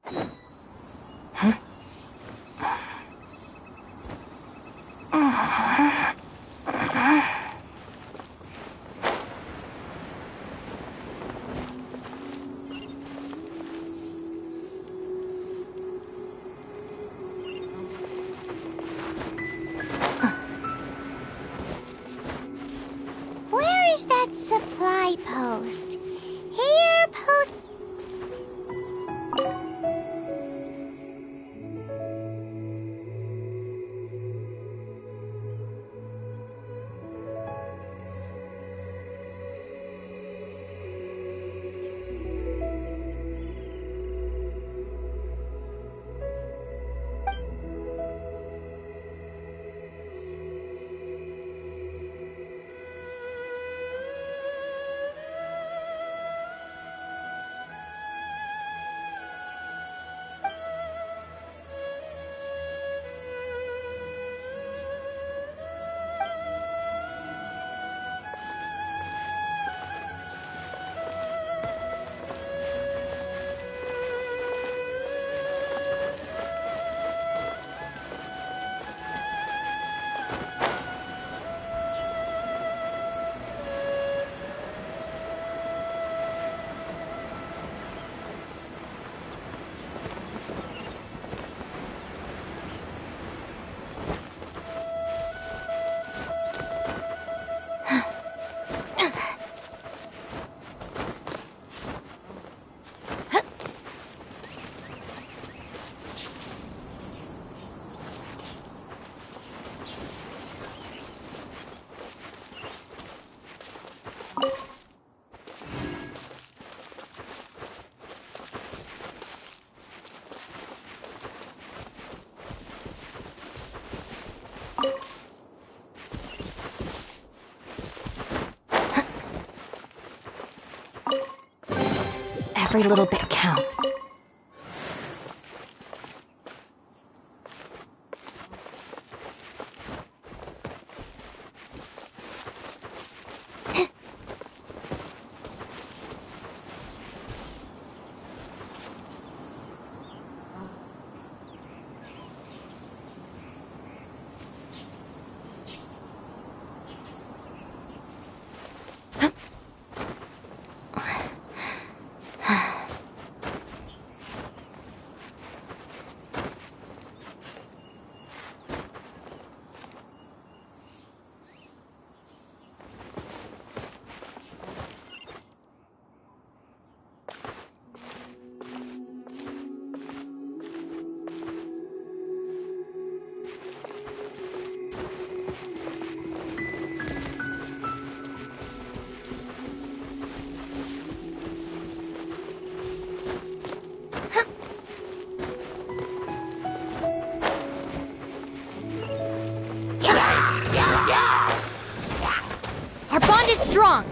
Where is that supply post? Here, post. Every little bit counts. Our bond is strong.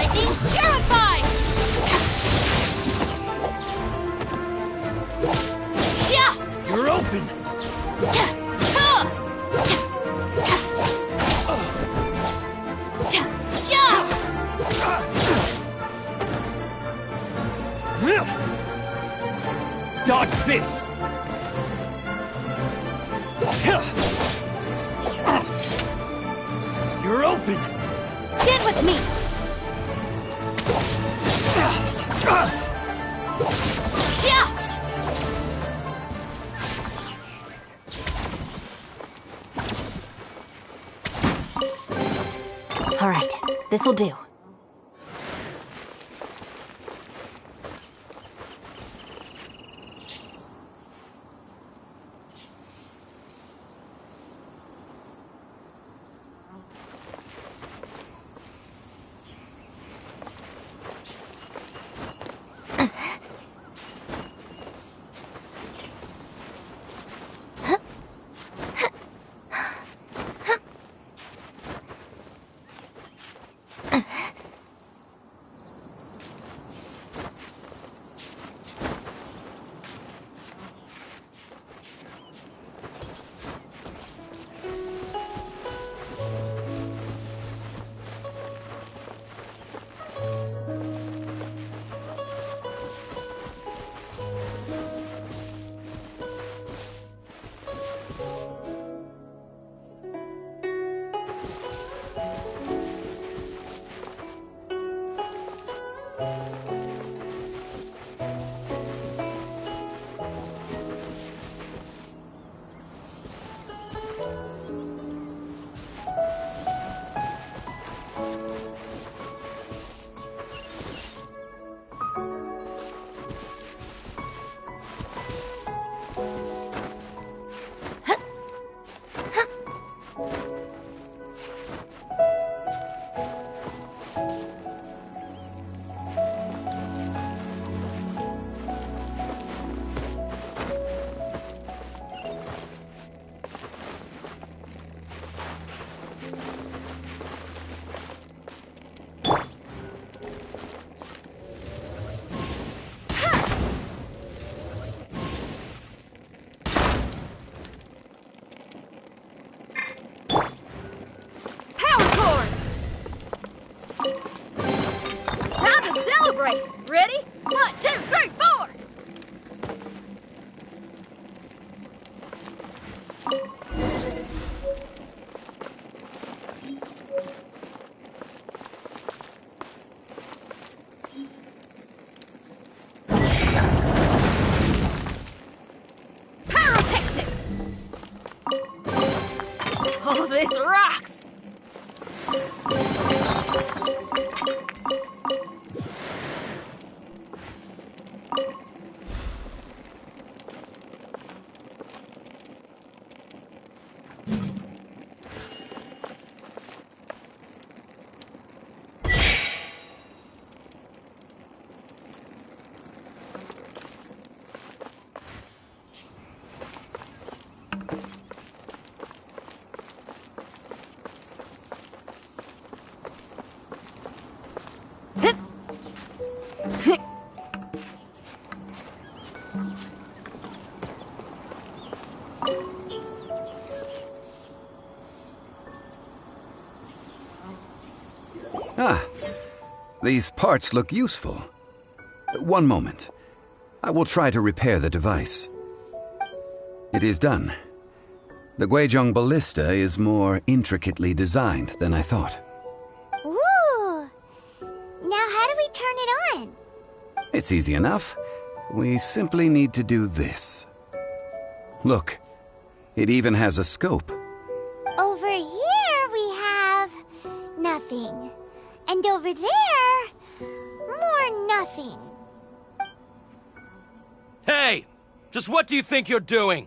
Lightning Purify! Yeah! You're open! Dodge this! You're open! Stand with me! All right, this'll do. Ready? 1, 2, 3, 4! Pyrotechnics! Oh, this rocks! Ah, these parts look useful. One moment. I will try to repair the device. It is done. The Guizhong ballista is more intricately designed than I thought. Ooh! Now how do we turn it on? It's easy enough. We simply need to do this. Look, it even has a scope. Over here we have nothing. And over there, more nothing. Hey! Just what do you think you're doing?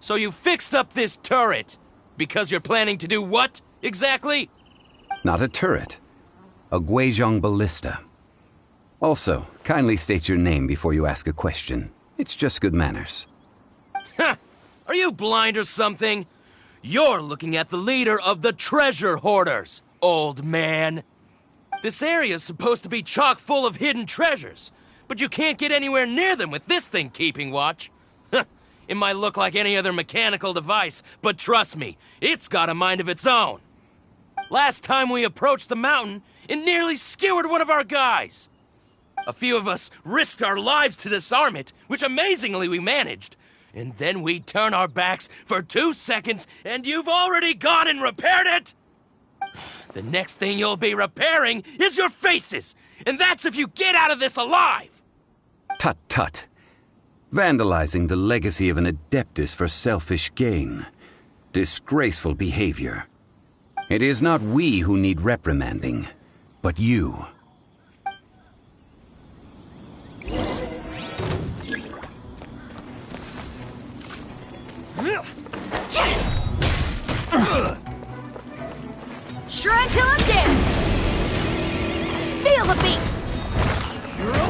So you fixed up this turret because you're planning to do what, exactly? Not a turret. A Guizhong ballista. Also, kindly state your name before you ask a question. It's just good manners. Ha! Are you blind or something? You're looking at the leader of the treasure hoarders, old man. This area's supposed to be chock full of hidden treasures, but you can't get anywhere near them with this thing keeping watch. It might look like any other mechanical device, but trust me, it's got a mind of its own. Last time we approached the mountain, it nearly skewered one of our guys. A few of us risked our lives to disarm it, which amazingly we managed. And then we turn our backs for 2 seconds, and you've already gone and repaired it! The next thing you'll be repairing is your faces! And that's if you get out of this alive! Tut tut. Vandalizing the legacy of an Adeptus for selfish gain. Disgraceful behavior. It is not we who need reprimanding, but you. Shrine till I'm dead! Feel the beat!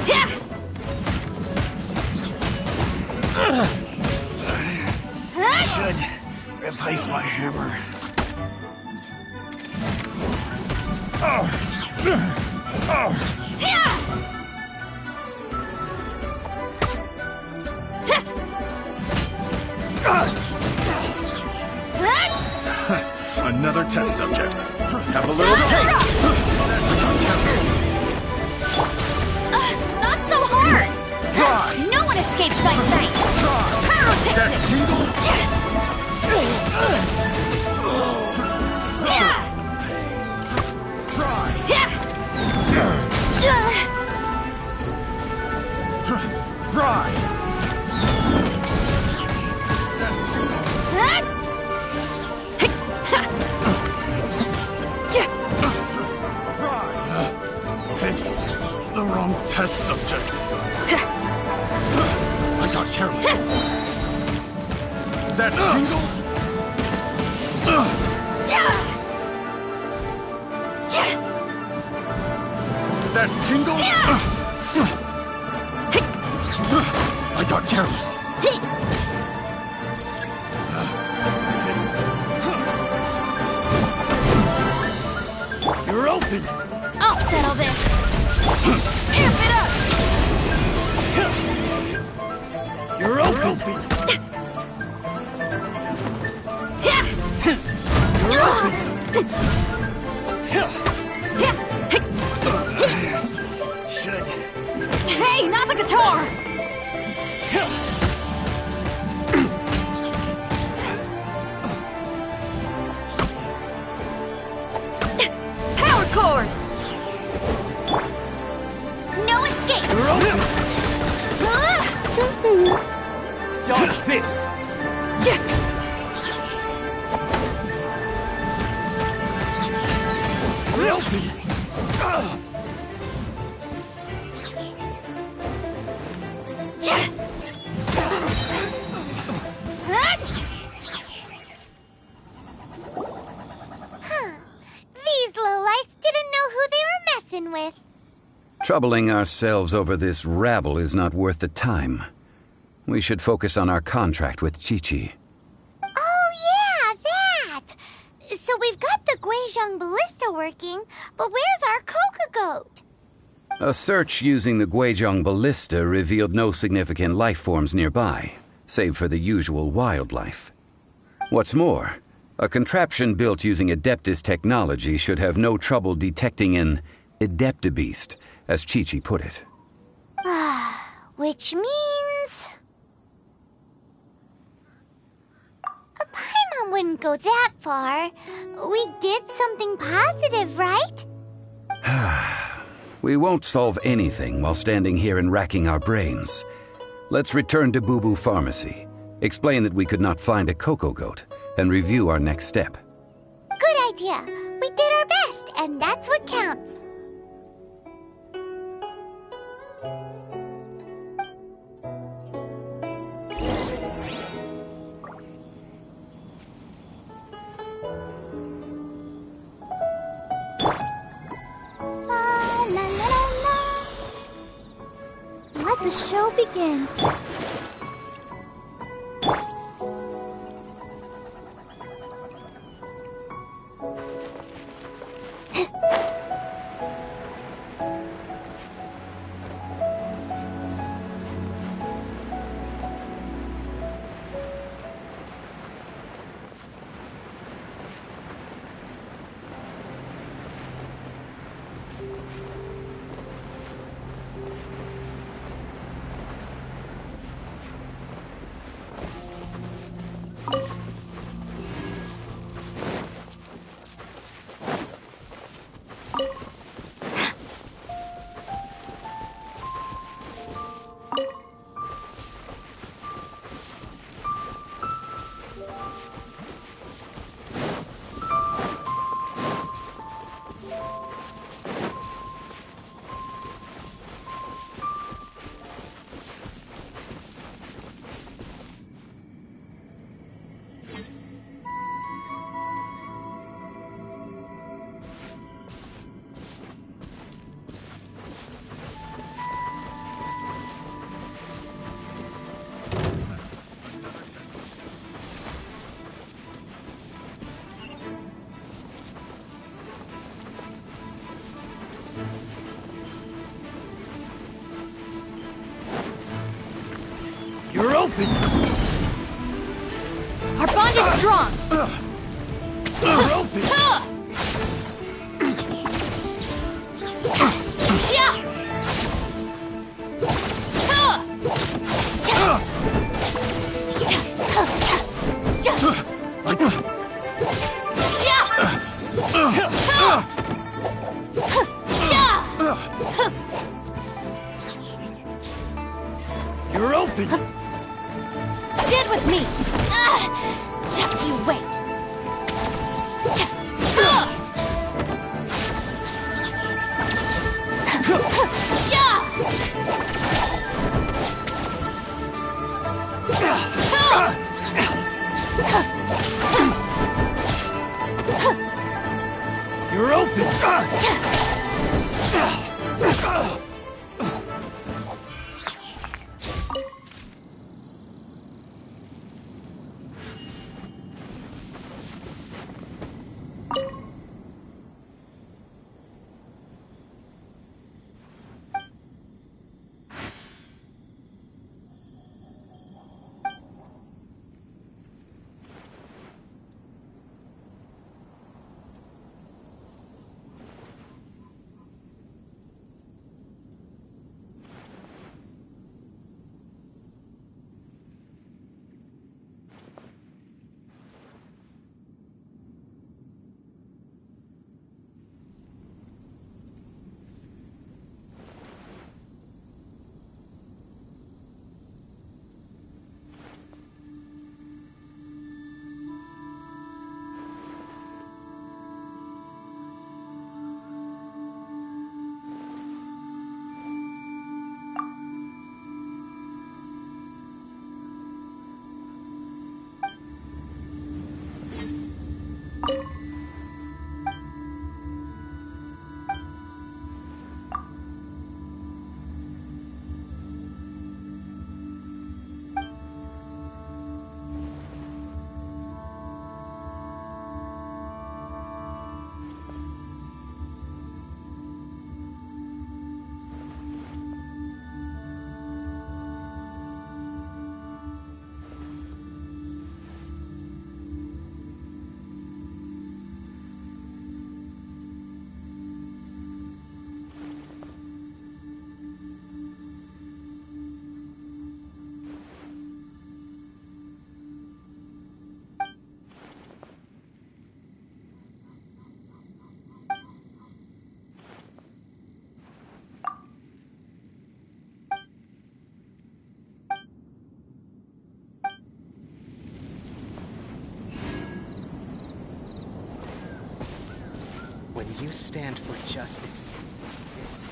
Yeah. Should replace my hammer. Another test subject. Have a little taste. Not so hard! No one escapes my sight! Fry! Picked the wrong test subject. I got careless. That tingle? That tingle? I got careless. You're open. I'll settle this. Amp it up. You're open. Should. Hey, not the guitar! Power cord! No escape! Dodge this. You're open. These lowlifes didn't know who they were messing with. Troubling ourselves over this rabble is not worth the time. We should focus on our contract with Chi-Chi. Oh, yeah, that! So we've got the Guizhong ballista working, but where's our Coca Goat? A search using the Guizhong ballista revealed no significant life forms nearby, save for the usual wildlife. What's more, a contraption built using Adeptus technology should have no trouble detecting an Adeptabeast, as Chi-Chi put it. Which means... Paimon wouldn't go that far. We did something positive, right? We won't solve anything while standing here and racking our brains. Let's return to Boo Boo Pharmacy, explain that we could not find a Coco Goat, and review our next step. Good idea. We did our best, and that's what counts. La, la, la, la. Let the show begin. You're open! Our bond is strong! You're open! Yeah! You're open! Stand with me! Just you wait! You're open! When you stand for justice, it's...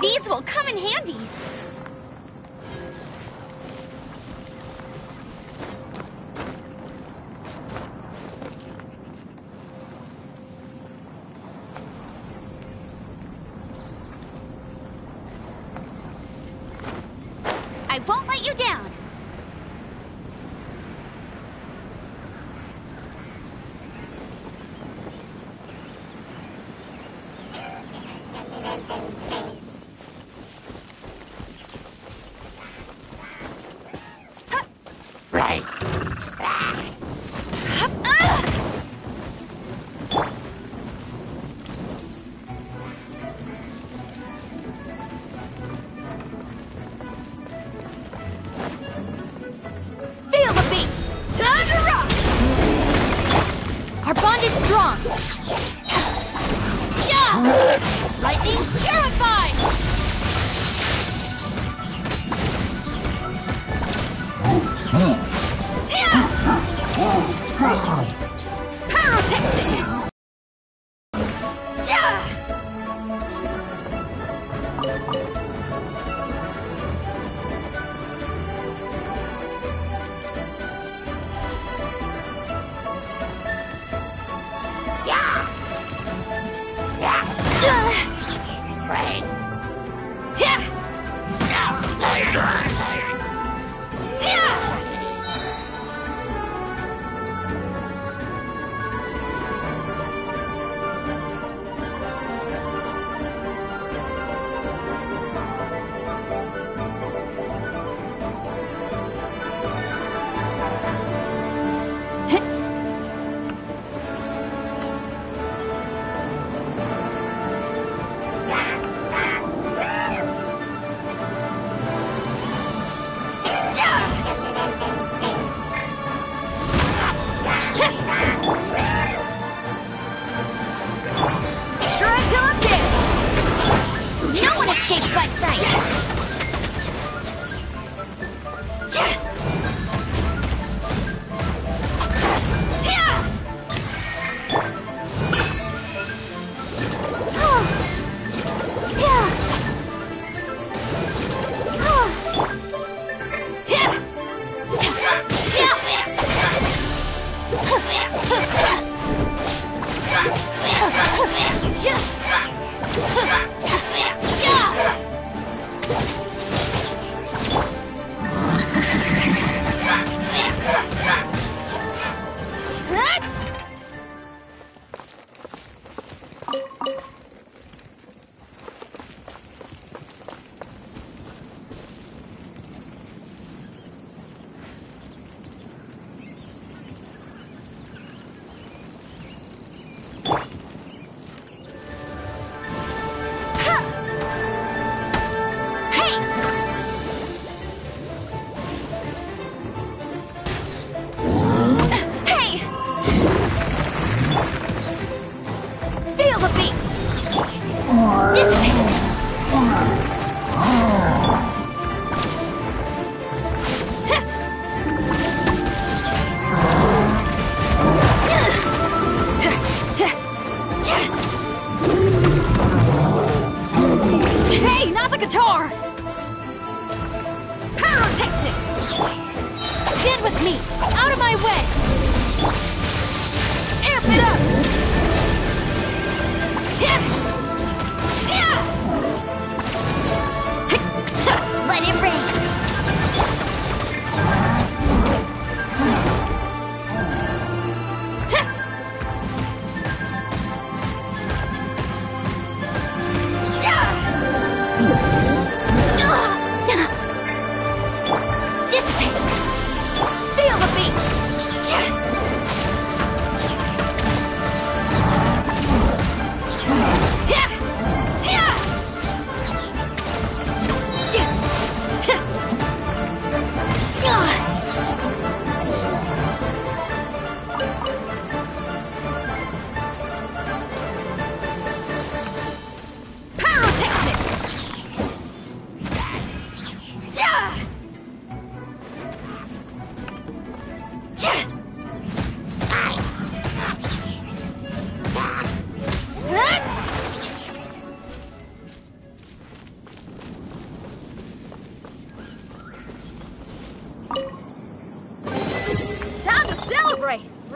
These will come in handy. I won't let you down. Feel the beat! Time to rock! Our bond is strong! Yeah! Lightning purified! Pyrotechnic! Yeah! Try till I'm dead! No one escapes my sight! Hey, not the guitar! Pyrotechnics! Stand with me! Out of my way! Amp it up! Let it rain! Dissipate! Feel the beat!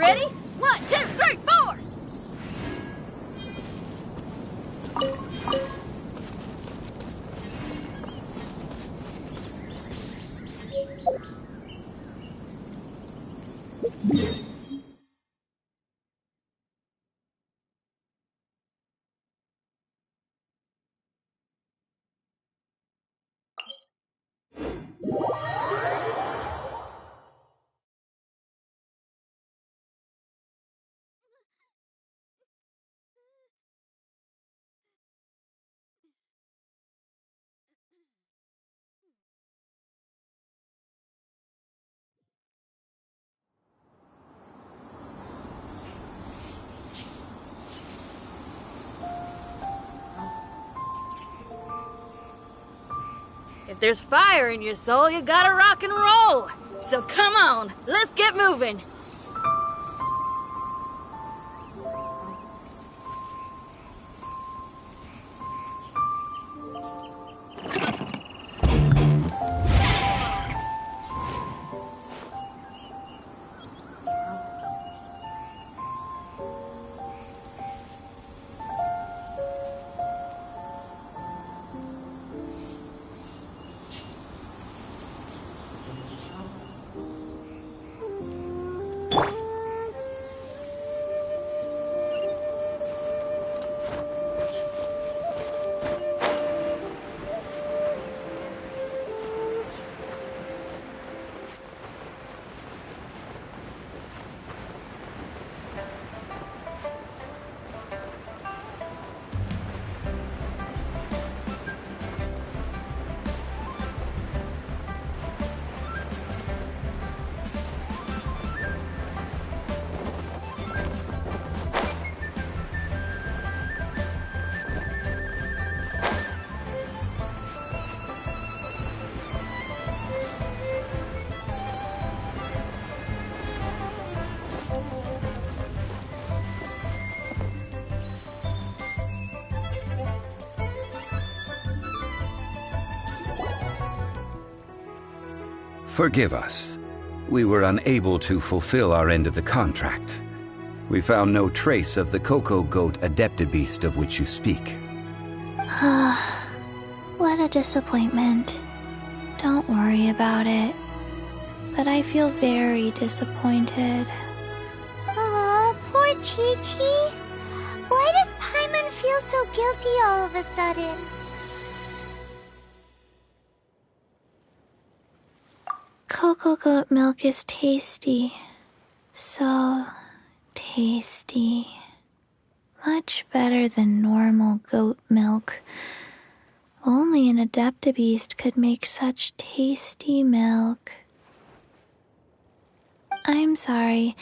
Ready? 1, 2, 3, 4! If there's fire in your soul, you gotta rock and roll. So come on, let's get moving. Forgive us. We were unable to fulfill our end of the contract. We found no trace of the Cocoa Goat Adeptibeast of which you speak. What a disappointment. Don't worry about it. But I feel very disappointed. Aw, poor Chi-Chi. Why does Paimon feel so guilty all of a sudden? Cocoa goat milk is tasty. So tasty. Much better than normal goat milk. Only an Adeptibeast could make such tasty milk. I'm sorry.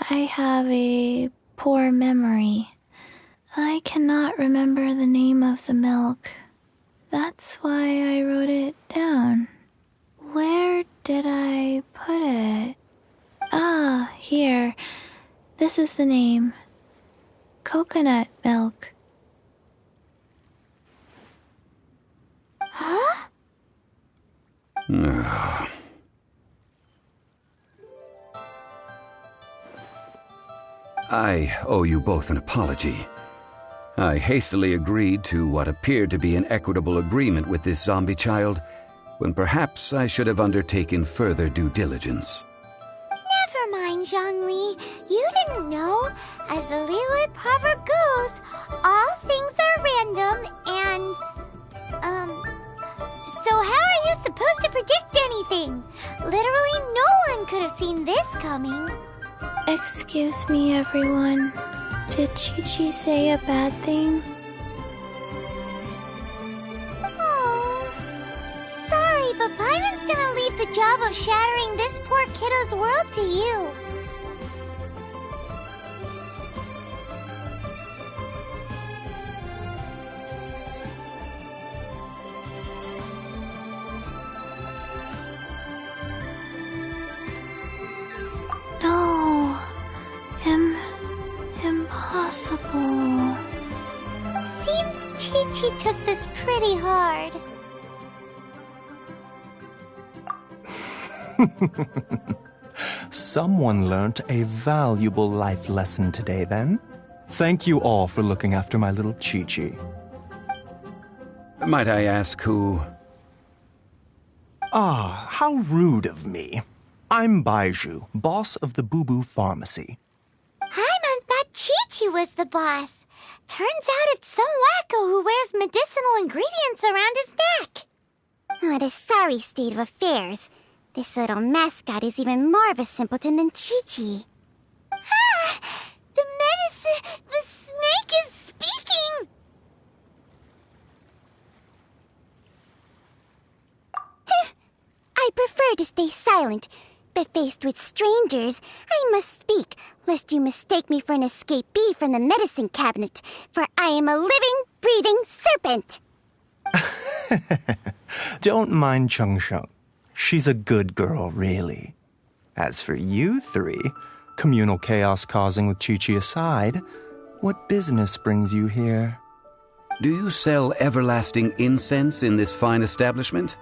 I have a poor memory. I cannot remember the name of the milk. That's why I wrote it down. Where did I put it? Ah, here. This is the name. Coconut milk. Huh? I owe you both an apology. I hastily agreed to what appeared to be an equitable agreement with this zombie child, when perhaps I should have undertaken further due diligence. Never mind, Zhongli. You didn't know. As the liyue proverb goes, all things are random and... So how are you supposed to predict anything? Literally no one could have seen this coming. Excuse me, everyone. Did Chi-Chi say a bad thing? Oh, sorry, but Paimon's gonna leave the job of shattering this poor kiddo's world to you. No, impossible. Seems Chi-Chi took this pretty hard. someone learnt a valuable life lesson today, then. Thank you all for looking after my little Chi-Chi. Might I ask who... Ah, how rude of me. I'm Baiju, boss of the Boo Boo Pharmacy. I thought Chi-Chi was the boss. Turns out it's some wacko who wears medicinal ingredients around his neck. What a sorry state of affairs. This little mascot is even more of a simpleton than Chi-Chi. Ah! The medicine... The snake is speaking! I prefer to stay silent, but faced with strangers, I must speak, lest you mistake me for an escapee from the medicine cabinet, for I am a living, breathing serpent! Don't mind Chung Sheng. She's a good girl, really. As for you three, communal chaos causing with Chi-Chi aside, what business brings you here? Do you sell everlasting incense in this fine establishment?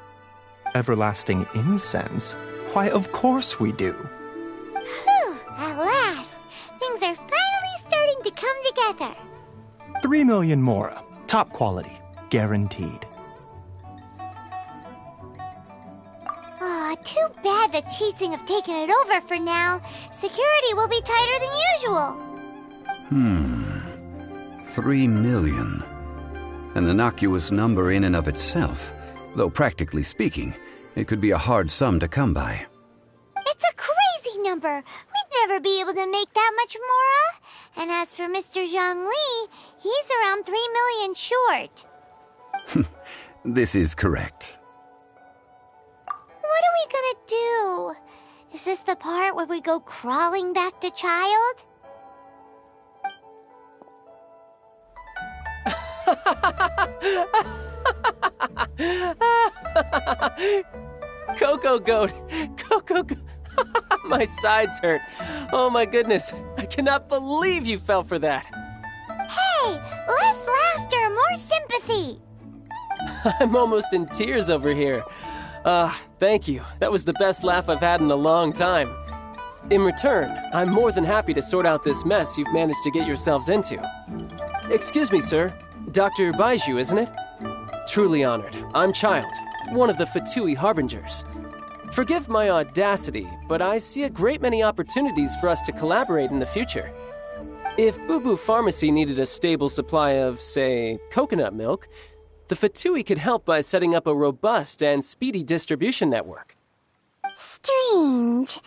Everlasting incense? Why, of course we do. Whew, at last! Things are finally starting to come together. 3 million mora. Top quality. Guaranteed. Aw, too bad the Chising have taken it over for now. Security will be tighter than usual. 3 million. An innocuous number in and of itself, though practically speaking, it could be a hard sum to come by. It's a crazy number. We'd never be able to make that much mora. And as for Mr. Zhang Li, he's around 3 million short. This is correct. What are we gonna do? Is this the part where we go crawling back to child? Coco Goat! Coco Goat! My sides hurt. Oh my goodness. I cannot believe you fell for that. Hey, less laughter, more sympathy. I'm almost in tears over here. Thank you. That was the best laugh I've had in a long time. In return, I'm more than happy to sort out this mess you've managed to get yourselves into. Excuse me, sir. Dr. Baiju, isn't it? Truly honored. I'm Child, one of the Fatui Harbingers. Forgive my audacity, but I see a great many opportunities for us to collaborate in the future. If Boo Boo Pharmacy needed a stable supply of, say, coconut milk, the Fatui could help by setting up a robust and speedy distribution network. Strange.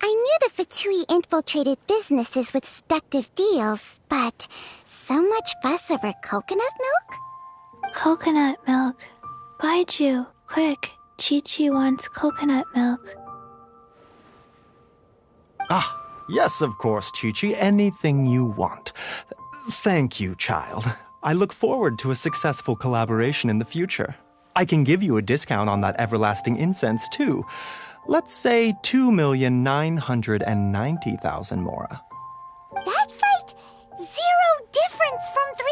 I knew the Fatui infiltrated businesses with seductive deals, but so much fuss over coconut milk? Coconut milk. Baiju, quick. Chi-Chi wants coconut milk. Ah, yes, of course, Chi-Chi. Anything you want. Thank you, child. I look forward to a successful collaboration in the future. I can give you a discount on that everlasting incense, too. Let's say 2,990,000 mora. That's like 0 difference from 3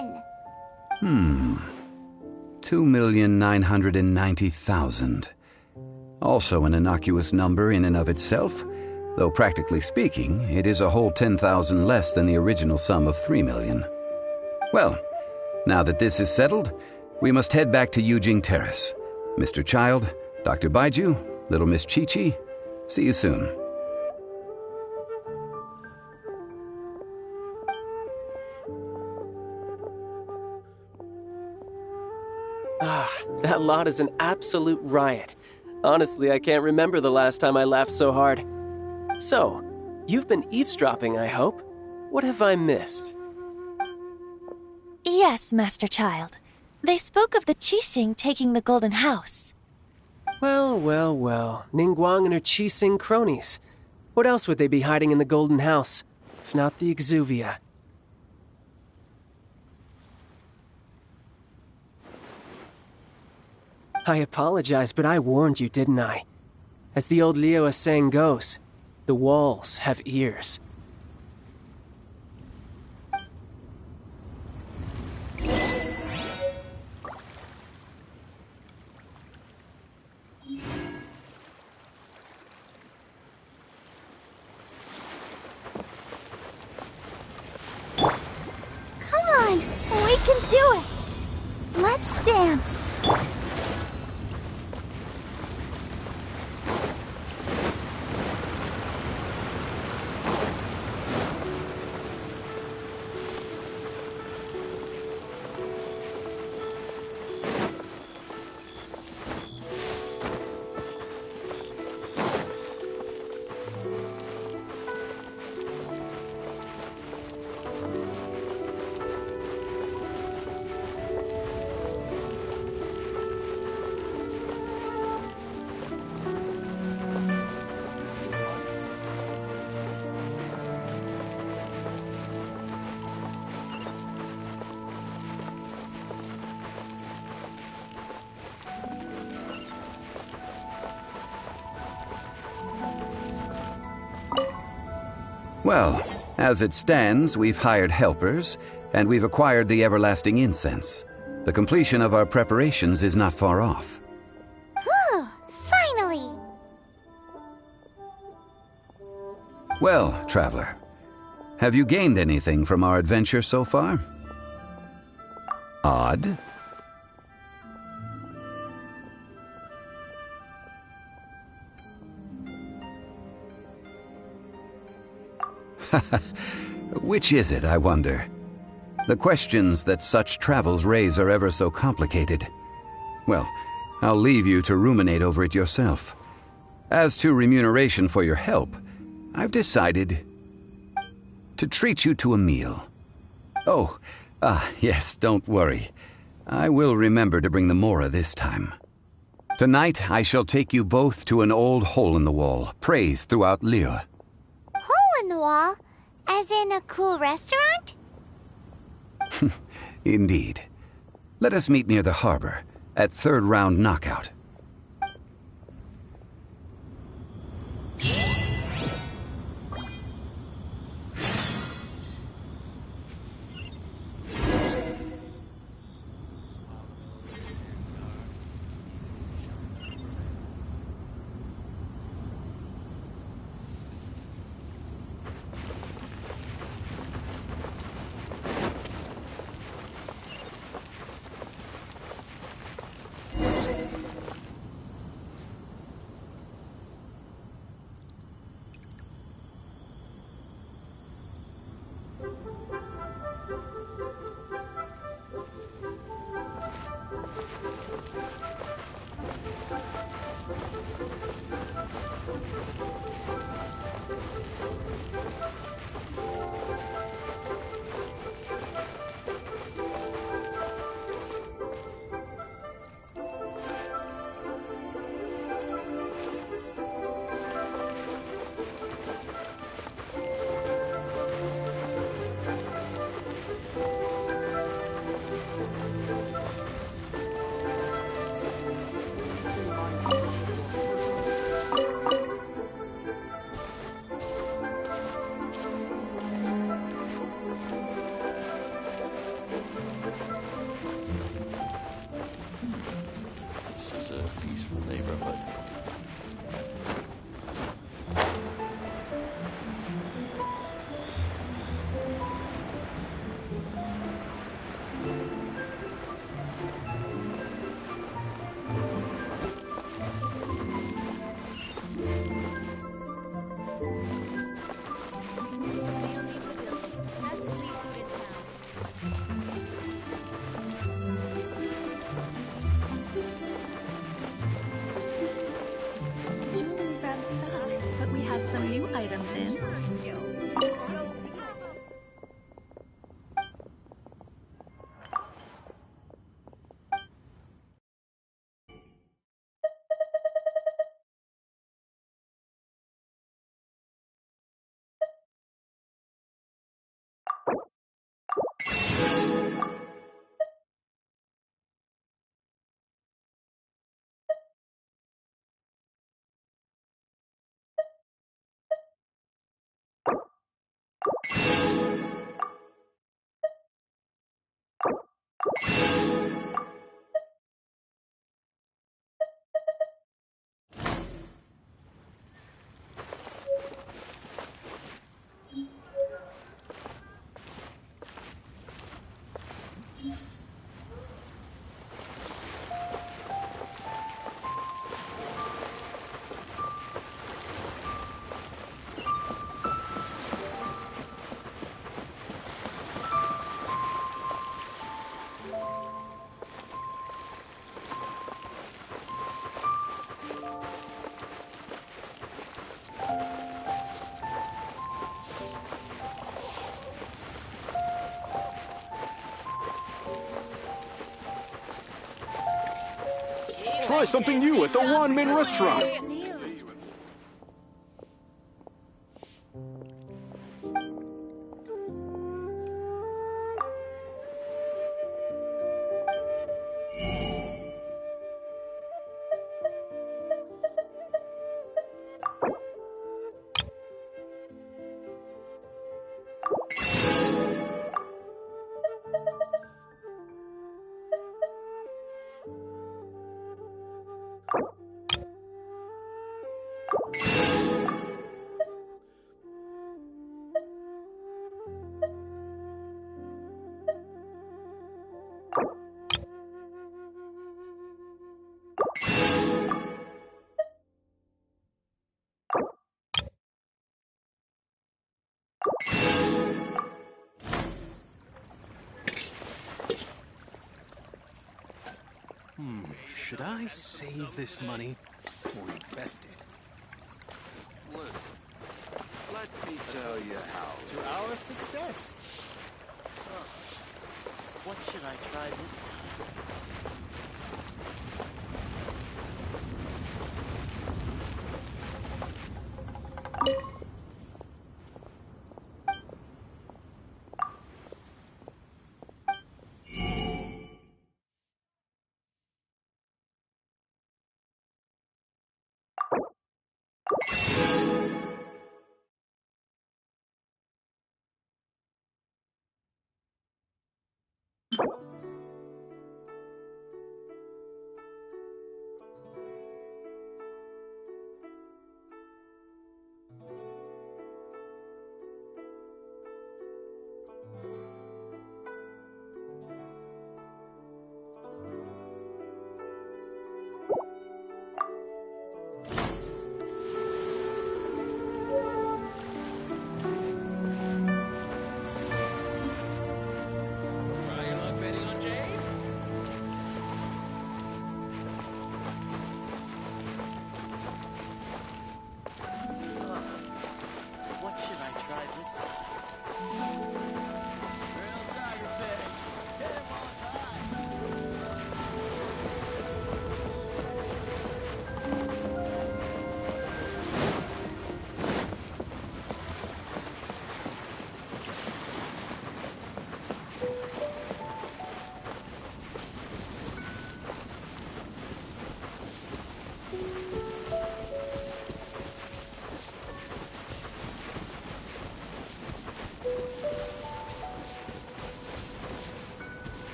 million! 2,990,000. Also an innocuous number in and of itself, though practically speaking, it is a whole 10,000 less than the original sum of 3 million. Well, now that this is settled, we must head back to Yujing Terrace. Mr. Child, Dr. Baiju, little Miss Chi-Chi, see you soon. That lot is an absolute riot. Honestly, I can't remember the last time I laughed so hard. So, you've been eavesdropping, I hope? What have I missed? Yes, Master Child. They spoke of the Qixing taking the Golden House. Well, Ningguang and her Qixing cronies. What else would they be hiding in the Golden House, if not the Exuvia? I apologize, but I warned you, didn't I? As the old liyue saying goes, the walls have ears. Well, as it stands, we've hired helpers, and we've acquired the everlasting incense. The completion of our preparations is not far off. Whew, finally! Well, traveler, have you gained anything from our adventure so far? Odd. Which is it, I wonder? The questions that such travels raise are ever so complicated. Well, I'll leave you to ruminate over it yourself. As to remuneration for your help, I've decided to treat you to a meal. Oh, yes, don't worry. I will remember to bring the Mora this time. Tonight, I shall take you both to an old hole-in-the-wall, praised throughout liyue. Hole in the wall? As in a cool restaurant? Indeed. Let us meet near the harbor, at third round knockout. Some new items in. try something new at the Wanmin restaurant. Should I save this money or invest it? Listen, let me tell you how. To our success. What should I try this time?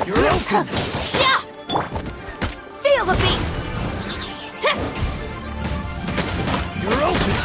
You're open! Feel the beat! You're open!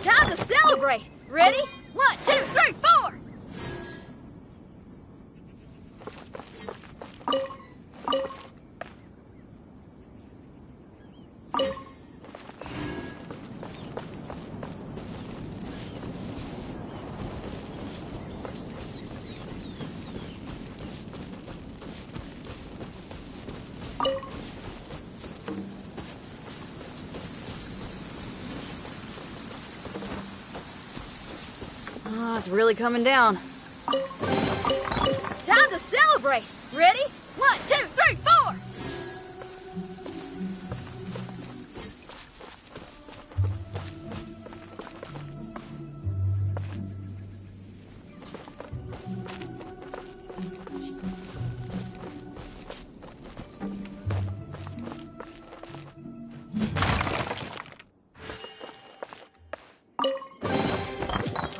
Time to celebrate! Ready? 1, 2, 3, 4! Oh, it's really coming down. Time to celebrate! Ready? 1, 2, 3, 4!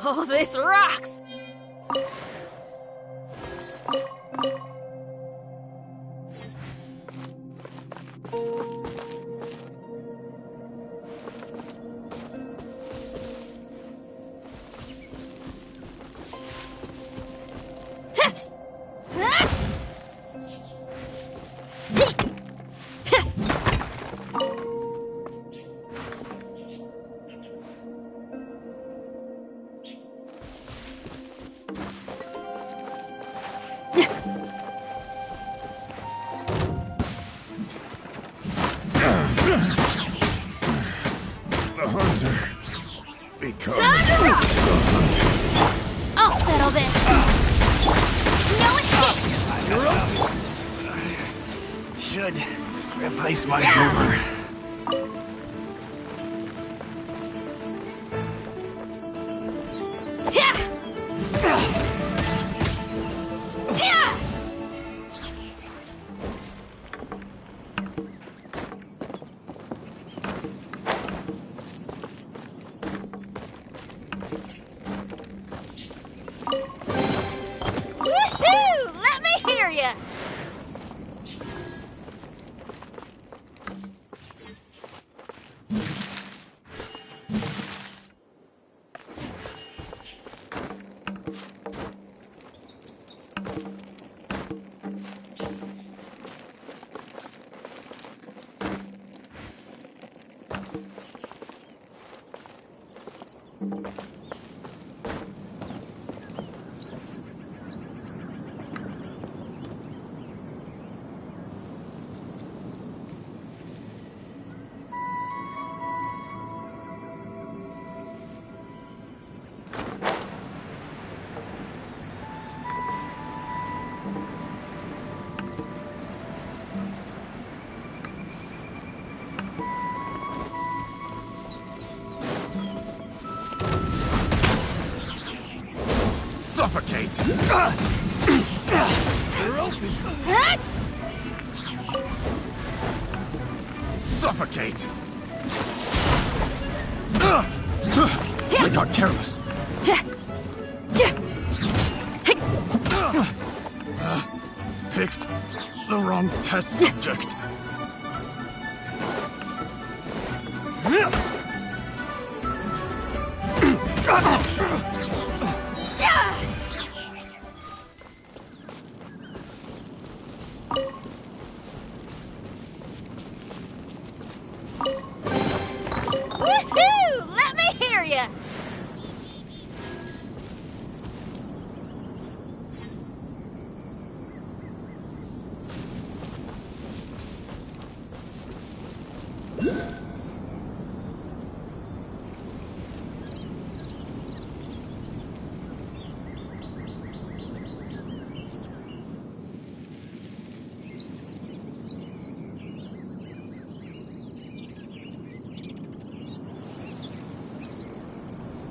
Oh, this rocks! The hunter becomes Time to rock! I'll settle this. No escape! should replace my Hoover. Woohoo! Let me hear ya! Suffocate! You're open. Suffocate! I got careless. Picked the wrong test subject. Woohoo! Let me hear ya!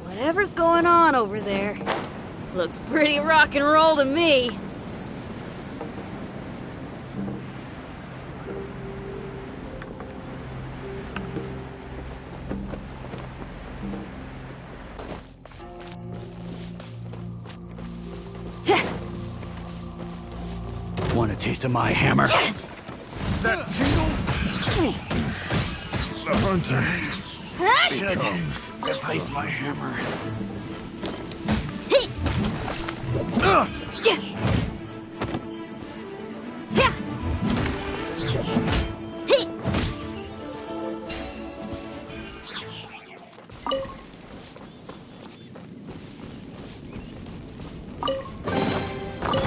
Whatever's going on over there, looks pretty rock and roll to me. taste of my hammer? That tingle? The hunter. Should replace my hammer.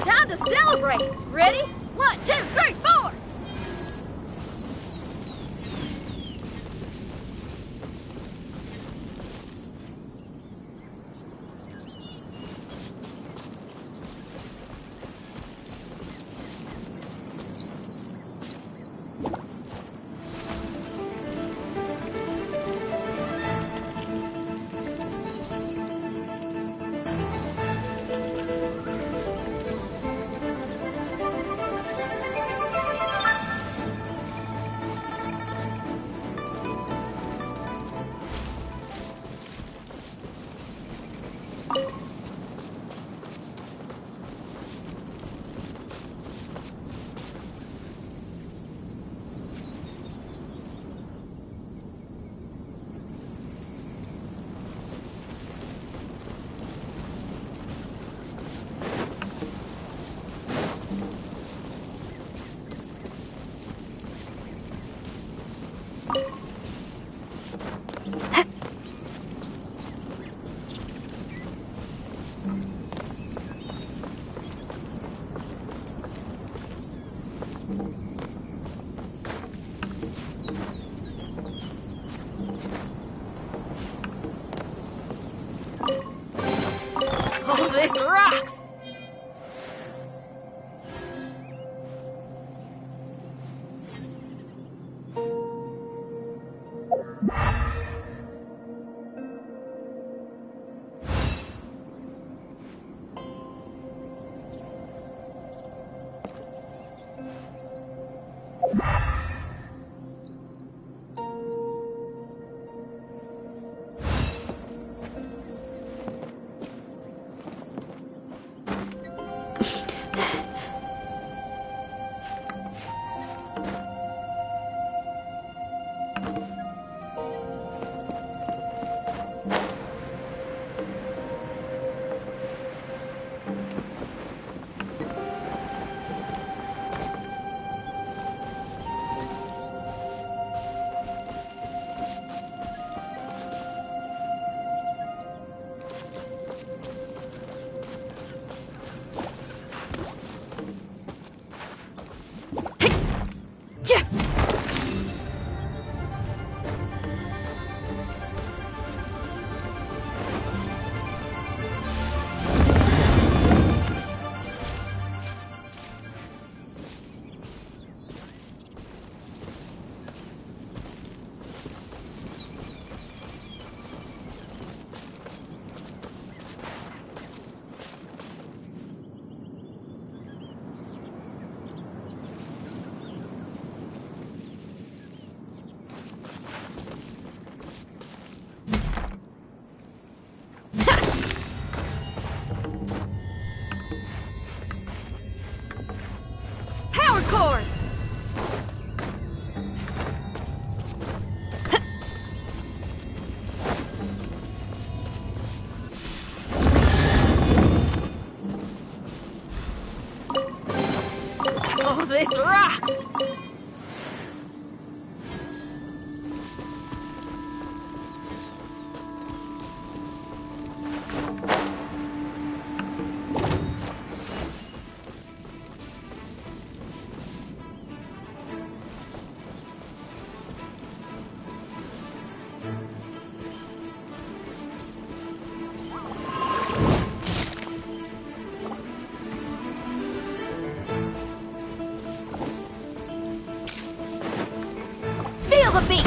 Time to celebrate! Ready? 1, 2, 3, 4! Oh, this rocks! Power cord! Oh, this rocks! Feel the beat!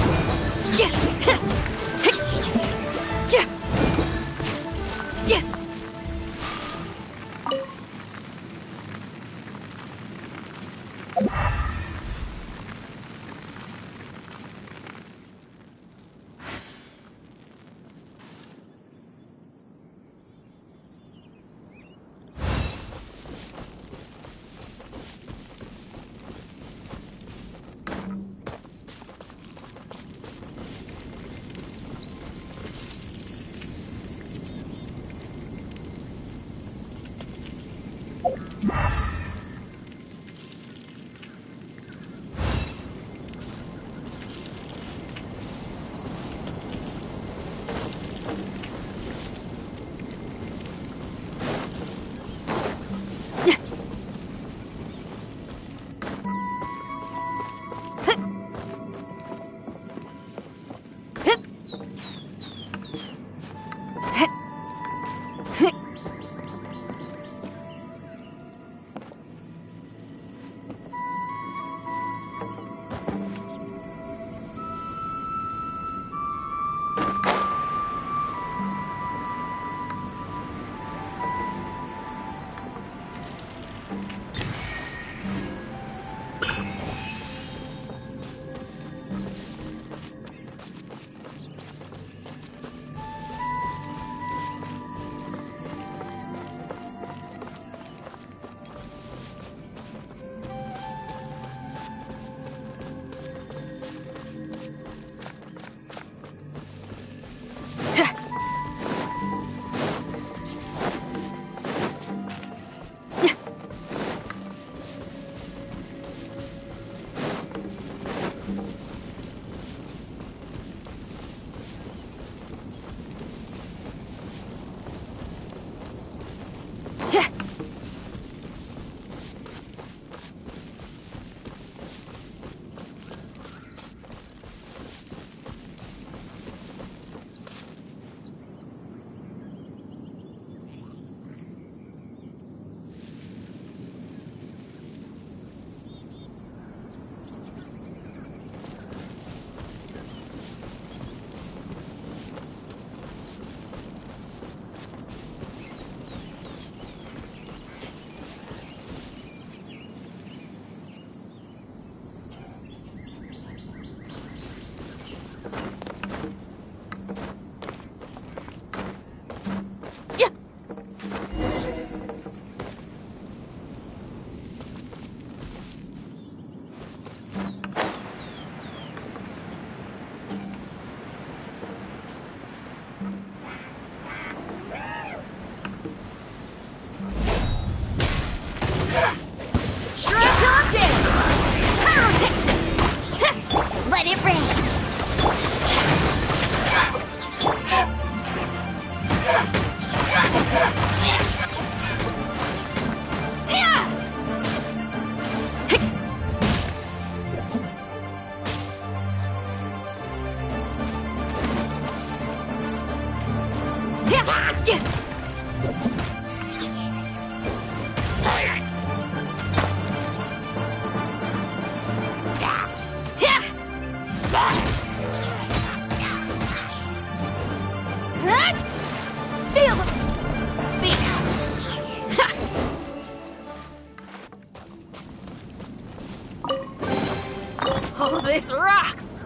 Feel the beat. Oh, this rocks!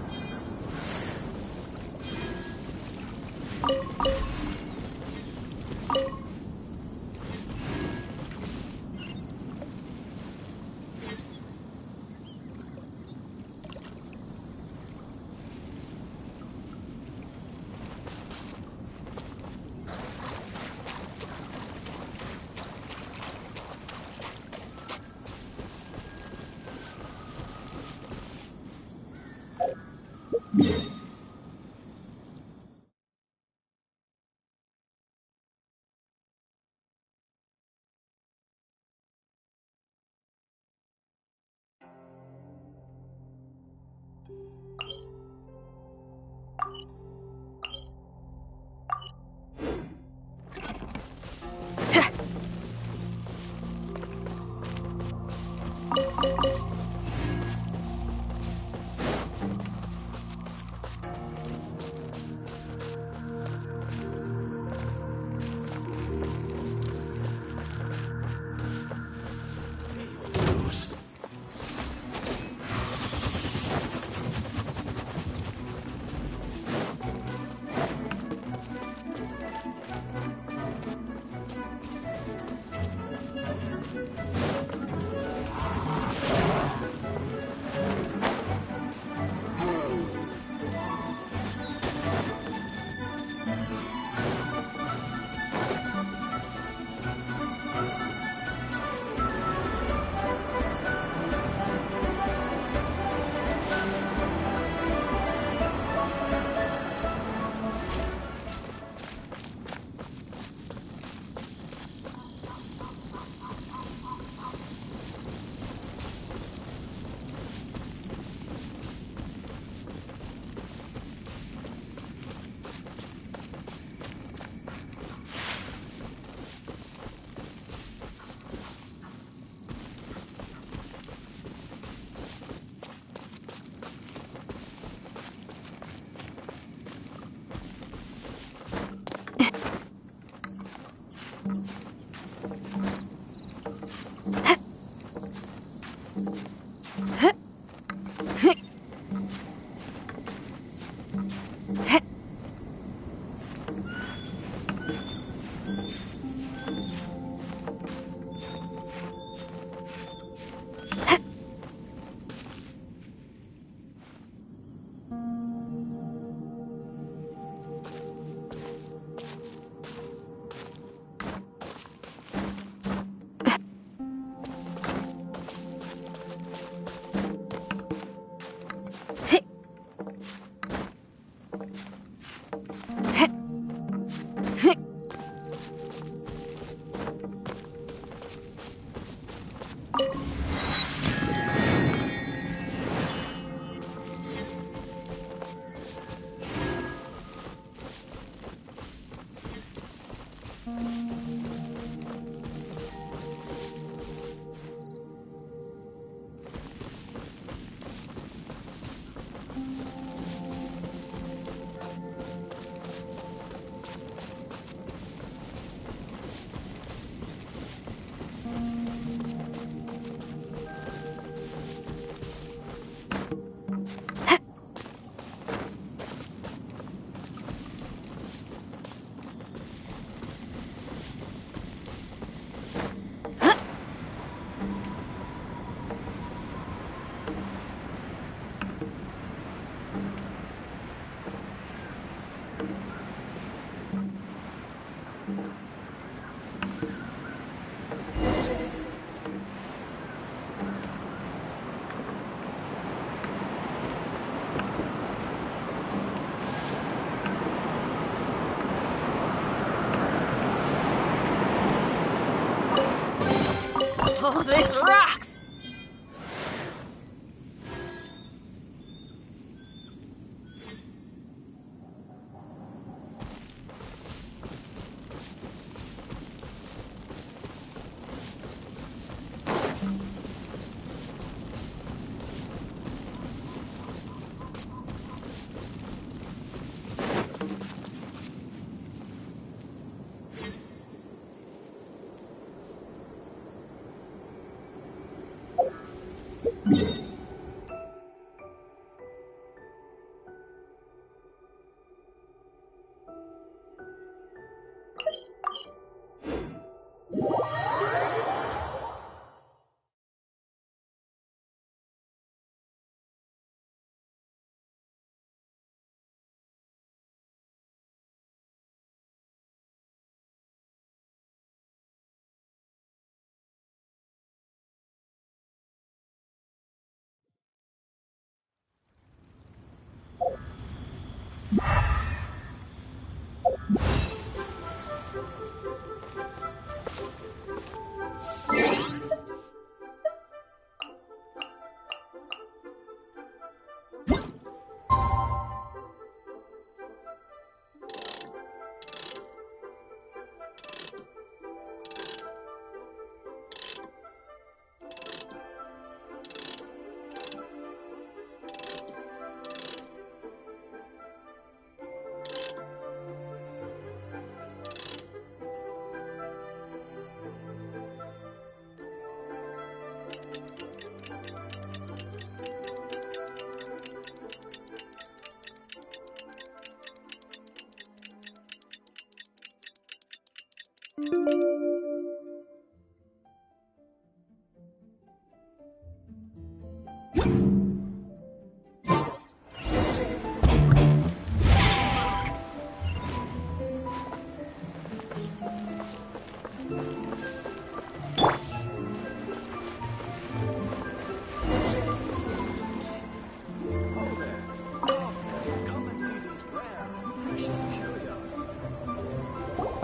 Oh, this rocks!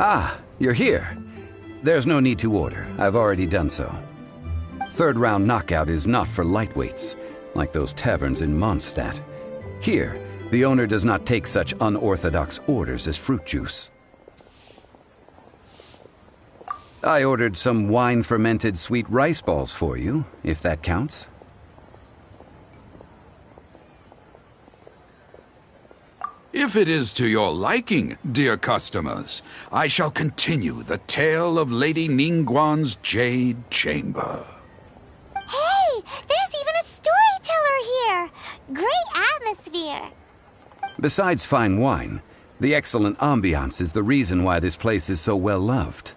Ah, you're here. There's no need to order. I've already done so. Third round knockout is not for lightweights, like those taverns in Mondstadt. Here, the owner does not take such unorthodox orders as fruit juice. I ordered some wine-fermented sweet rice balls for you, if that counts. If it is to your liking, dear customers, I shall continue the tale of Lady Ningguang's Jade Chamber. Hey, there's even a storyteller here! Great atmosphere! Besides fine wine, the excellent ambiance is the reason why this place is so well loved.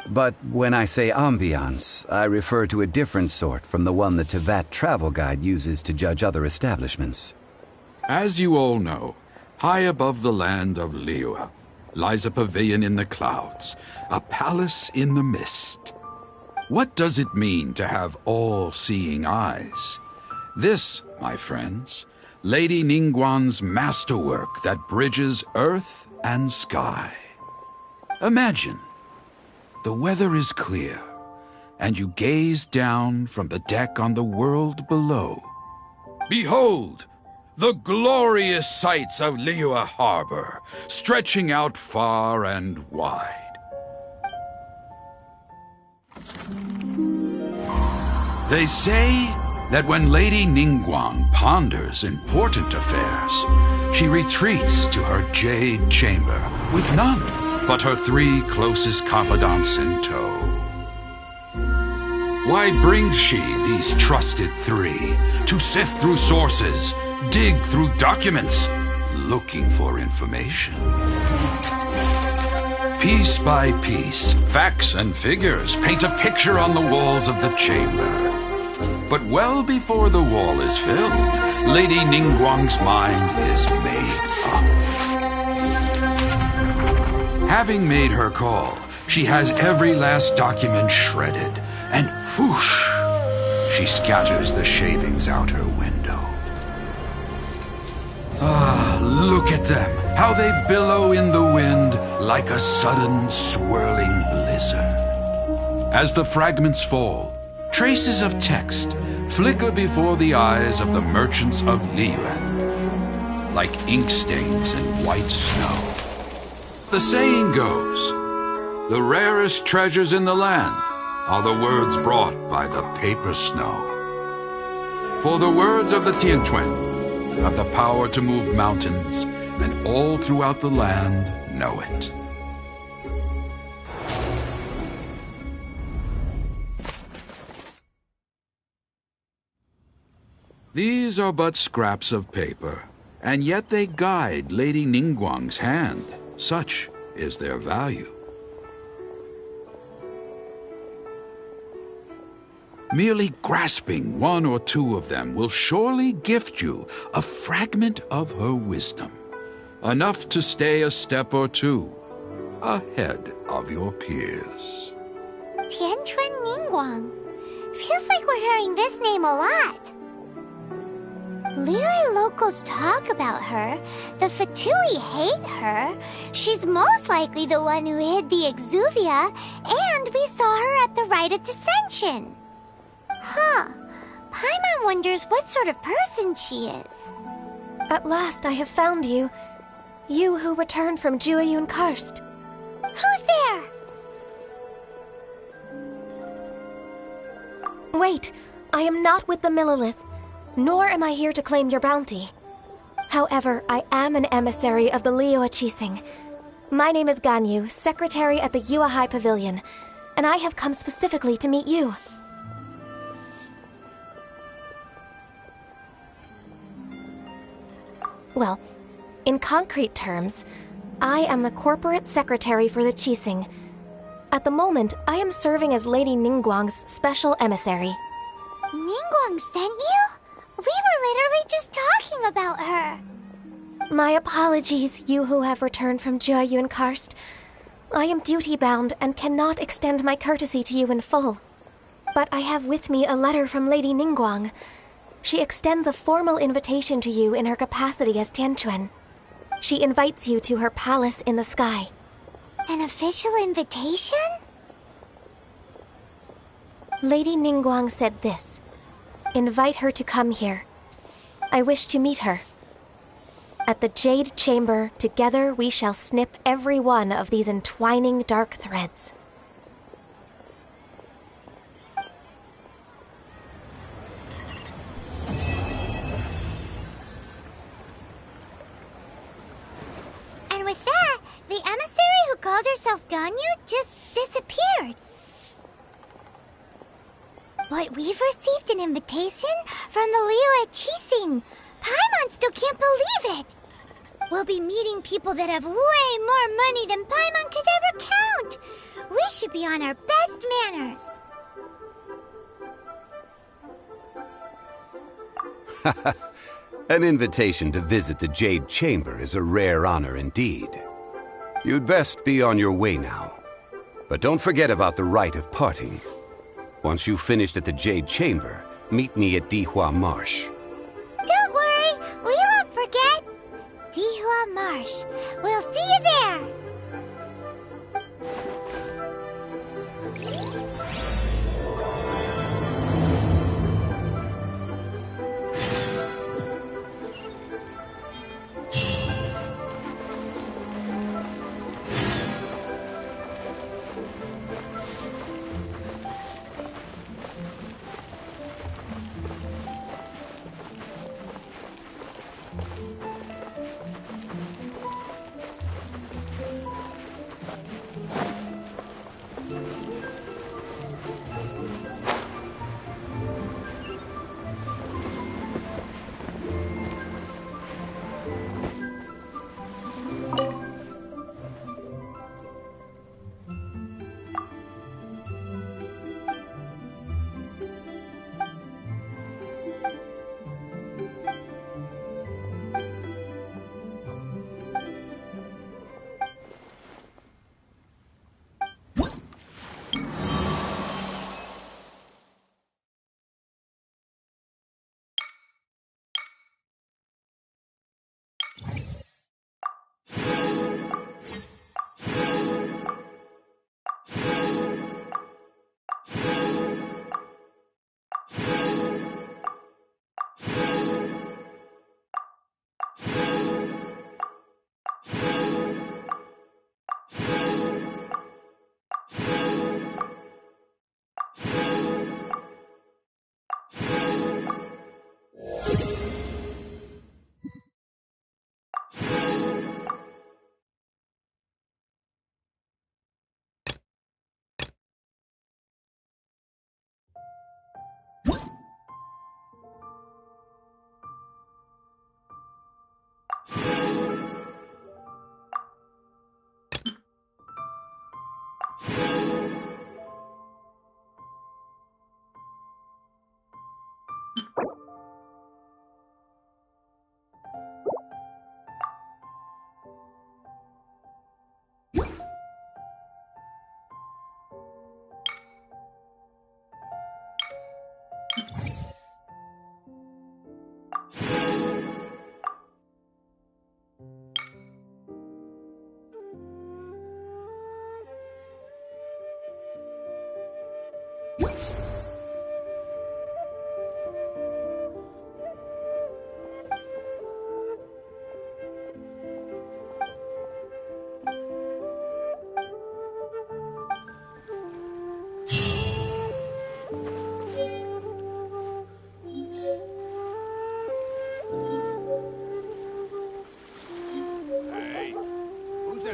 But when I say ambiance, I refer to a different sort from the one the Tevat travel guide uses to judge other establishments. As you all know, high above the land of Liyue lies a pavilion in the clouds, a palace in the mist. What does it mean to have all-seeing eyes? This, my friends, Lady Ningguang's masterwork that bridges earth and sky. Imagine, the weather is clear, and you gaze down from the deck on the world below. Behold, the glorious sights of Liyue Harbor, stretching out far and wide. They say that when Lady Ningguang ponders important affairs, she retreats to her jade chamber with none but her 3 closest confidants in tow. Why brings she these trusted 3 to sift through sources, dig through documents, looking for information? Piece by piece, facts and figures paint a picture on the walls of the chamber. But well before the wall is filled, Lady Ningguang's mind is made up. Having made her call, she has every last document shredded, and whoosh, she scatters the shavings out her window. Ah, look at them, how they billow in the wind like a sudden swirling blizzard. As the fragments fall, traces of text flicker before the eyes of the merchants of Liyue, like ink stains in white snow. The saying goes, the rarest treasures in the land are the words brought by the paper snow. For the words of the Tianquan have the power to move mountains, and all throughout the land know it. These are but scraps of paper, and yet they guide Lady Ningguang's hand. Such is their value. Merely grasping 1 or 2 of them will surely gift you a fragment of her wisdom, enough to stay a step or 2 ahead of your peers. Tianquan Ningguang. Feels like we're hearing this name a lot. Liyue locals talk about her. The Fatui hate her. She's most likely the one who hid the exuvia, and we saw her at the rite of dissension. Huh. Paimon wonders what sort of person she is. At last I have found you. You who returned from Jueyun Karst. Who's there? Wait, I am not with the Millilith, nor am I here to claim your bounty. However, I am an emissary of the Liyue Qixing. My name is Ganyu, secretary at the Yuehai Pavilion, and I have come specifically to meet you. Well, In concrete terms, I am the corporate secretary for the Qixing. At the moment, I am serving as Lady Ningguang's special emissary. Ningguang sent you? We were literally just talking about her. My apologies, you who have returned from Jiayun Karst. I am duty-bound and cannot extend my courtesy to you in full. But I have with me a letter from Lady Ningguang. She extends a formal invitation to you in her capacity as Tianquan. She invites you to her palace in the sky. An official invitation? Lady Ningguang said this. Invite her to come here. I wish to meet her. At the Jade Chamber, together we shall snip every one of these entwining dark threads. And with that, the emissary who called herself Ganyu just disappeared. But we've received an invitation from the liyue Qixing. Paimon still can't believe it. We'll be meeting people that have way more money than Paimon could ever count. We should be on our best manners. An invitation to visit the Jade Chamber is a rare honor indeed. You'd best be on your way now. But don't forget about the rite of parting. Once you've finished at the Jade Chamber, meet me at Dihua Marsh. Don't worry, we won't forget. Dihua Marsh. We'll see you there.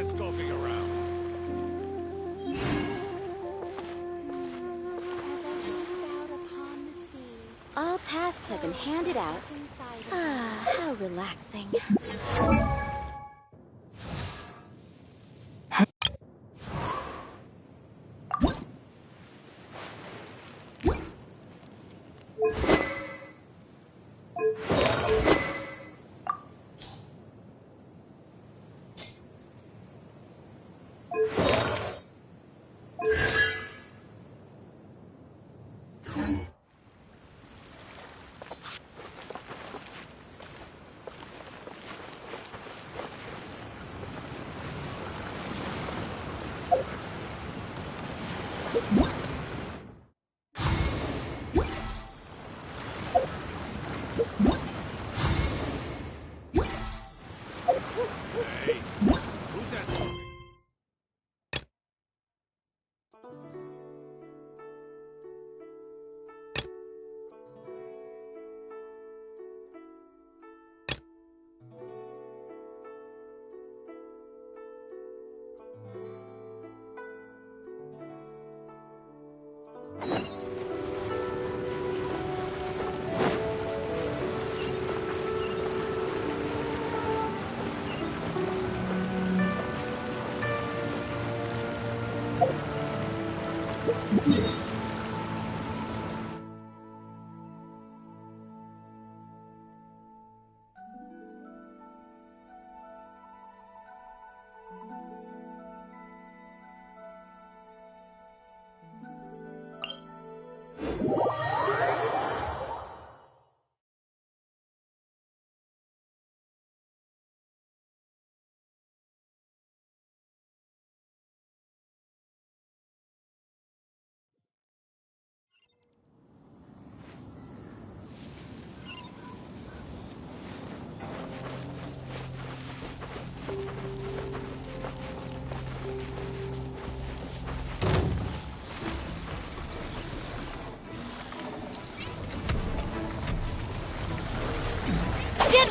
Skulking around. All tasks have been handed out. Ah, how relaxing.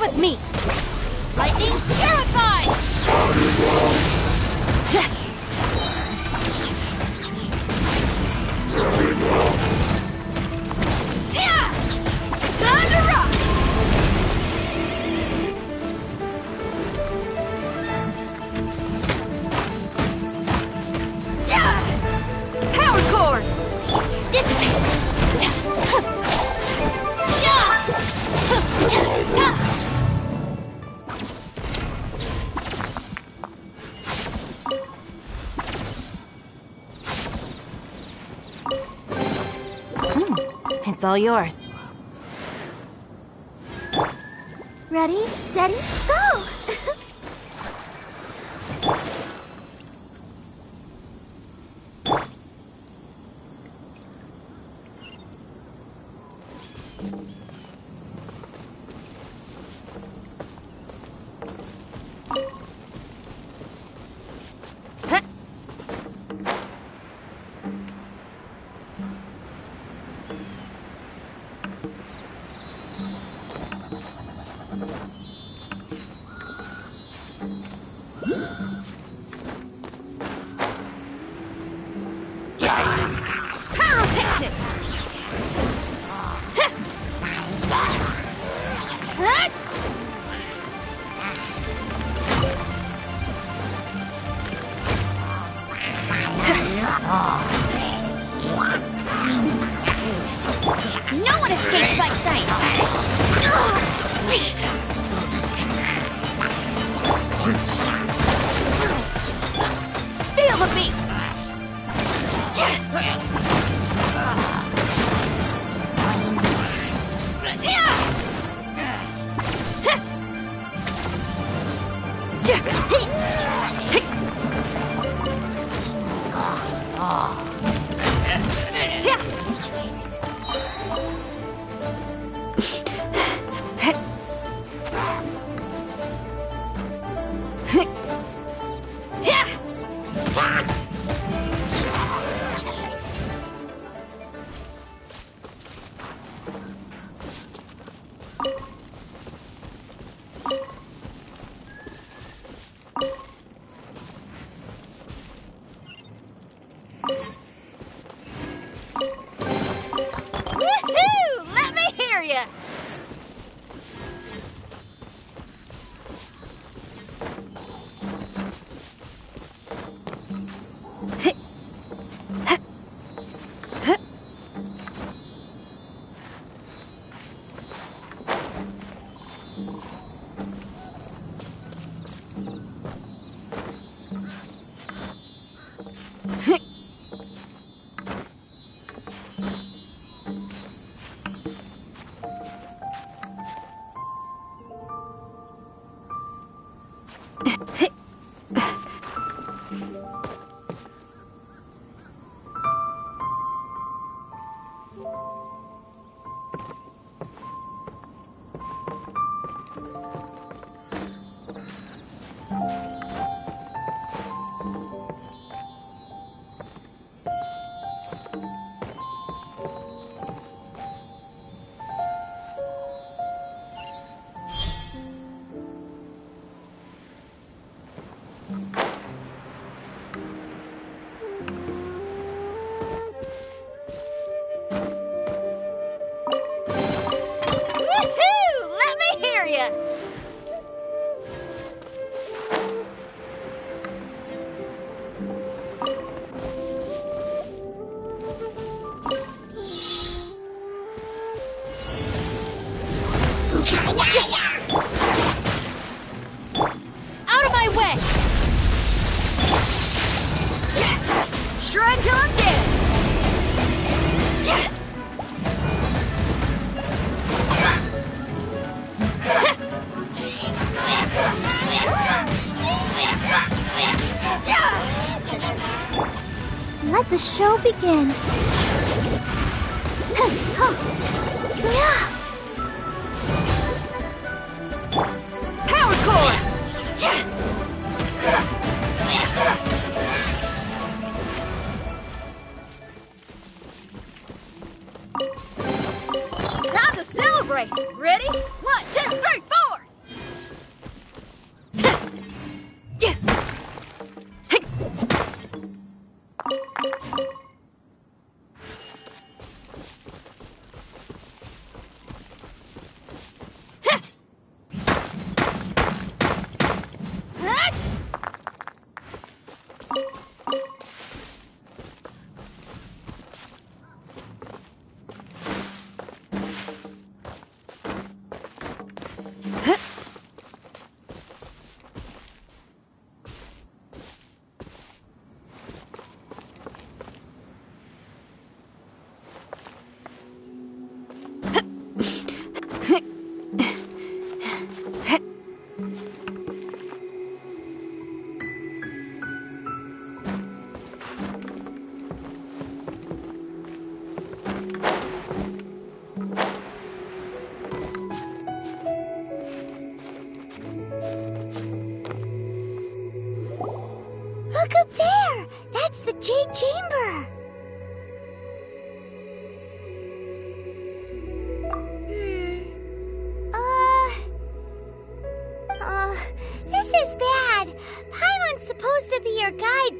with me! Lightning terrified! Time to rock! Power cord! Dissipate! It's all yours. Ready, steady, go! Pyrotechnics! No one escapes my sight! Feel the beat! Woohoo! Let me hear ya! Woohoo! Let me hear ya! Out of my way! Shred till I'm dead! Let the show begin. Power cord! Time to celebrate! Ready? 1, 2, 3, 4!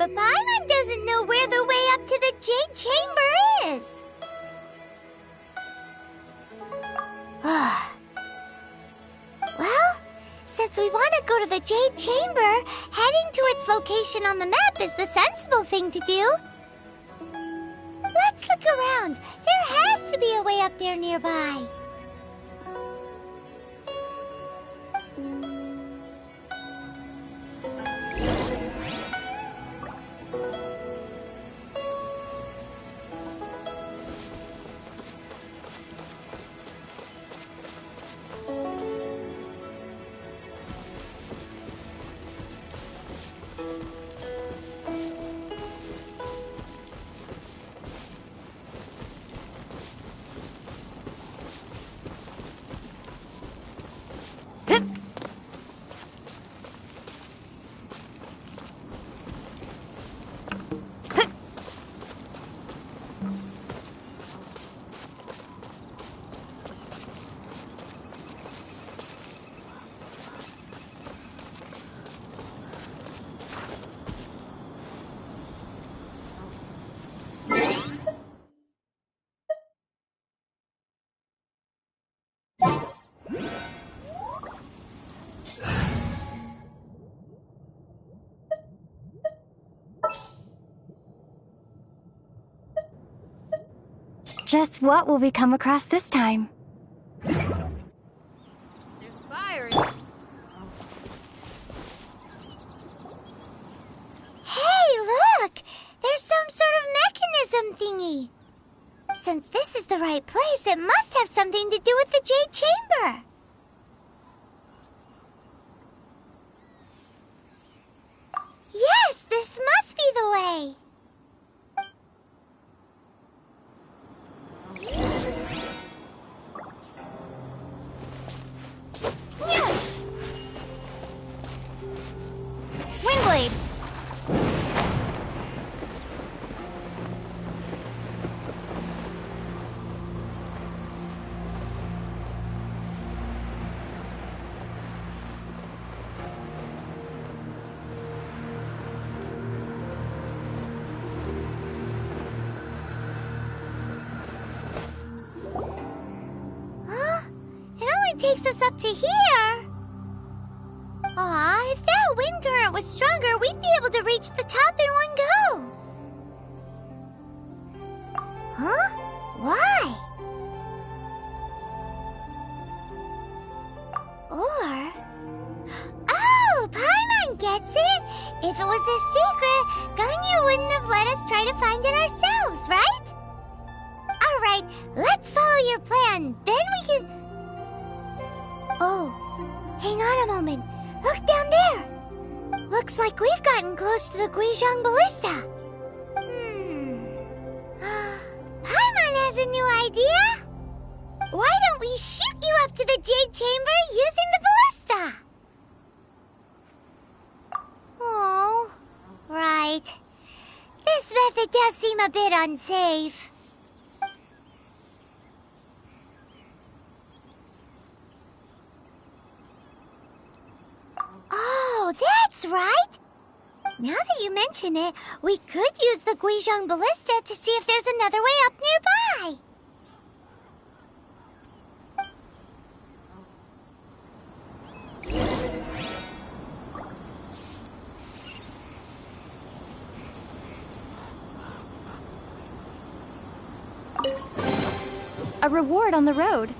but Paimon doesn't know where the way up to the Jade Chamber is. Well, since we want to go to the Jade Chamber, heading to its location on the map is the sensible thing to do. Let's look around. There has to be a way up there nearby. Just what will we come across this time? There's fire in... Hey, look! There's some sort of mechanism thingy. Since this is the right place, it must have something to do with the Jade Chamber. Yes, this must be the way. Windblade! Huh? It only takes us up to here. Aw, if that wind current was stronger, we'd be able to reach the top in one go. Huh? Why? Or... Oh, Paimon gets it! If it was a secret, Ganyu wouldn't have let us try to find it ourselves, right? Alright, let's follow your plan. Then we can... Oh, hang on a moment. Look down there! Looks like we've gotten close to the Guizhong Ballista. Paimon has a new idea! Why don't we shoot you up to the Jade Chamber using the ballista? Oh, right. This method does seem a bit unsafe. Oh, that's right! Now that you mention it, we could use the Guizhong Ballista to see if there's another way up nearby. A reward on the road.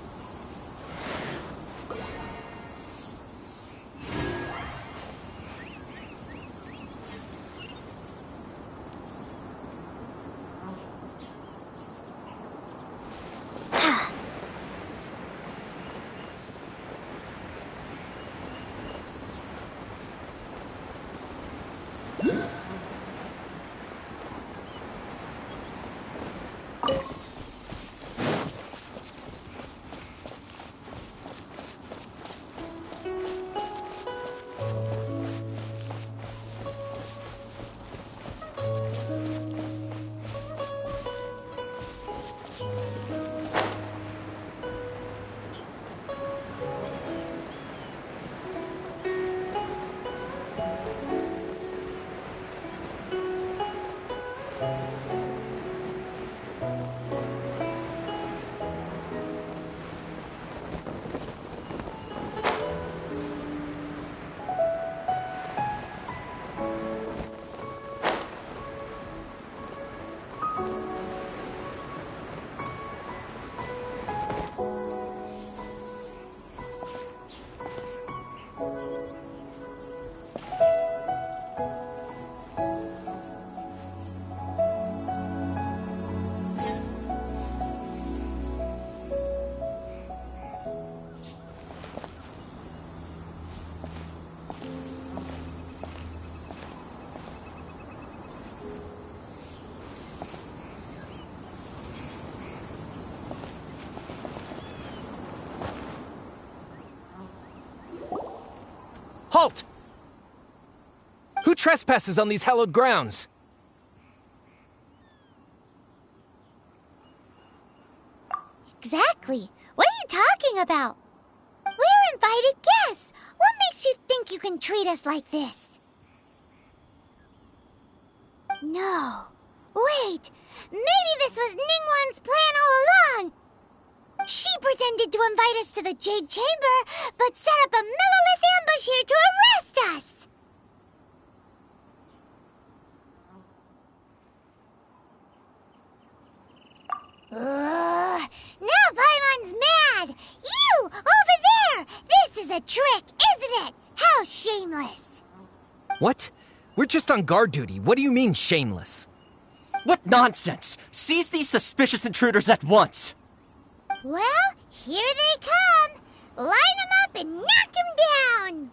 Halt! Who trespasses on these hallowed grounds? Exactly. What are you talking about? We're invited guests. What makes you think you can treat us like this? No. Wait. Maybe this was Ningguang's plan all along. She pretended to invite us to the Jade Chamber, but set up a Millilith ambush here to arrest us. Now Paimon's mad! You! Over there! This is a trick, isn't it? How shameless! What? We're just on guard duty. What do you mean, shameless? What nonsense! Seize these suspicious intruders at once! Well, here they come! Line them up and knock them down!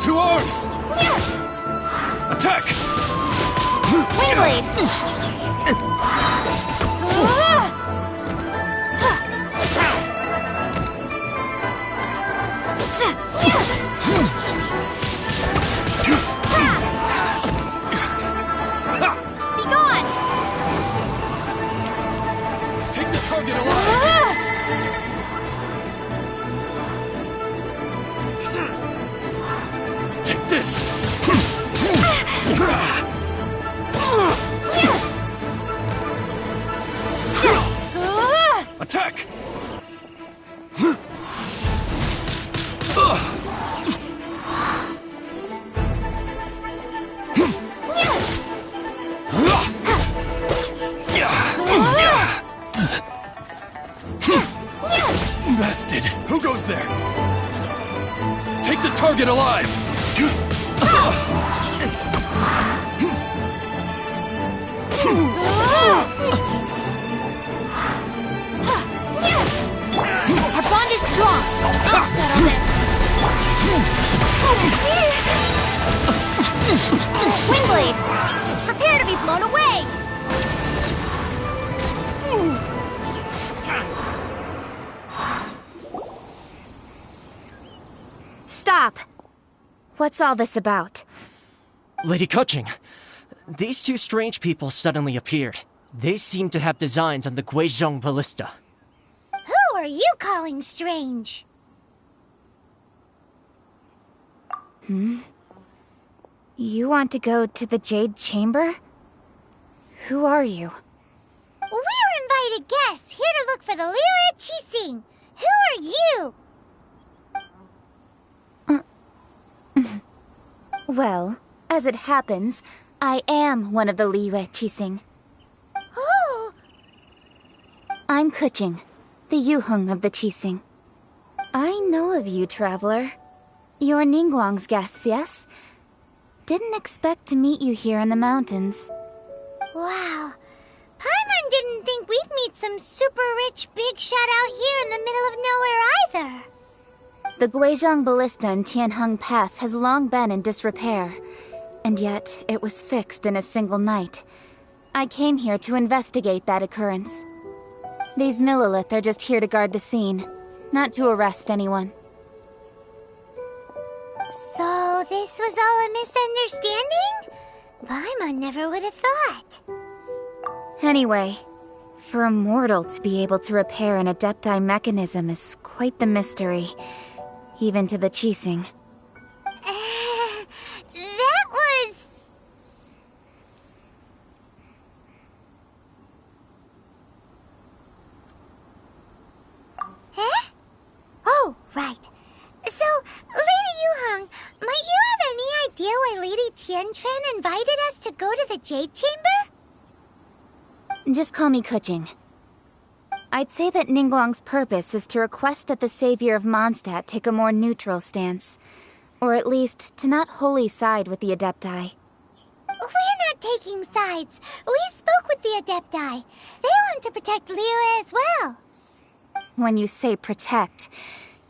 Two arms! Attack! Be gone! Take the target alive! Take this! Attack! Bested! Who goes there? Take the target alive! Our bond is strong. I'll settle this. Windblade! Prepare to be blown away! Stop! What's all this about? Lady Kuching, these two strange people suddenly appeared. They seem to have designs on the Guizhong Ballista. Who are you calling strange? You want to go to the Jade Chamber? Who are you? We're invited guests, here to look for the liyue Qixing. Who are you? Well, as it happens, I am one of the liyue Qixing. Oh! I'm Kuching, the Yuheng of the Qixing. I know of you, traveler. You're Ningguang's guests, yes? Didn't expect to meet you here in the mountains. Wow. Paimon didn't think we'd meet some super rich big shot out here in the middle of nowhere either. The Guizhong Ballista in Tianheng Pass has long been in disrepair, and yet it was fixed in a single night. I came here to investigate that occurrence. These Millilith are just here to guard the scene, not to arrest anyone. So this was all a misunderstanding? Paimon never would have thought. Anyway, for a mortal to be able to repair an Adepti mechanism is quite the mystery, even to the Qixing. That was... Huh? Oh, right. So, Lady Yuheng, might you have any idea why Lady Tianquan invited us to go to the Jade Chamber? Just call me Kuching. I'd say that Ningguang's purpose is to request that the savior of Mondstadt take a more neutral stance. Or at least, to not wholly side with the Adepti. We're not taking sides. We spoke with the Adepti. They want to protect liyue as well. When you say protect,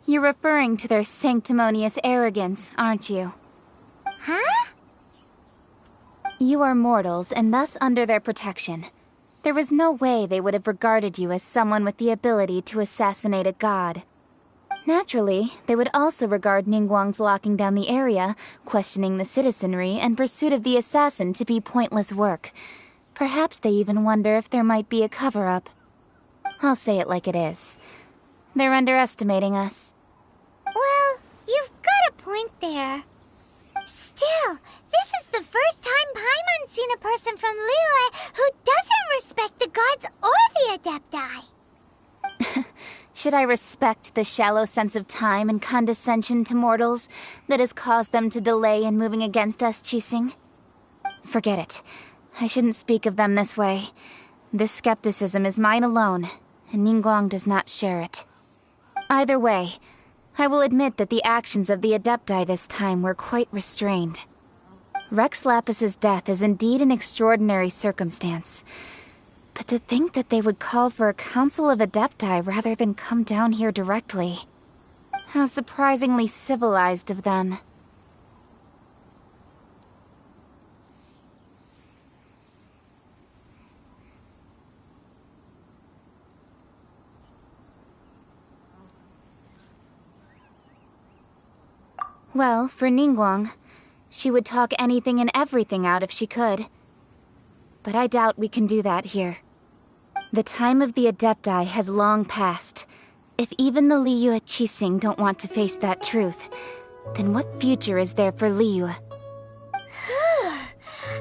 you're referring to their sanctimonious arrogance, aren't you? Huh? You are mortals, and thus under their protection. There was no way they would have regarded you as someone with the ability to assassinate a god. Naturally, they would also regard Ningguang's locking down the area, questioning the citizenry, and pursuit of the assassin to be pointless work. Perhaps they even wonder if there might be a cover-up. I'll say it like it is. They're underestimating us. Well, you've got a point there. Still, this is the first time Paimon's seen a person from liyue who doesn't respect the gods or the Adepti. Should I respect the shallow sense of time and condescension to mortals that has caused them to delay in moving against us, Qixing? Forget it. I shouldn't speak of them this way. This skepticism is mine alone, and Ningguang does not share it. Either way, I will admit that the actions of the Adepti this time were quite restrained. Rex Lapis's death is indeed an extraordinary circumstance. But to think that they would call for a council of Adepti rather than come down here directly. How surprisingly civilized of them. Well, for Ningguang, she would talk anything and everything out if she could. But I doubt we can do that here. The time of the Adepti has long passed. If even the liyue Qixing don't want to face that truth, then what future is there for liyue?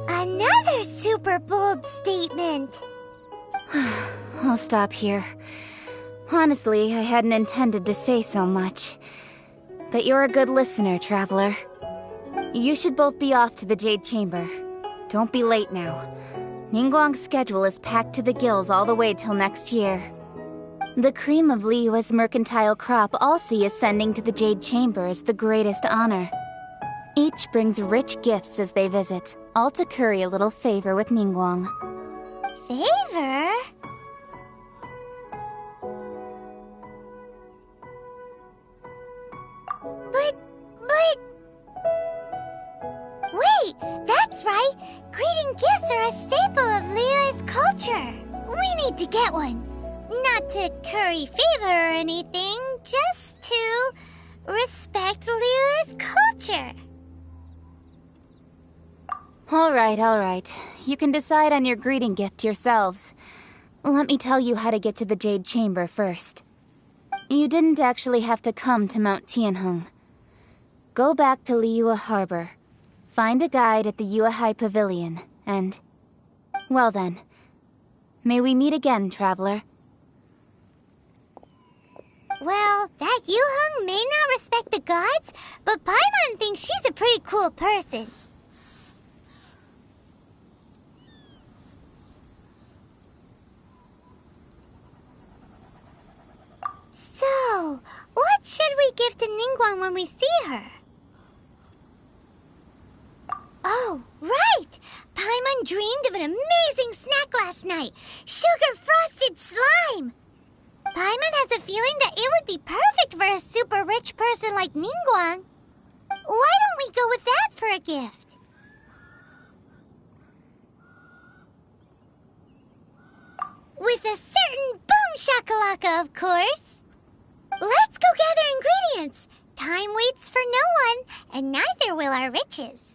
Another super bold statement. I'll stop here. Honestly, I hadn't intended to say so much. But you're a good listener, traveler. You should both be off to the Jade Chamber. Don't be late now. Ningguang's schedule is packed to the gills all the way till next year. The cream of liyue's mercantile crop all see ascending to the Jade Chamber as the greatest honor. Each brings rich gifts as they visit, all to curry a little favor with Ningguang. Favor? But... Wait, that's right! Greeting gifts are a staple of liyue's culture. We need to get one. Not to curry favor or anything, just to respect liyue's culture. Alright. You can decide on your greeting gift yourselves. Let me tell you how to get to the Jade Chamber first. You didn't actually have to come to Mount Tianheng. Go back to Liyue Harbor. Find a guide at the Yuehai Pavilion, and... well then. May we meet again, traveler. Well, that Yuheng may not respect the gods, but Paimon thinks she's a pretty cool person. So, what should we give to Ningguang when we see her? Oh, right! Paimon dreamed of an amazing snack last night. Sugar-frosted slime. Paimon has a feeling that it would be perfect for a super rich person like Ningguang. Why don't we go with that for a gift? With a certain boom shakalaka, of course. Let's go gather ingredients. Time waits for no one, and neither will our riches.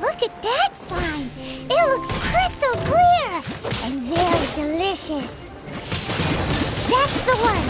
Look at that slime! It looks crystal clear and very delicious. That's the one!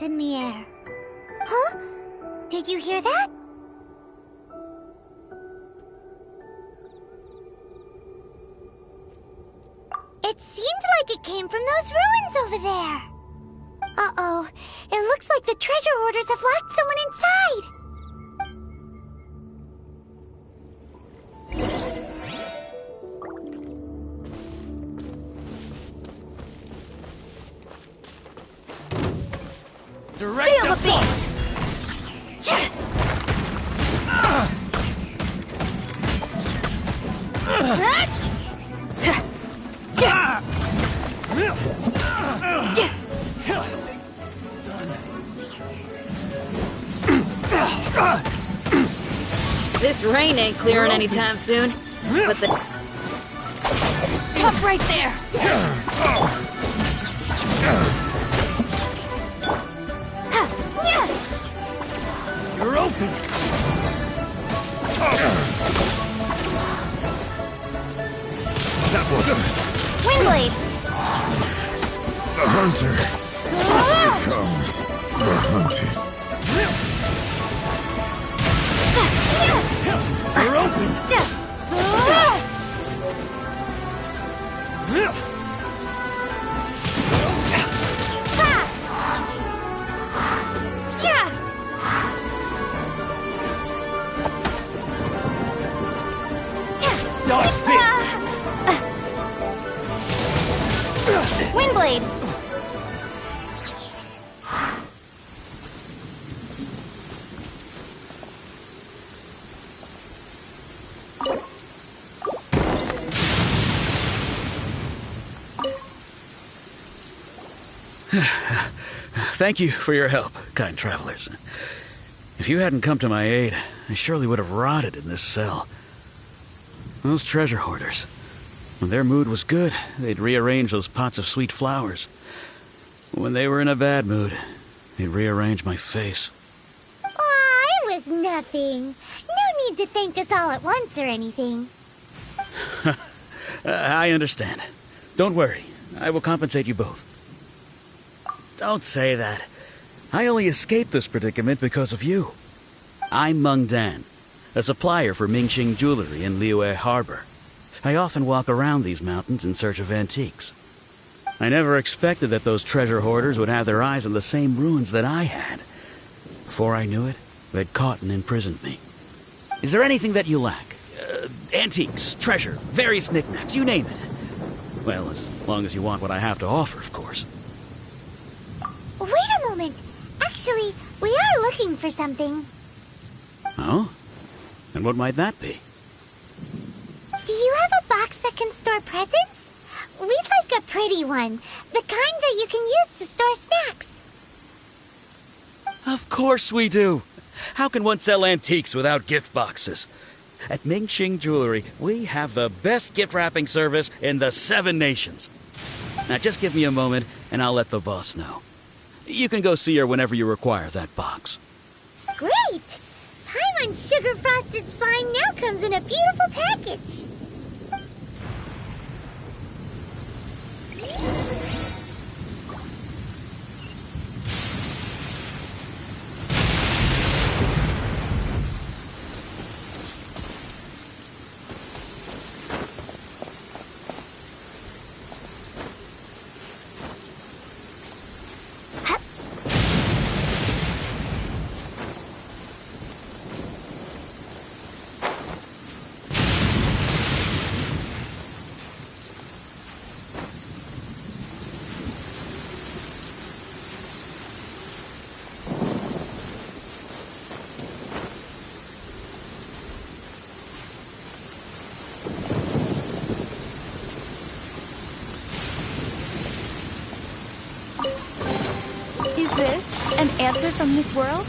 In the air. Huh? Did you hear that? It seemed like it came from those ruins over there. Uh-oh. It looks like the treasure hoarders have locked someone inside. Direct Feel the beat! This rain ain't clearing anytime soon, but the... Stop right there! You're open! That one! Windblade! The hunter becomes the hunted. You're open! Thank you for your help, kind travelers. If you hadn't come to my aid, I surely would have rotted in this cell. Those treasure hoarders, when their mood was good, they'd rearrange those pots of sweet flowers. When they were in a bad mood, they'd rearrange my face. Aw, it was nothing. No need to thank us all at once or anything. I understand. Don't worry. I will compensate you both. Don't say that. I only escaped this predicament because of you. I'm Meng Dan, a supplier for Mingxing jewelry in Liyue Harbor. I often walk around these mountains in search of antiques. I never expected that those treasure hoarders would have their eyes on the same ruins that I had. Before I knew it, they'd caught and imprisoned me. Is there anything that you lack? Antiques, treasure, various knickknacks, you name it. Well, as long as you want what I have to offer, of course. Wait a moment. Actually, we are looking for something. Oh? And what might that be? Do you have a box that can store presents? We'd like a pretty one. The kind that you can use to store snacks. Of course we do. How can one sell antiques without gift boxes? At Mingxing Jewelry, we have the best gift wrapping service in the 7 nations. Now just give me a moment, and I'll let the boss know. You can go see her whenever you require that box. Great! Paimon Sugar Frosted Slime now comes in a beautiful package. Is this an answer from this world?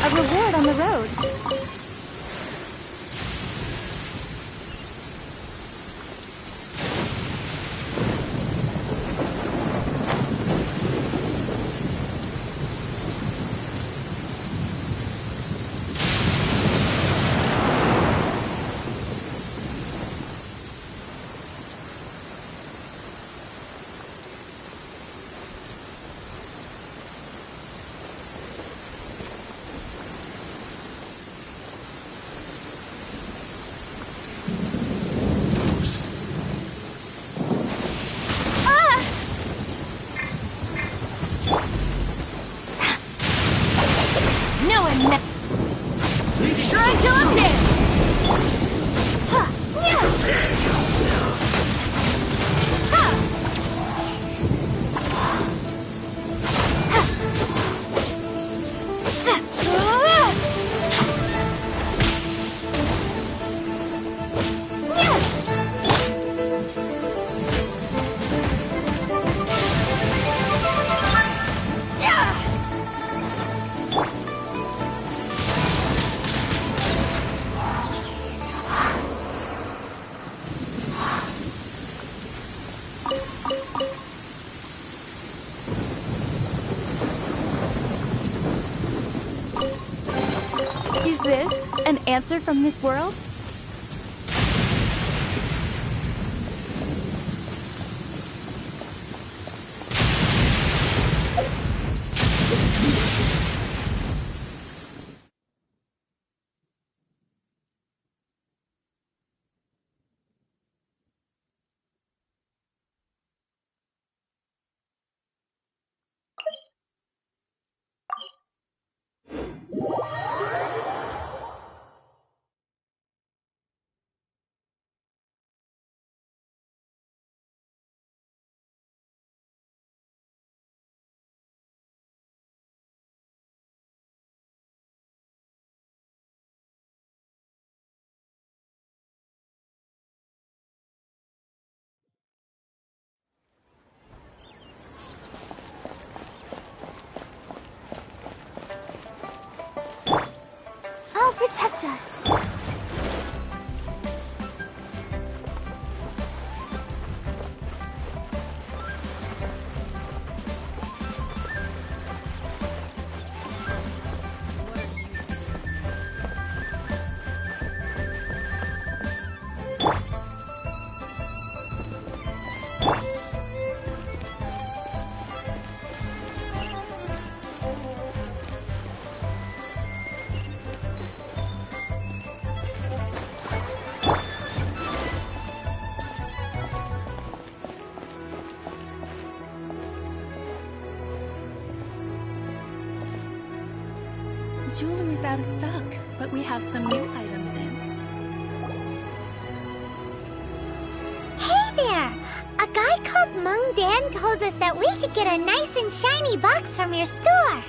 A reward on the road. Is this an answer from this world? I'll protect us. Jewelry's out of stock, but we have some new items in. Hey there! A guy called Mung Dan told us that we could get a nice and shiny box from your store.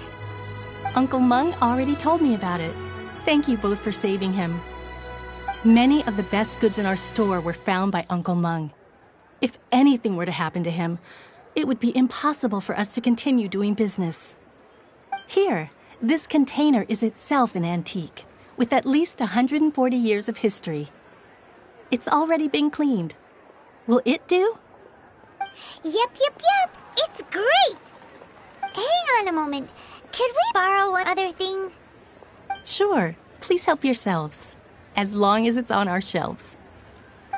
Uncle Mung already told me about it. Thank you both for saving him. Many of the best goods in our store were found by Uncle Mung. If anything were to happen to him, it would be impossible for us to continue doing business. Here, this container is itself an antique, with at least 140 years of history. It's already been cleaned. Will it do? Yep. It's great! Hang on a moment. Could we borrow one other thing? Sure. Please help yourselves, as long as it's on our shelves.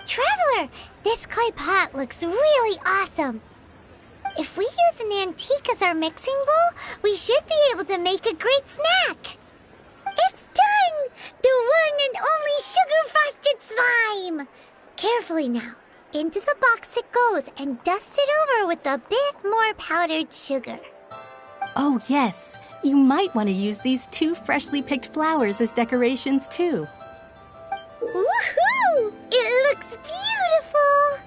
Traveler, this clay pot looks really awesome. If we use an antique as our mixing bowl, we should be able to make a great snack. It's done! The one and only sugar-frosted slime! Carefully now. Into the box it goes and dust it over with a bit more powdered sugar. Oh, yes. You might want to use these 2 freshly picked flowers as decorations, too. Woohoo! It looks beautiful!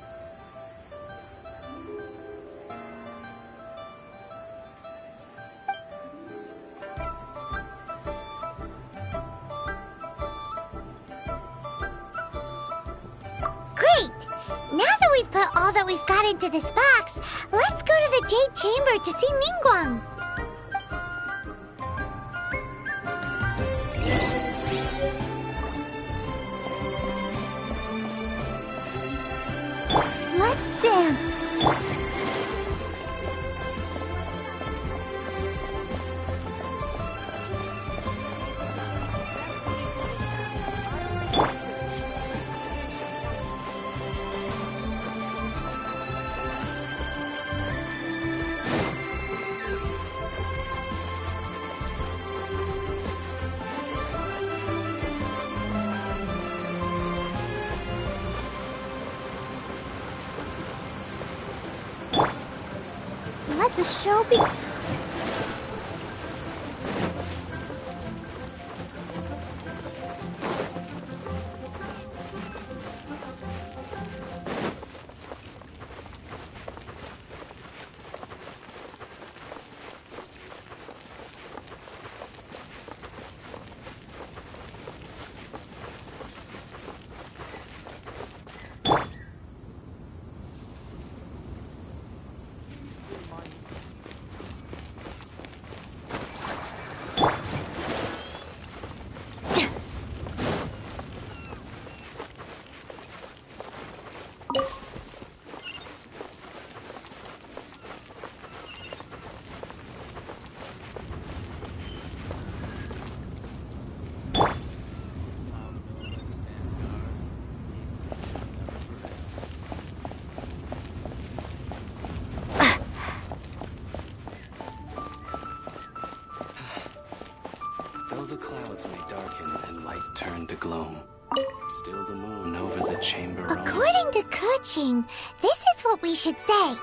Great! Now that we've put all that we've got into this box, let's go to the Jade Chamber to see Ningguang. Let's dance. Let the show be... Clouds may darken and light turn to gloam. Still the moon over the chamber roams. According to Kuching, this is what we should say.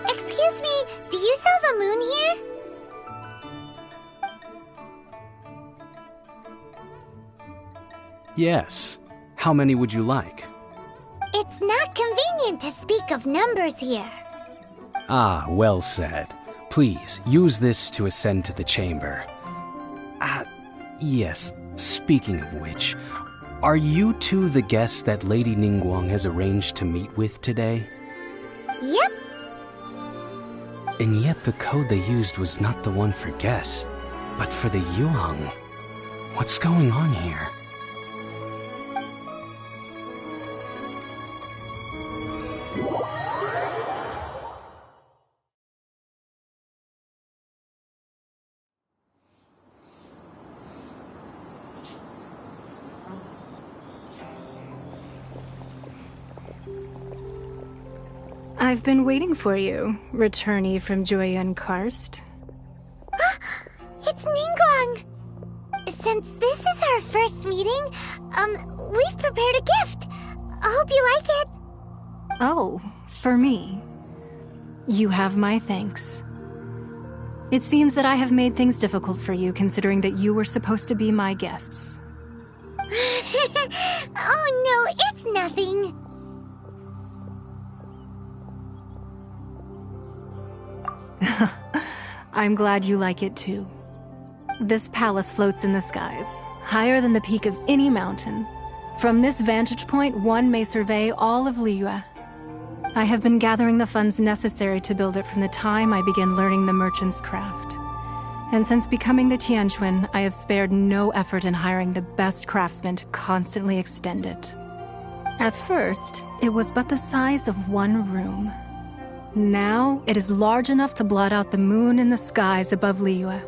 Excuse me, do you sell the moon here? Yes. How many would you like? It's not convenient to speak of numbers here. Ah, well said. Please, use this to ascend to the chamber. Yes, speaking of which, are you two the guests that Lady Ningguang has arranged to meet with today? Yep. And yet the code they used was not the one for guests, but for the Yuheng. What's going on here? I've been waiting for you, returnee from Jueyun Karst. It's Ningguang! Since this is our first meeting, we've prepared a gift. I hope you like it. Oh, for me. You have my thanks. It seems that I have made things difficult for you, considering that you were supposed to be my guests. Oh no, it's nothing. I'm glad you like it too. This palace floats in the skies, higher than the peak of any mountain. From this vantage point, one may survey all of liyue. I have been gathering the funds necessary to build it from the time I began learning the merchant's craft. And since becoming the Tianquan, I have spared no effort in hiring the best craftsmen to constantly extend it. At first, it was but the size of one room. Now, it is large enough to blot out the moon in the skies above liyue.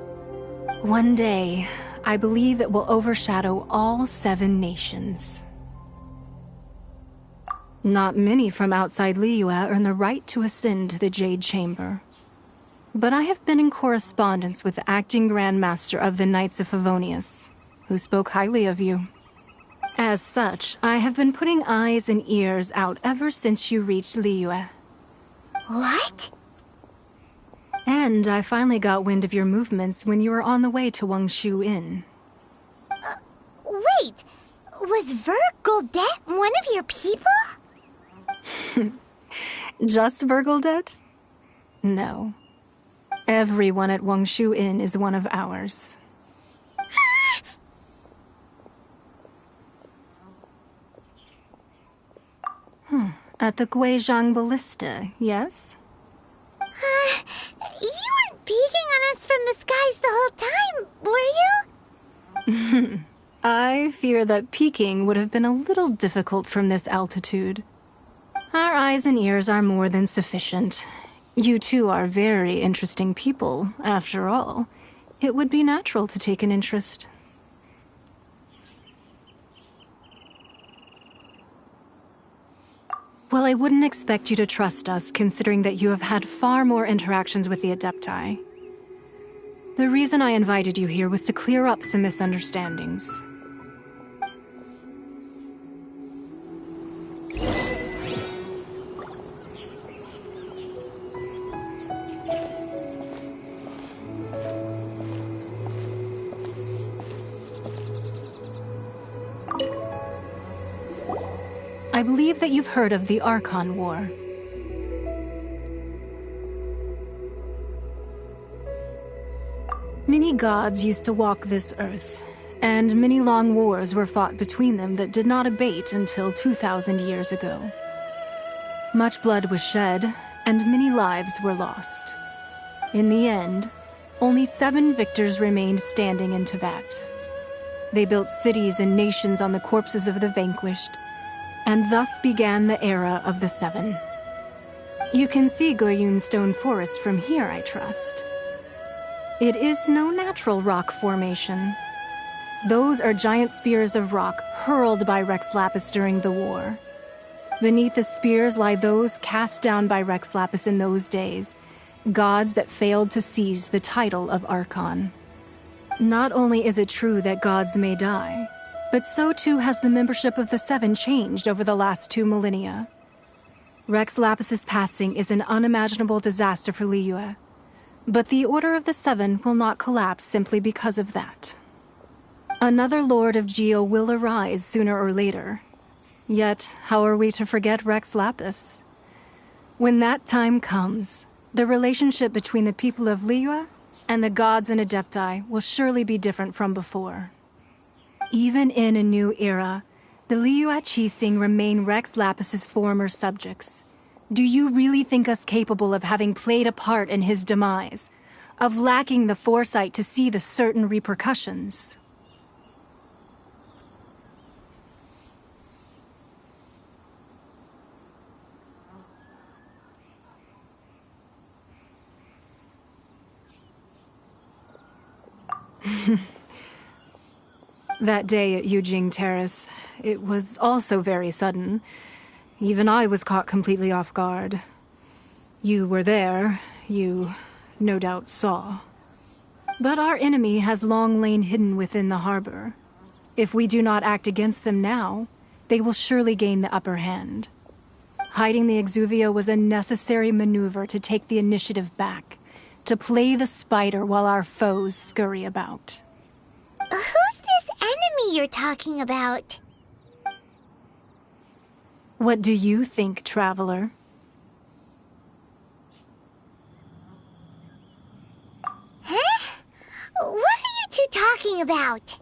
One day, I believe it will overshadow all 7 nations. Not many from outside liyue earn the right to ascend to the Jade Chamber. But I have been in correspondence with the acting Grand Master of the Knights of Favonius, who spoke highly of you. As such, I have been putting eyes and ears out ever since you reached liyue. What? And I finally got wind of your movements when you were on the way to Wangshu Inn. Wait! Was Vergoldet one of your people? Just Vergoldet? No. Everyone at Wangshu Inn is one of ours. At the Guizhang Ballista, yes? You weren't peeking on us from the skies the whole time, were you? I fear that peeking would have been a little difficult from this altitude. Our eyes and ears are more than sufficient. You two are very interesting people, after all. It would be natural to take an interest. Well, I wouldn't expect you to trust us, considering that you have had far more interactions with the Adepti. The reason I invited you here was to clear up some misunderstandings. I believe that you've heard of the Archon War. Many gods used to walk this earth, and many long wars were fought between them that did not abate until 2,000 years ago. Much blood was shed, and many lives were lost. In the end, only 7 victors remained standing in Teyvat. They built cities and nations on the corpses of the vanquished, and thus began the era of the 7. You can see Guiyun Stone Forest from here, I trust. It is no natural rock formation. Those are giant spears of rock hurled by Rex Lapis during the war. Beneath the spears lie those cast down by Rex Lapis in those days, gods that failed to seize the title of Archon. Not only is it true that gods may die, but so too has the membership of the Seven changed over the last 2 millennia. Rex Lapis's passing is an unimaginable disaster for Liyue, but the Order of the Seven will not collapse simply because of that. Another Lord of Geo will arise sooner or later. Yet, how are we to forget Rex Lapis? When that time comes, the relationship between the people of Liyue and the gods and Adepti will surely be different from before. Even in a new era, the liyue Qixing remain Rex Lapis's former subjects. Do you really think us capable of having played a part in his demise? Of lacking the foresight to see the certain repercussions? That day at Yujing Terrace, it was also very sudden. Even I was caught completely off guard. You were there, you no doubt saw. But our enemy has long lain hidden within the harbor. If we do not act against them now, they will surely gain the upper hand. Hiding the Exuvia was a necessary maneuver to take the initiative back, to play the spider while our foes scurry about. Who's this enemy you're talking about? What do you think, traveler? Huh? What are you two talking about?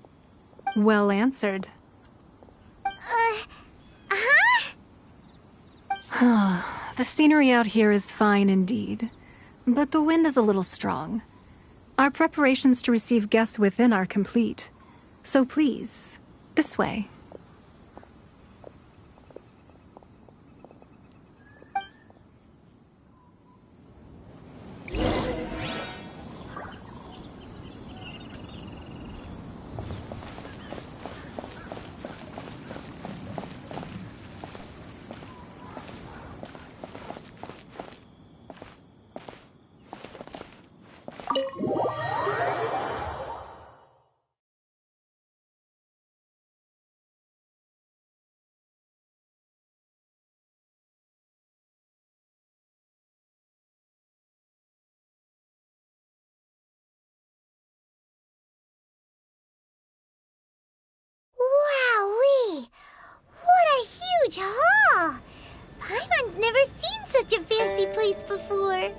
Well answered. The scenery out here is fine indeed, but the wind is a little strong. Our preparations to receive guests within are complete. So please, this way. Wowee! What a huge hall! Paimon's never seen such a fancy place before.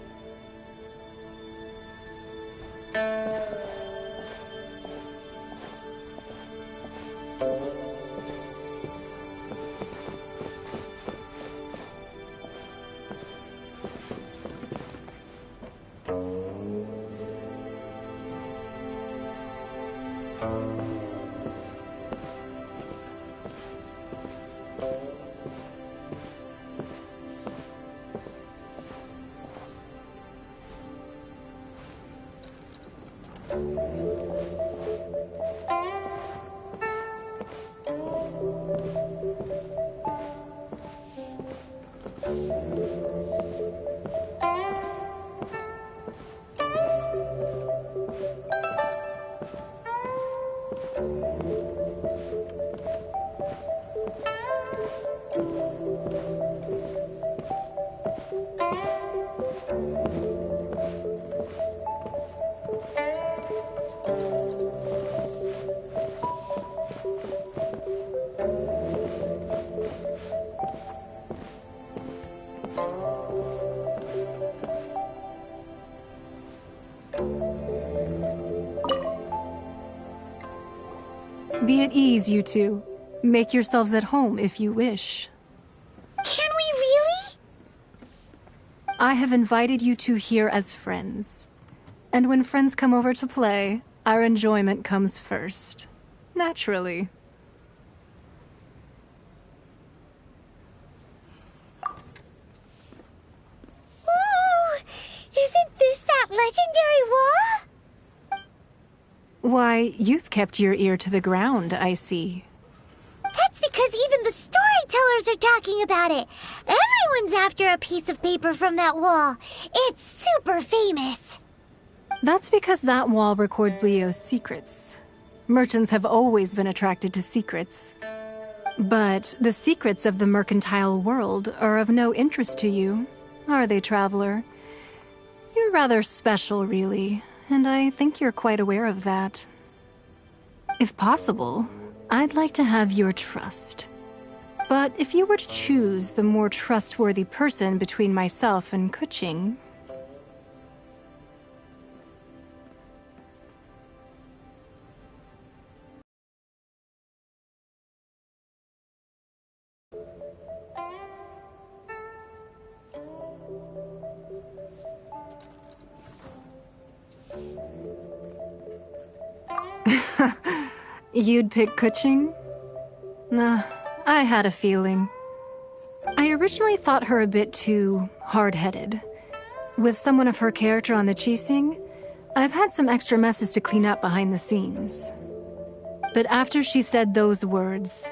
Be at ease, you two. Make yourselves at home if you wish. Can we really? I have invited you two here as friends. And when friends come over to play, our enjoyment comes first. Naturally. Ooh! Isn't this that legendary wall? Why, you've kept your ear to the ground, I see. That's because even the storytellers are talking about it. Everyone's after a piece of paper from that wall. It's super famous. That's because that wall records Leo's secrets. Merchants have always been attracted to secrets. But the secrets of the mercantile world are of no interest to you, are they, traveler? You're rather special, really, and I think you're quite aware of that. If possible, I'd like to have your trust. But if you were to choose the more trustworthy person between myself and Kuching... You'd pick Kuching? Nah, I had a feeling. I originally thought her a bit too hard-headed. With someone of her character on the Qixing, I've had some extra messes to clean up behind the scenes. But after she said those words,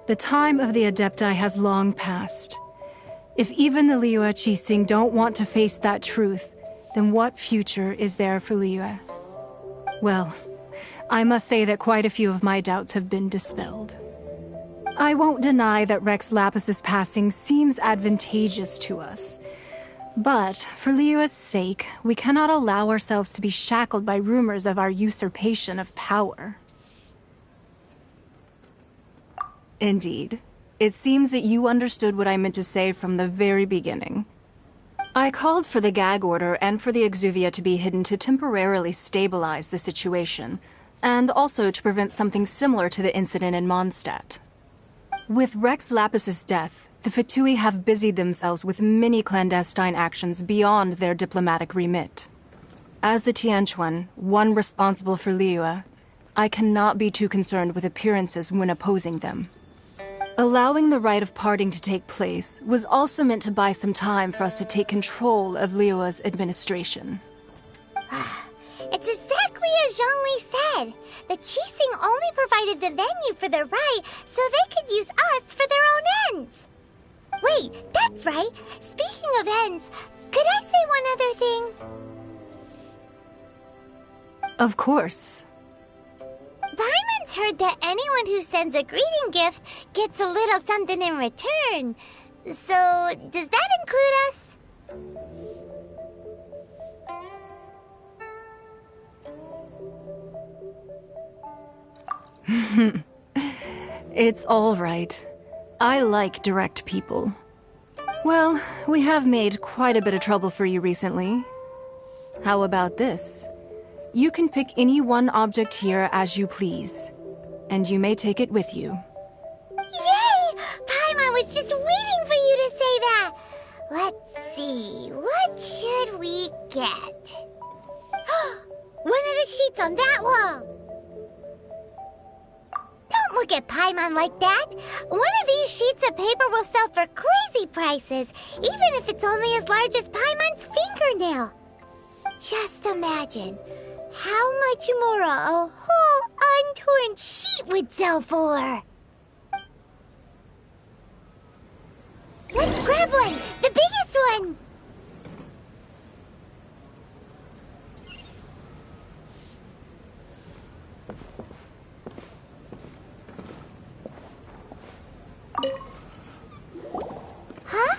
the time of the Adepti has long passed. If even the liyue Qixing don't want to face that truth, then what future is there for liyue? Well, I must say that quite a few of my doubts have been dispelled. I won't deny that Rex Lapis's passing seems advantageous to us. But, for Liyue's sake, we cannot allow ourselves to be shackled by rumors of our usurpation of power. Indeed. It seems that you understood what I meant to say from the very beginning. I called for the gag order and for the exuvia to be hidden to temporarily stabilize the situation, and also to prevent something similar to the incident in Mondstadt. With Rex Lapis's death, the Fatui have busied themselves with many clandestine actions beyond their diplomatic remit. As the Tianquan, one responsible for Liyue, I cannot be too concerned with appearances when opposing them. Allowing the rite of parting to take place was also meant to buy some time for us to take control of Liyue's administration. It's exactly as Zhongli said. The Qixing only provided the venue for their rite so they could use us for their own ends. Wait, that's right. Speaking of ends, could I say one other thing? Of course. Paimon's heard that anyone who sends a greeting gift gets a little something in return. So, does that include us? It's all right. I like direct people. Well, we have made quite a bit of trouble for you recently. How about this? You can pick any one object here as you please, and you may take it with you. Yay! Paimon was just waiting for you to say that! Let's see, what should we get? One of the sheets on that wall! Don't look at Paimon like that! One of these sheets of paper will sell for crazy prices, even if it's only as large as Paimon's fingernail. Just imagine how much more a whole untorn sheet would sell for. Let's grab one! The biggest one! Huh?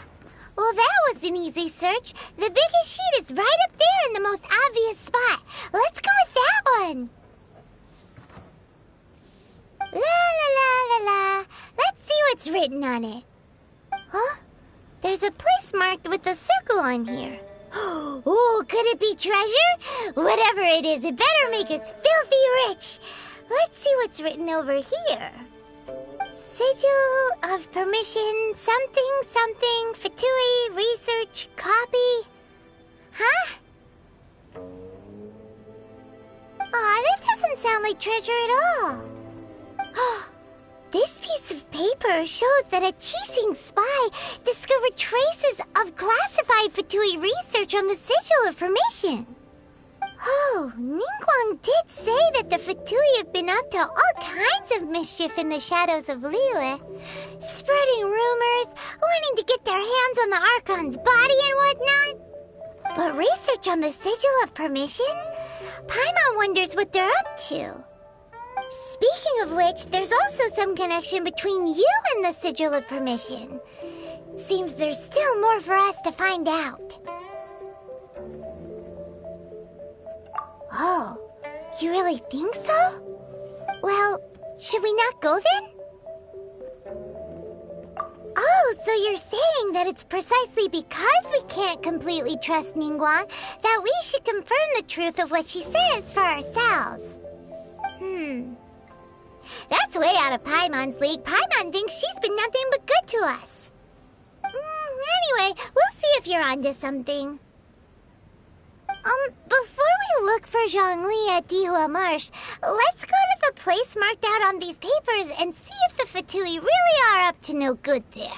Well, that was an easy search. The biggest sheet is right up there in the most obvious spot. Let's go with that one. La la la la la. Let's see what's written on it. Huh? There's a place marked with a circle on here. Oh, could it be treasure? Whatever it is, it better make us filthy rich. Let's see what's written over here. Sigil of permission, something, something, Fatui, research, copy. Huh? Aw, that doesn't sound like treasure at all. This piece of paper shows that a Qixing spy discovered traces of classified Fatui research on the Sigil of Permission. Oh, Ningguang did say that the Fatui have been up to all kinds of mischief in the shadows of Liyue, spreading rumors, wanting to get their hands on the Archon's body and whatnot. But research on the Sigil of Permission? Paimon wonders what they're up to. Speaking of which, there's also some connection between you and the Sigil of Permission. Seems there's still more for us to find out. Oh, you really think so? Well, should we not go then? Oh, so you're saying that it's precisely because we can't completely trust Ningguang that we should confirm the truth of what she says for ourselves. That's way out of Paimon's league. Paimon thinks she's been nothing but good to us. Anyway, we'll see if you're onto something. Before we look for Zhongli at Dihua Marsh, let's go to the place marked out on these papers and see if the Fatui really are up to no good there.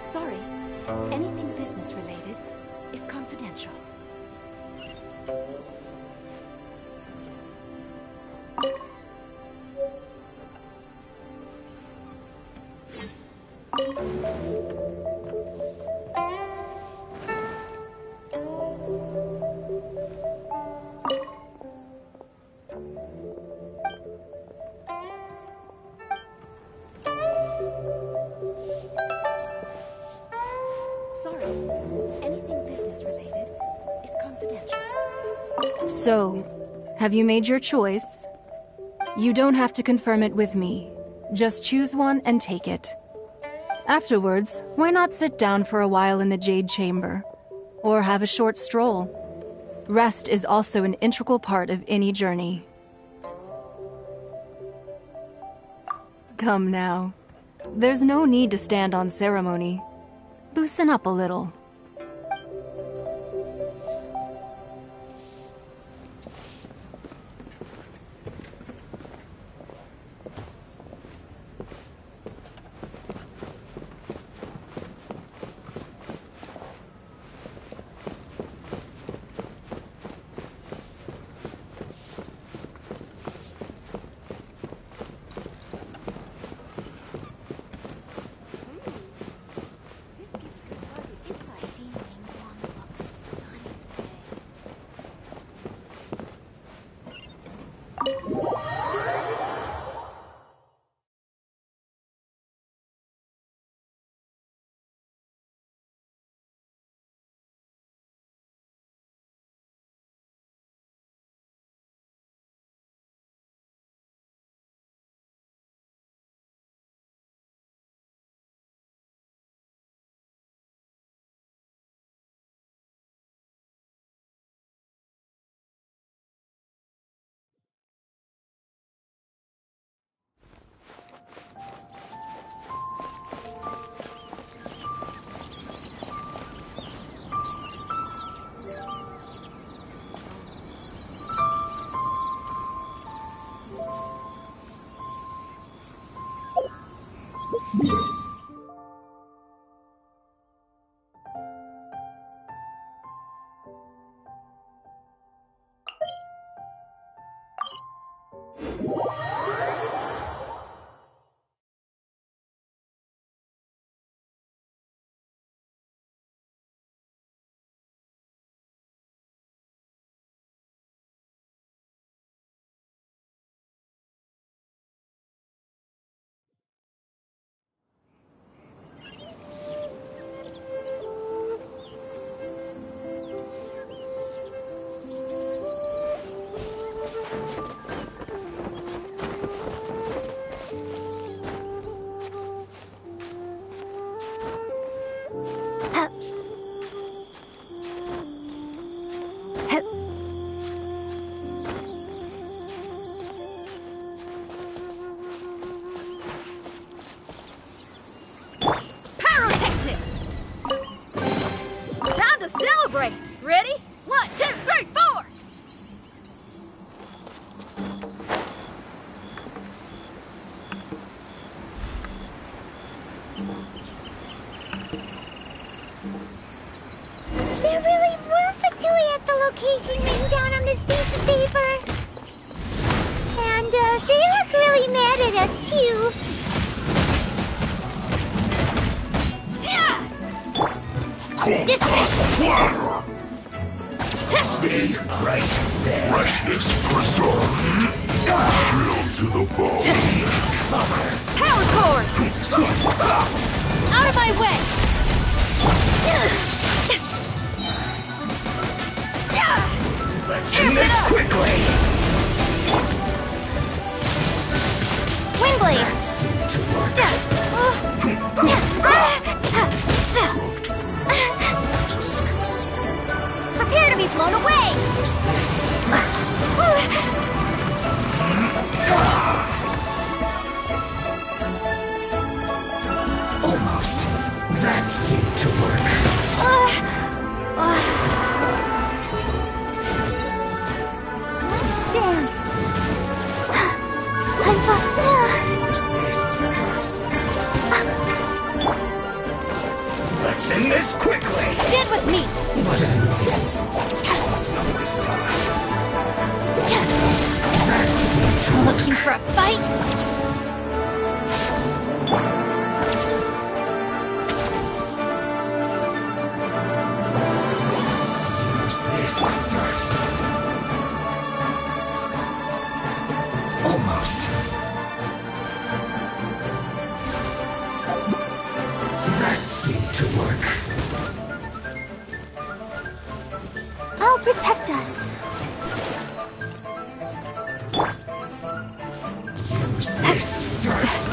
Sorry, anything business related is confidential. Sorry, anything business related is confidential. So, have you made your choice? You don't have to confirm it with me. Just choose one and take it. Afterwards, why not sit down for a while in the Jade Chamber? Or have a short stroll? Rest is also an integral part of any journey. Come now. There's no need to stand on ceremony. Loosen up a little. Ready? 1, 2, 3, 4! There really were Fatui at the location written down on this piece of paper. And they look really mad at us, too. Stay right there. Freshness preserved. Chill to the bone. Power cord! Out of my way! Let's end this quickly. Wing blade! Prepare to be blown away! Almost. That seemed to work. Let's dance. Let's end this quickly. Stand with me! What an advance. Let's not waste time. That seemed to work. Looking for a fight? Use this first. Almost. That seemed to work. I'll protect us. Use this first.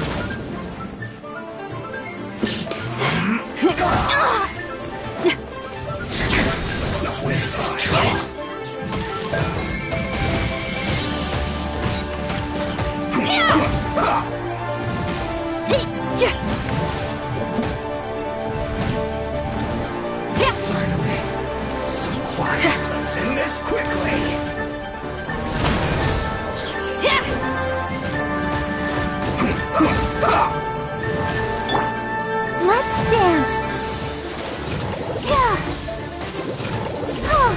Let's not waste this time. Finally, some quiet. Let's end this quickly. Let's dance. Yeah. Oh.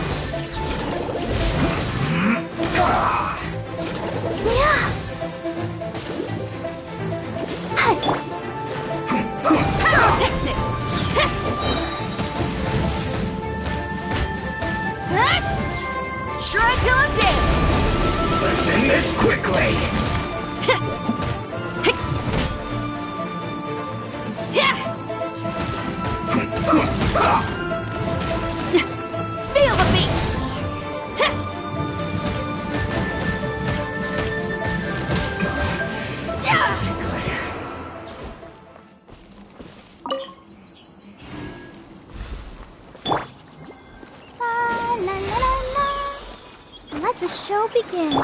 Yeah. Pyrotechnics! Try till I'm dead! Let's end this quickly. Feel the beat! This isn't good. La la la la la. Let the show begin.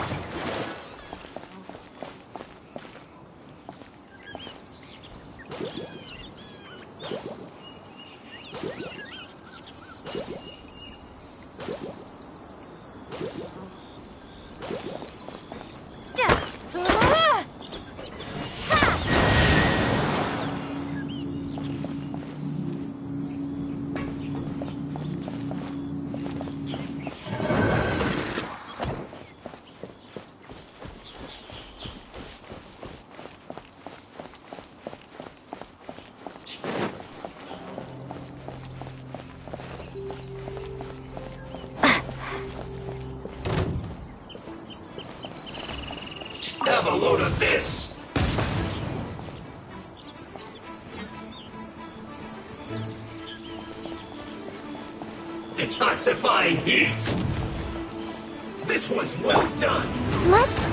Have a load of this. Detoxifying heat. This one's well done. Let's...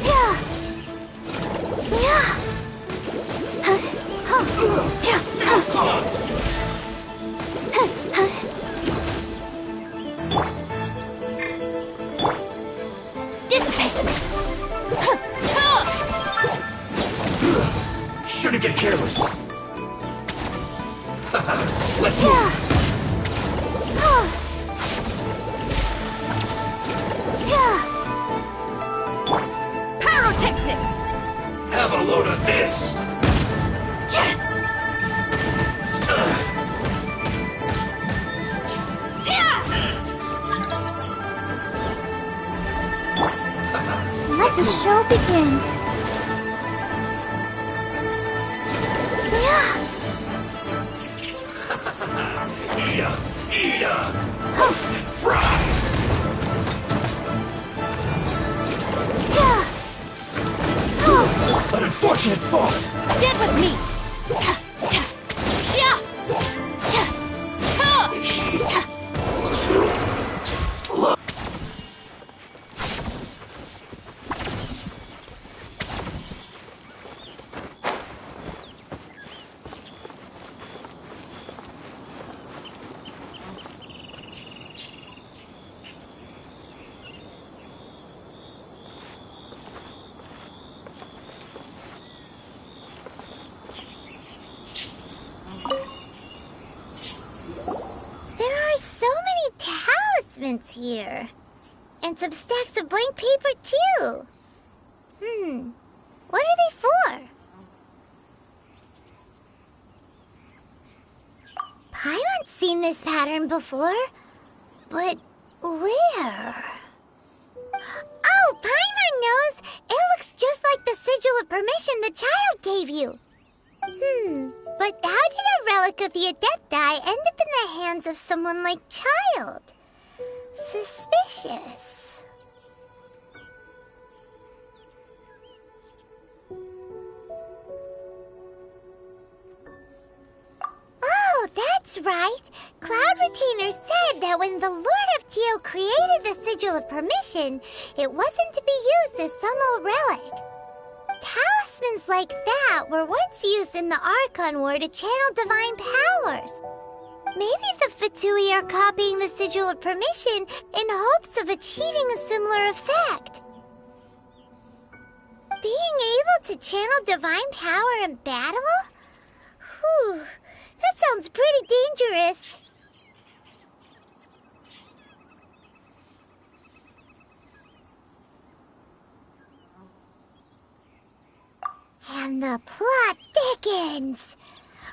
Yeah. Yeah. Feels hot. Shouldn't get careless. Let's move. for this! Let the show begin. Eat 'em! Roasted fried! An unfortunate fault! Stand with me! Here. And some stacks of blank paper, too. What are they for? Paimon's seen this pattern before. But where? Oh, Paimon knows! It looks just like the sigil of permission the child gave you. But how did a relic of the Adepti end up in the hands of someone like Child? Suspicious. Oh, that's right. Cloud Retainer said that when the Lord of Geo created the Sigil of Permission, it wasn't to be used as some old relic. Talismans like that were once used in the Archon War to channel divine powers. Maybe the Fatui are copying the Sigil of Permission in hopes of achieving a similar effect. Being able to channel divine power in battle? Whew, that sounds pretty dangerous. And the plot thickens.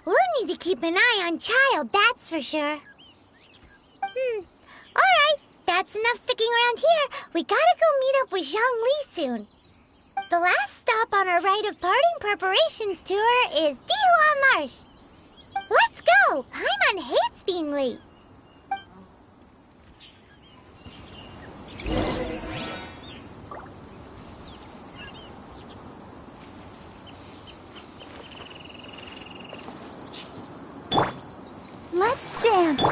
We'll need to keep an eye on Child, that's for sure. Alright, that's enough sticking around here. We gotta go meet up with Zhongli soon. The last stop on our rite of parting preparations tour is Dihua Marsh. Let's go! Paimon hates being late. Let's dance.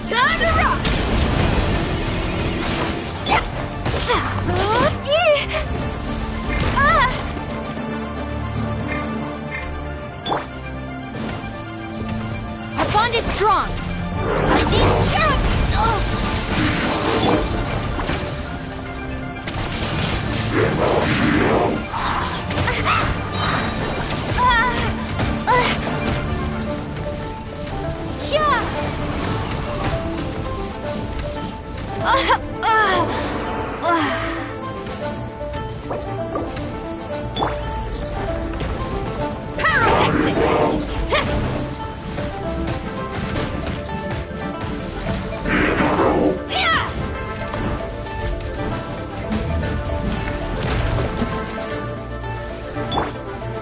Time to rock! Our bond is strong. I need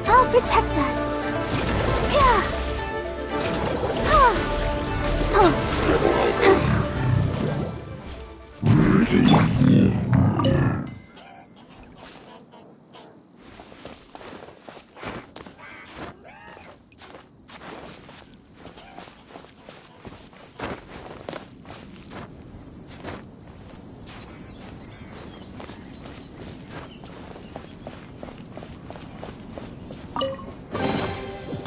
I'll protect us.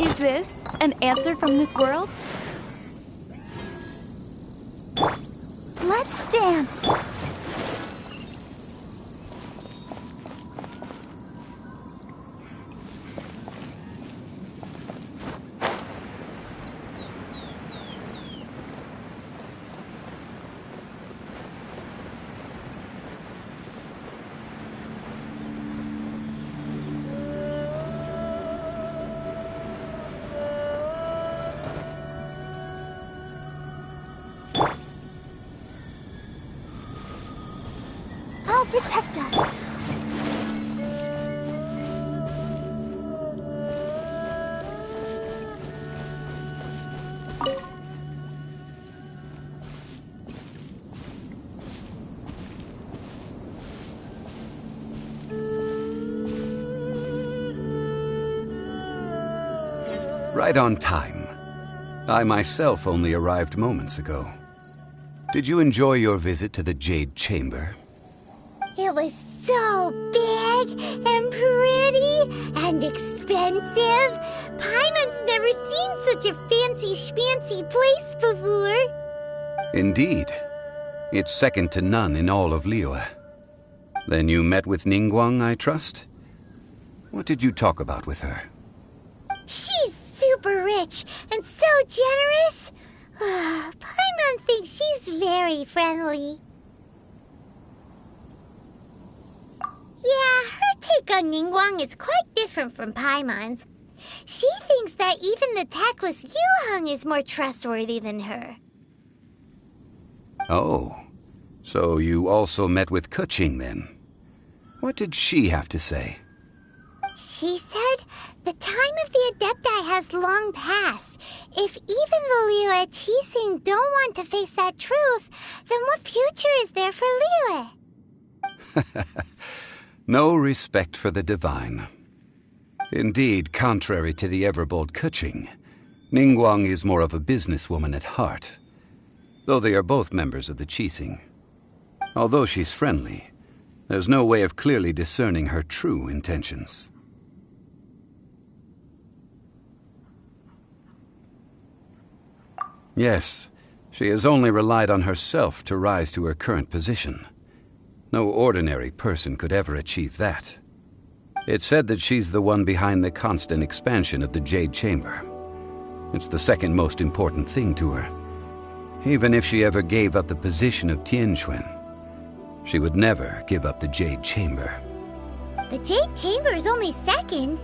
Is this an answer from this world? Let's dance. I'll protect us. Right on time. I myself only arrived moments ago. Did you enjoy your visit to the Jade Chamber? It was so big and pretty and expensive. Paimon's never seen such a fancy schmancy place before. Indeed. It's second to none in all of Liyue. Then you met with Ningguang, I trust? What did you talk about with her? She's super rich and so generous. Paimon thinks she's very friendly. Yeah, her take on Ningguang is quite different from Paimon's. She thinks that even the tactless Yuheng is more trustworthy than her. Oh, so you also met with Keqing then? What did she have to say? She said the time of the Adepti has long passed. If even the liyue Qixing don't want to face that truth, then what future is there for liyue? No respect for the divine. Indeed, contrary to the ever-bold Keqing, Ningguang is more of a businesswoman at heart, though they are both members of the Qixing. Although she's friendly, there's no way of clearly discerning her true intentions. Yes, she has only relied on herself to rise to her current position. No ordinary person could ever achieve that. It's said that she's the one behind the constant expansion of the Jade Chamber. It's the second most important thing to her. Even if she ever gave up the position of Tianquan, she would never give up the Jade Chamber. The Jade Chamber is only second.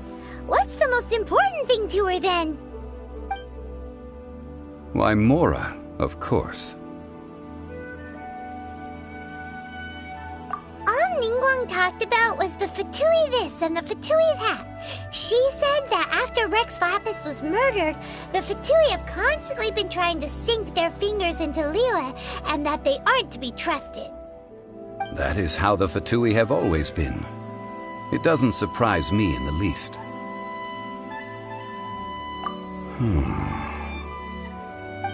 What's the most important thing to her then? Why, Mora, of course. All Ningguang talked about was the Fatui this and the Fatui that. She said that after Rex Lapis was murdered, the Fatui have constantly been trying to sink their fingers into liyue, and that they aren't to be trusted. That is how the Fatui have always been. It doesn't surprise me in the least.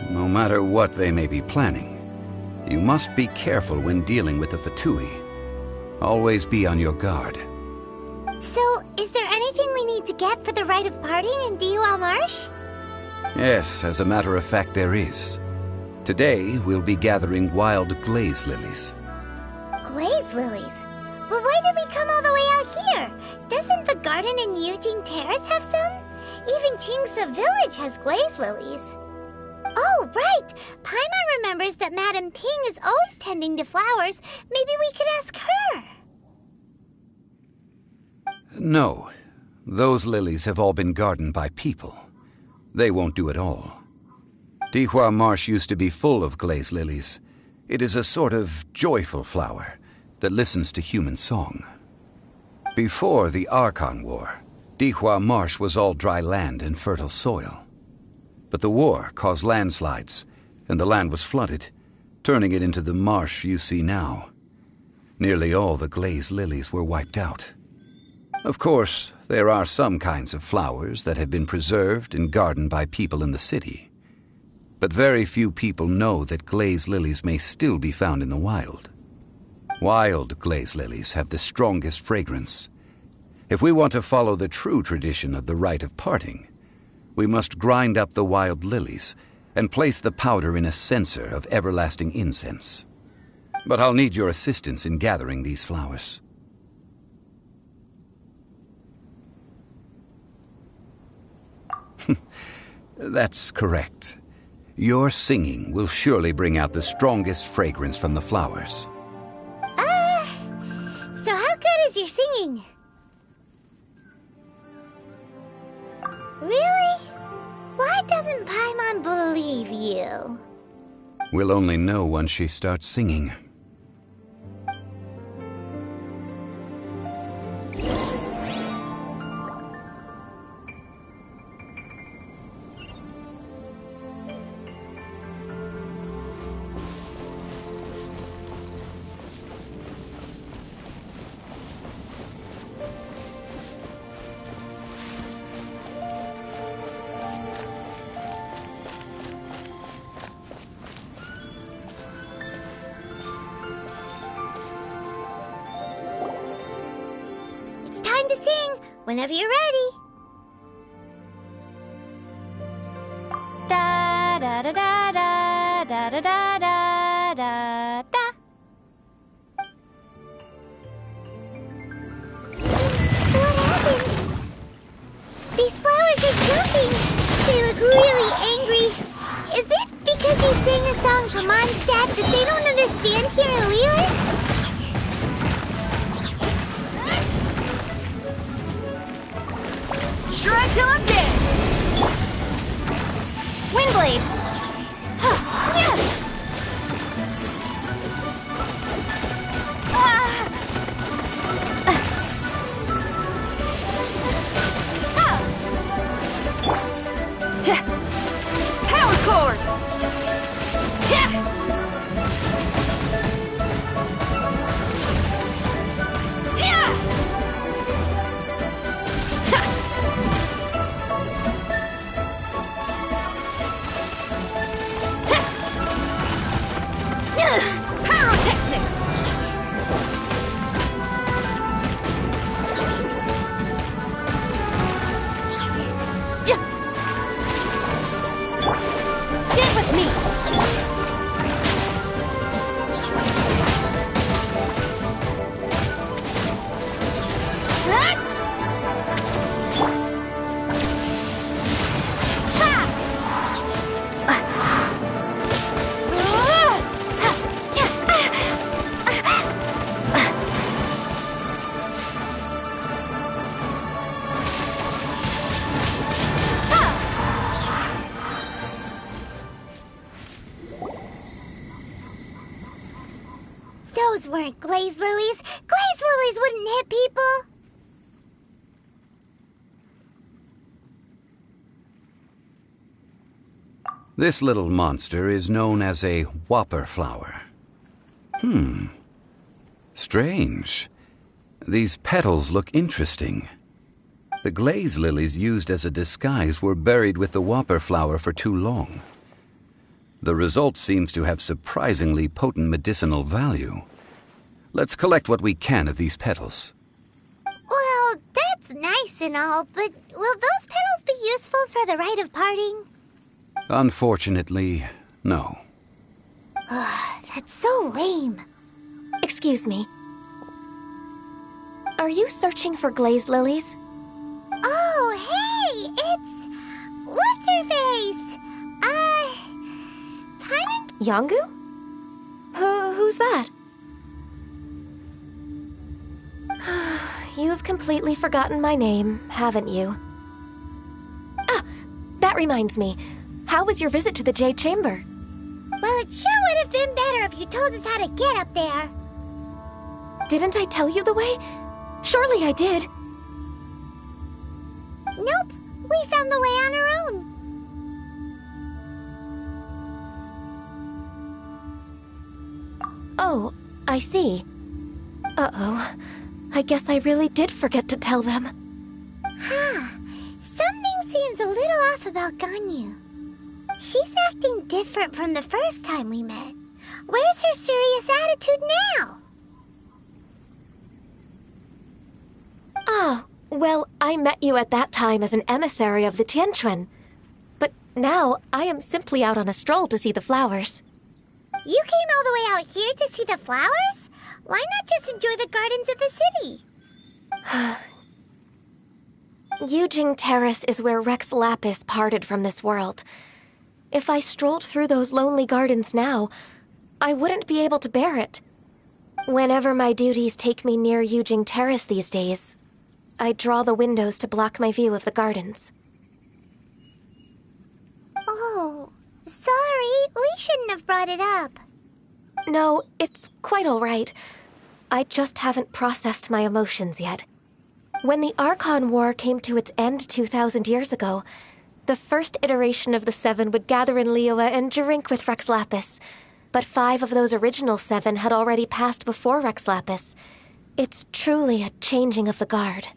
No matter what they may be planning, you must be careful when dealing with the Fatui. Always be on your guard. So, is there anything we need to get for the rite of parting in Liyue Marsh? Yes, as a matter of fact, there is. Today, we'll be gathering wild glaze lilies. Glaze lilies? Well, why did we come all the way out here? Doesn't the garden in Eugene Terrace have some? Even Chingsa Village has glaze lilies. Oh, right! Paimon remembers that Madame Ping is always tending to flowers. Maybe we could ask her. No. Those lilies have all been gardened by people. They won't do it all. Liyue Marsh used to be full of glaze lilies. It is a sort of joyful flower that listens to human song. Before the Archon War, Liyue Marsh was all dry land and fertile soil. But the war caused landslides, and the land was flooded, turning it into the marsh you see now. Nearly all the glaze lilies were wiped out. Of course, there are some kinds of flowers that have been preserved and gardened by people in the city. But very few people know that glaze lilies may still be found in the wild. Wild glaze lilies have the strongest fragrance. If we want to follow the true tradition of the rite of parting, we must grind up the wild lilies and place the powder in a censer of everlasting incense. But I'll need your assistance in gathering these flowers. That's correct. Your singing will surely bring out the strongest fragrance from the flowers. So how good is your singing? Really? Why doesn't Paimon believe you? We'll only know once she starts singing. It's time to sing, whenever you're ready. Da da da da da da da da da da da. What happened? These flowers are jumping. They look really angry. Is it because you sang a song from Mondstadt that they don't understand here in Liyue? Shred till I'm dead! Windblade! Power chord! Pyrotechnics! Stand with me! Those weren't glaze lilies. Glaze lilies wouldn't hit people. This little monster is known as a whopper flower. Strange. These petals look interesting. The glaze lilies used as a disguise were buried with the whopper flower for too long. The result seems to have surprisingly potent medicinal value. Let's collect what we can of these petals. Well, that's nice and all, but will those petals be useful for the rite of parting? Unfortunately, no. That's so lame. Excuse me. Are you searching for glaze lilies? Oh, hey! It's... What's-her-face? Paimon? Yongu? Who's that? You've completely forgotten my name, haven't you? Ah, that reminds me. How was your visit to the Jade Chamber? Well, it sure would have been better if you told us how to get up there. Didn't I tell you the way? Surely I did. Nope, we found the way on our own. Oh, I see. Uh-oh. I guess I really did forget to tell them. Something seems a little off about Ganyu. She's acting different from the first time we met. Where's her serious attitude now? Oh, well, I met you at that time as an emissary of the Tianquan. But now, I am simply out on a stroll to see the flowers. You came all the way out here to see the flowers? Why not just enjoy the gardens of the city? Yujing Terrace is where Rex Lapis parted from this world. If I strolled through those lonely gardens now, I wouldn't be able to bear it. Whenever my duties take me near Yujing Terrace these days, I draw the windows to block my view of the gardens. Oh, sorry, we shouldn't have brought it up. No, it's quite all right. I just haven't processed my emotions yet. When the Archon War came to its end 2,000 years ago, the first iteration of the Seven would gather in liyue and drink with Rex Lapis. But 5 of those original 7 had already passed before Rex Lapis. It's truly a changing of the guard.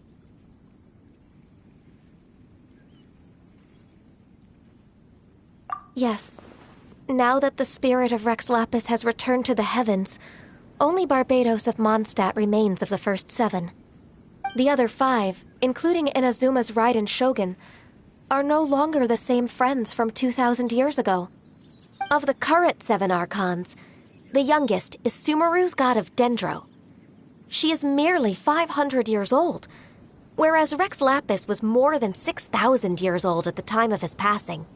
Yes. Now that the spirit of Rex Lapis has returned to the heavens, only Barbados of Mondstadt remains of the first 7. The other 5, including Inazuma's Raiden Shogun, are no longer the same friends from 2,000 years ago. Of the current 7 Archons, the youngest is Sumeru's god of Dendro. She is merely 500 years old, whereas Rex Lapis was more than 6,000 years old at the time of his passing.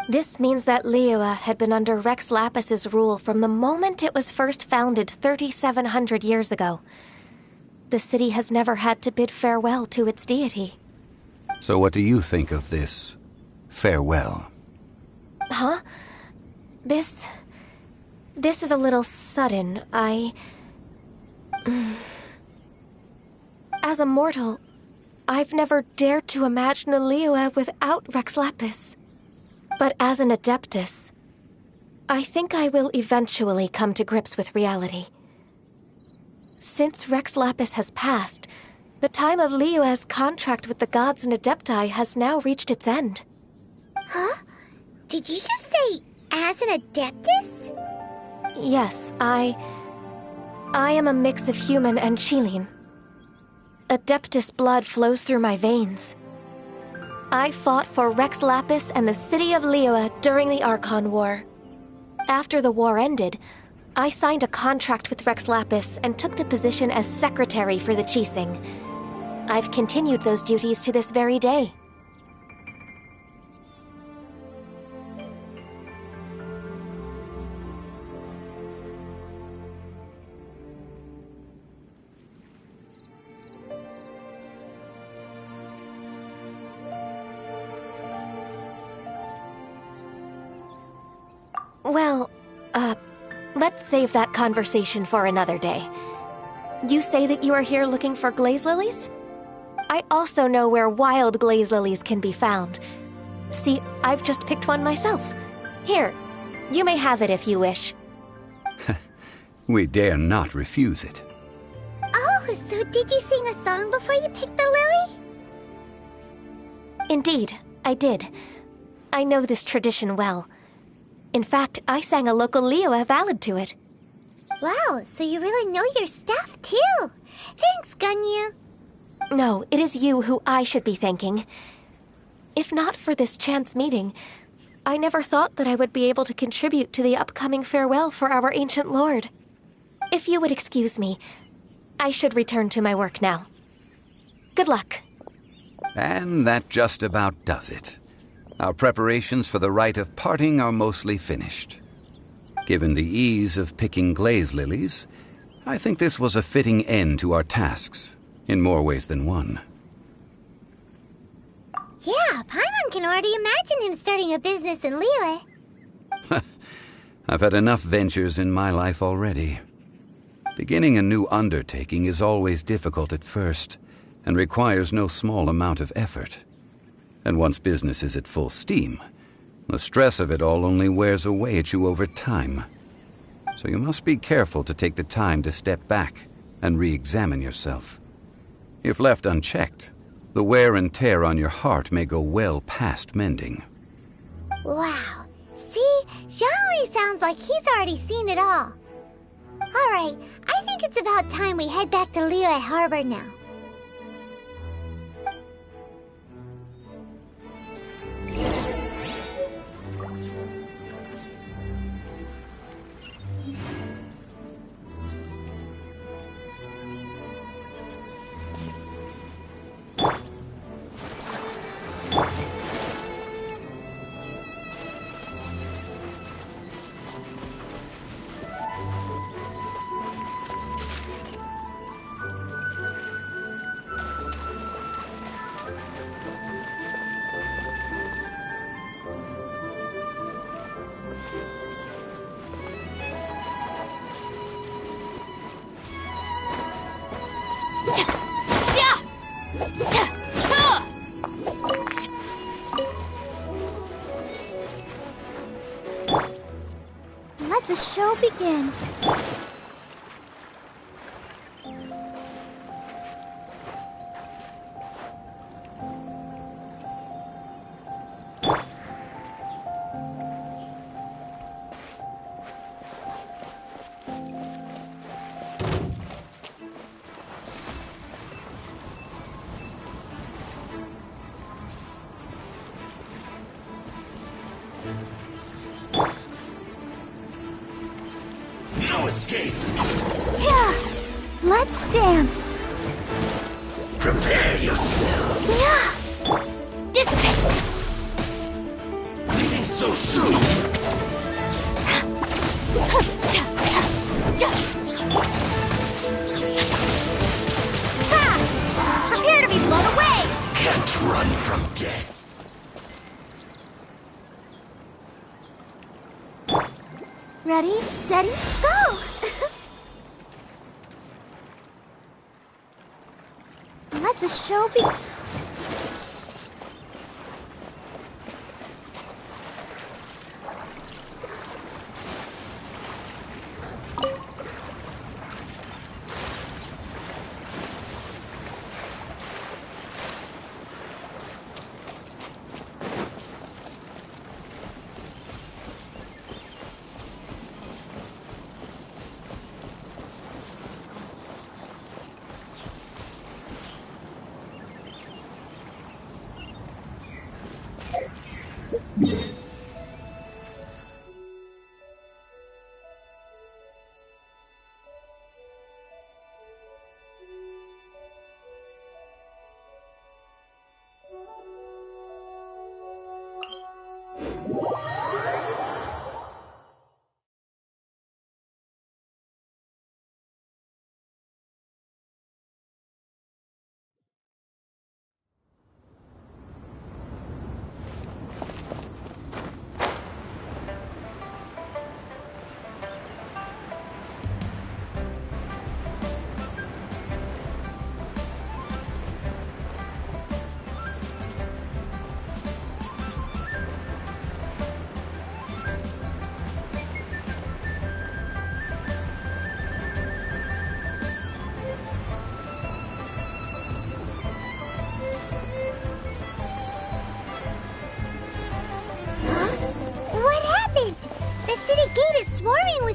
This means that Liyue had been under Rex Lapis's rule from the moment it was first founded 3,700 years ago. The city has never had to bid farewell to its deity. So what do you think of this farewell? Huh? This is a little sudden. As a mortal, I've never dared to imagine a liyue without Rex Lapis. But as an Adeptus, I think I will eventually come to grips with reality. Since Rex Lapis has passed, the time of Liyue's contract with the gods and Adepti has now reached its end. Huh? Did you just say, as an Adeptus? Yes, I am a mix of human and Qilin. Adeptus blood flows through my veins. I fought for Rex Lapis and the city of Liyue during the Archon War. After the war ended, I signed a contract with Rex Lapis and took the position as secretary for the Qixing. I've continued those duties to this very day. Well, let's save that conversation for another day. You say that you are here looking for glaze lilies? I also know where wild glaze lilies can be found. See, I've just picked one myself. Here, you may have it if you wish. We dare not refuse it. Oh, so did you sing a song before you picked the lily? Indeed, I did. I know this tradition well. In fact, I sang a local liyue ballad to it. Wow, so you really know your stuff, too. Thanks, Ganyu. No, it is you who I should be thanking. If not for this chance meeting, I never thought that I would be able to contribute to the upcoming farewell for our ancient lord. If you would excuse me, I should return to my work now. Good luck. And that just about does it. Our preparations for the rite of parting are mostly finished. Given the ease of picking glaze lilies, I think this was a fitting end to our tasks, in more ways than one. Yeah, Paimon can already imagine him starting a business in liyue. I've had enough ventures in my life already. Beginning a new undertaking is always difficult at first, and requires no small amount of effort. And once business is at full steam, the stress of it all only wears away at you over time. So you must be careful to take the time to step back and re-examine yourself. If left unchecked, the wear and tear on your heart may go well past mending. Wow. See? Zhongli sounds like he's already seen it all. Alright, I think it's about time we head back to Liyue Harbor now. Let the show begin. No escape! Yeah, let's dance. Prepare yourself! Yeah. Dissipate! Leaving so soon! Ha! Prepare to be blown away! Can't run from death. Ready, steady, go! Let the show be...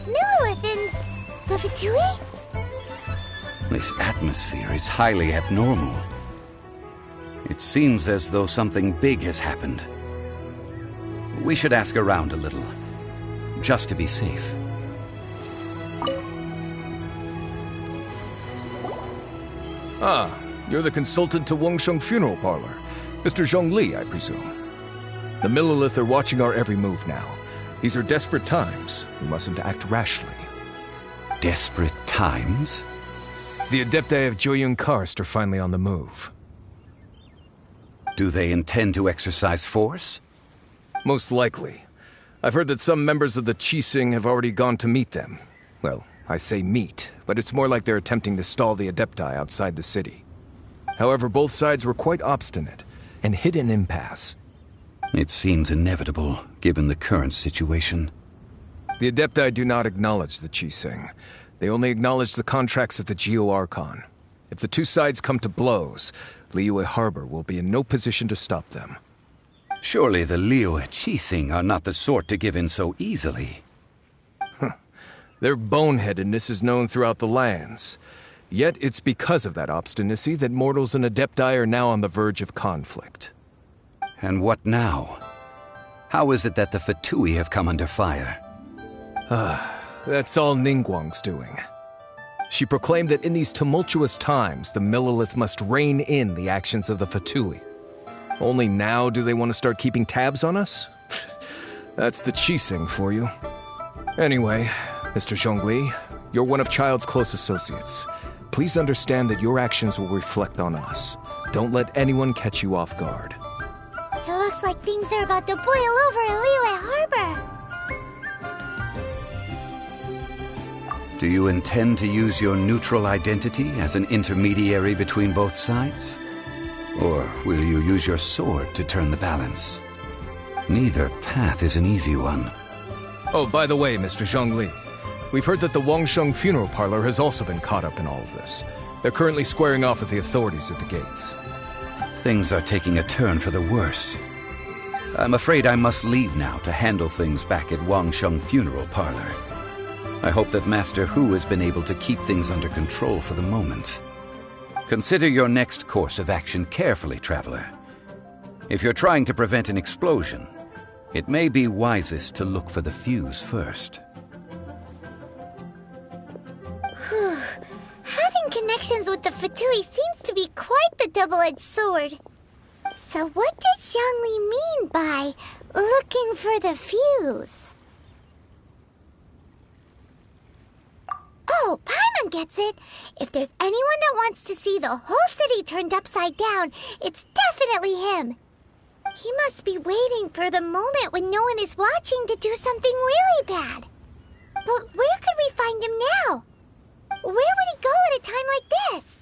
Lilith and the Fatui? This atmosphere is highly abnormal. It seems as though something big has happened. We should ask around a little, just to be safe. Ah, you're the consultant to Wangsheng Funeral Parlor. Mr. Zhongli, I presume. The Millilith are watching our every move now. These are desperate times. We mustn't act rashly. Desperate times? The Adepti of Joyun Karst are finally on the move. Do they intend to exercise force? Most likely. I've heard that some members of the Qixing have already gone to meet them. Well, I say meet, but it's more like they're attempting to stall the Adepti outside the city. However, both sides were quite obstinate and hit an impasse. It seems inevitable, given the current situation. The Adepti do not acknowledge the Qixing. They only acknowledge the contracts of the Geo-Archon. If the two sides come to blows, Liyue Harbor will be in no position to stop them. Surely the liyue Qixing are not the sort to give in so easily. Their boneheadedness is known throughout the lands. Yet it's because of that obstinacy that mortals and Adepti are now on the verge of conflict. And what now? How is it that the Fatui have come under fire? That's all Ningguang's doing. She proclaimed that in these tumultuous times, the Millilith must rein in the actions of the Fatui. Only now do they want to start keeping tabs on us? That's the Qixing for you. Anyway, Mr. Zhongli, you're one of Child's close associates. Please understand that your actions will reflect on us. Don't let anyone catch you off guard. It looks like things are about to boil over in Liyue Harbor. Do you intend to use your neutral identity as an intermediary between both sides? Or will you use your sword to turn the balance? Neither path is an easy one. Oh, by the way, Mr. Zhongli, we've heard that the Wangsheng Funeral Parlor has also been caught up in all of this. They're currently squaring off with the authorities at the gates. Things are taking a turn for the worse. I'm afraid I must leave now to handle things back at Wangsheng Funeral Parlor. I hope that Master Hu has been able to keep things under control for the moment. Consider your next course of action carefully, Traveler. If you're trying to prevent an explosion, it may be wisest to look for the fuse first. Having connections with the Fatui seems to be quite the double-edged sword. So what does Zhongli mean by looking for the fuse? Oh, Paimon gets it. If there's anyone that wants to see the whole city turned upside down, it's definitely him. He must be waiting for the moment when no one is watching to do something really bad. But where could we find him now? Where would he go at a time like this?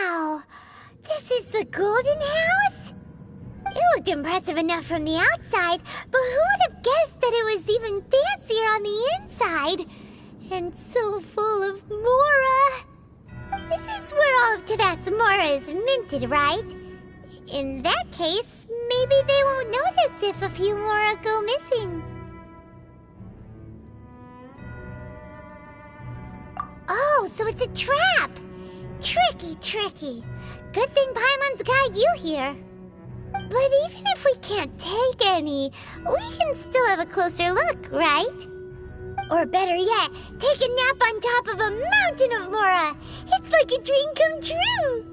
Wow! This is the Golden House? It looked impressive enough from the outside, but who would have guessed that it was even fancier on the inside? And so full of Mora. This is where all of Teyvat's Mora is minted, right? In that case, maybe they won't notice if a few Mora go missing. Oh, so it's a trap! Tricky, tricky. Good thing Paimon's got you here. But even if we can't take any, we can still have a closer look, right? Or better yet, take a nap on top of a mountain of Mora. It's like a dream come true.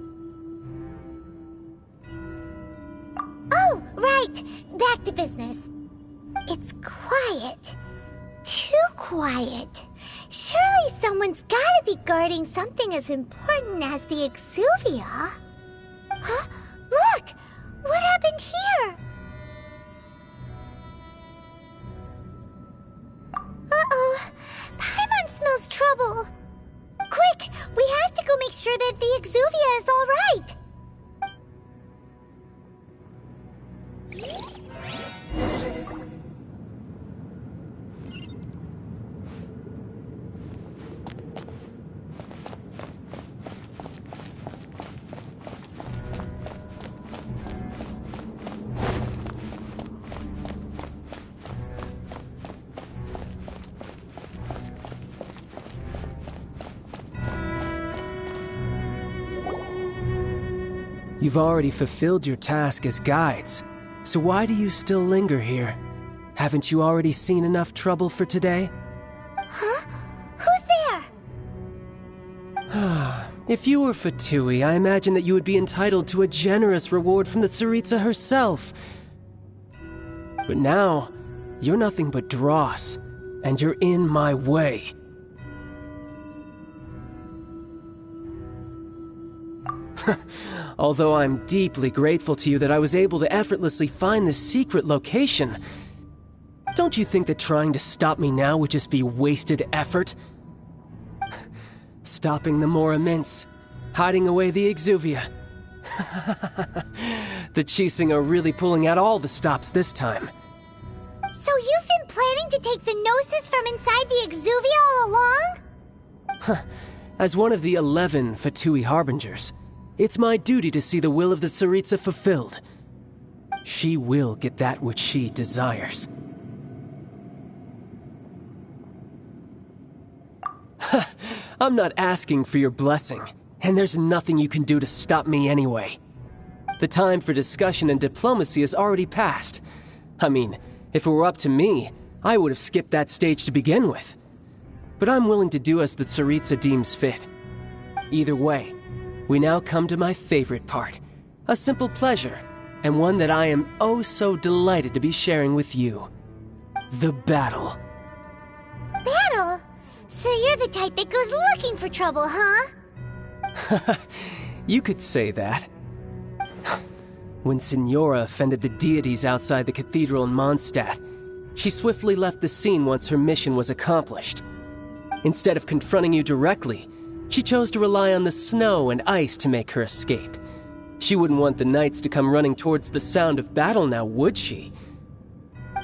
Oh, right. Back to business. It's quiet. Too quiet. Surely someone's gotta be guarding something as important as the Exuvia. Huh? Look! What happened here? Uh-oh. Paimon smells trouble. Quick! We have to go make sure that the Exuvia is all right. You've already fulfilled your task as guides, so why do you still linger here? Haven't you already seen enough trouble for today? Huh? Who's there? If you were Fatui, I imagine that you would be entitled to a generous reward from the Tsaritsa herself. But now, you're nothing but dross, and you're in my way. Although I'm deeply grateful to you that I was able to effortlessly find this secret location, don't you think that trying to stop me now would just be wasted effort? Stopping the Mora Mints, hiding away the Exuvia. The Chising are really pulling out all the stops this time. So you've been planning to take the Gnosis from inside the Exuvia all along? As one of the 11 Fatui Harbingers, it's my duty to see the will of the Tsaritsa fulfilled. She will get that which she desires. I'm not asking for your blessing, and there's nothing you can do to stop me anyway. The time for discussion and diplomacy has already passed. I mean, if it were up to me, I would have skipped that stage to begin with. But I'm willing to do as the Tsaritsa deems fit. Either way, we now come to my favorite part. A simple pleasure, and one that I am oh so delighted to be sharing with you. The battle. Battle? So you're the type that goes looking for trouble, huh? You could say that. When Signora offended the deities outside the cathedral in Mondstadt, she swiftly left the scene once her mission was accomplished. Instead of confronting you directly, she chose to rely on the snow and ice to make her escape. She wouldn't want the knights to come running towards the sound of battle now, would she?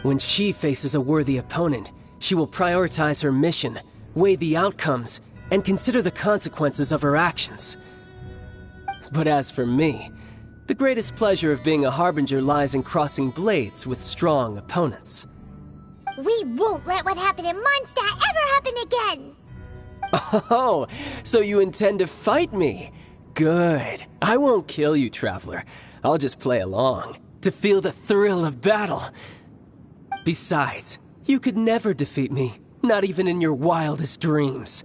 When she faces a worthy opponent, she will prioritize her mission, weigh the outcomes, and consider the consequences of her actions. But as for me, the greatest pleasure of being a harbinger lies in crossing blades with strong opponents. We won't let what happened in Mondstadt ever happen again! Oh, so you intend to fight me? Good. I won't kill you, Traveler. I'll just play along, to feel the thrill of battle. Besides, you could never defeat me, not even in your wildest dreams.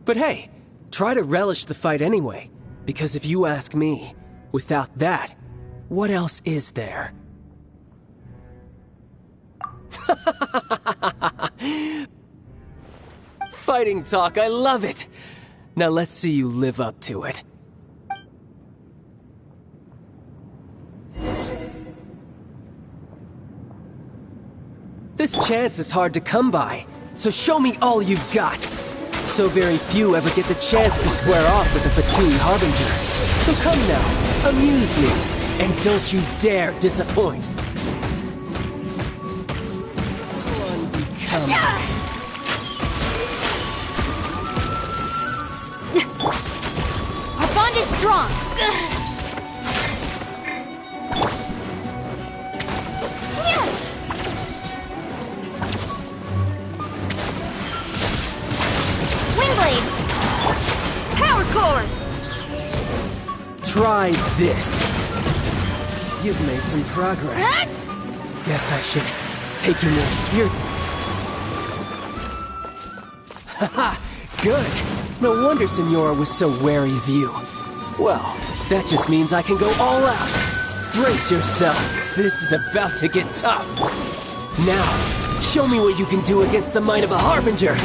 But hey, try to relish the fight anyway, because if you ask me, without that, what else is there? Fighting talk, I love it! Now let's see you live up to it. This chance is hard to come by, so show me all you've got. So very few ever get the chance to square off with the Fatui Harbinger. So come now, amuse me, and don't you dare disappoint. Unbecoming. Our bond is strong. Windblade! Power core! Try this. You've made some progress. Guess I should take you more seriously. Haha, good. No wonder Signora was so wary of you. Well, that just means I can go all out. Brace yourself. This is about to get tough. Now, show me what you can do against the might of a Harbinger.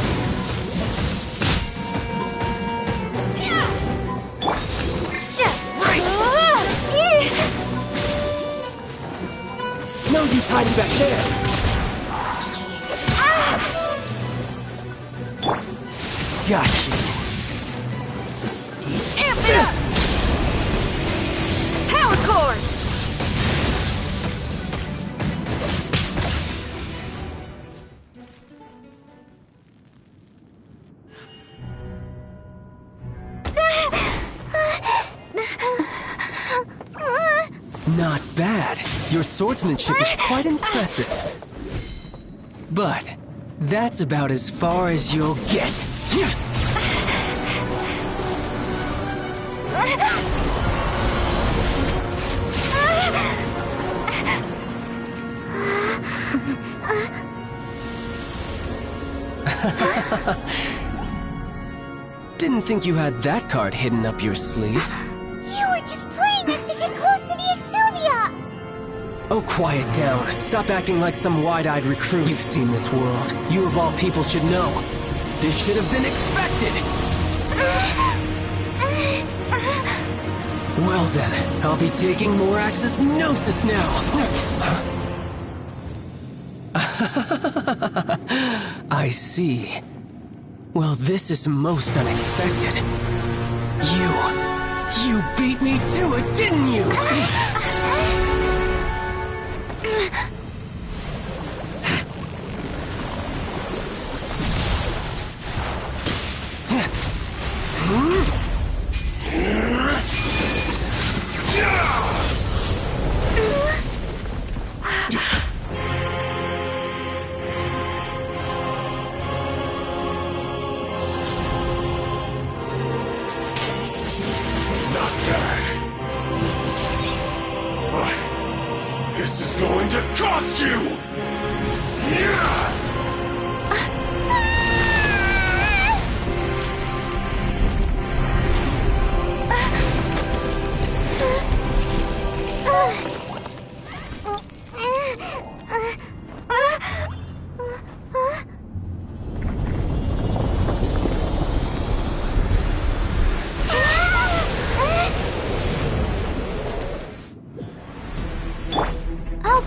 No use hiding back there. Gotcha. Amp it up! Power core! Not bad. Your swordsmanship is quite impressive. But that's about as far as you'll get. Didn't think you had that card hidden up your sleeve. You were just playing us to get close to the Exuvia! Oh, quiet down. Stop acting like some wide-eyed recruit. You've seen this world. You of all people should know. This should have been expected! Well then, I'll be taking more Axis Gnosis now! I see. Well, this is most unexpected. You beat me to it, didn't you? This is going to cost you!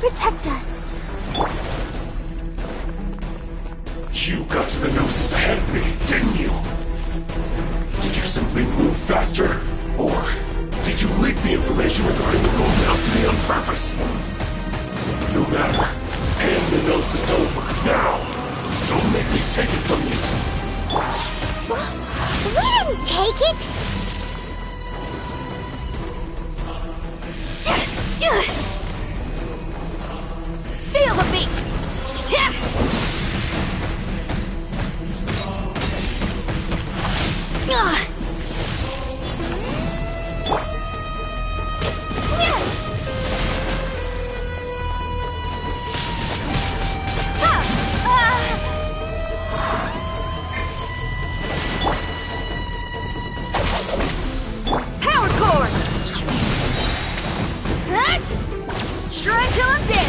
protect us. You got to the Gnosis ahead of me, didn't you? Did you simply move faster? Or did you leak the information regarding the Golden House to me on purpose? No matter. Hand the Gnosis over, now! Don't make me take it from you! We didn't take it! Feel the beat! Power cord! Shred till I'm dead!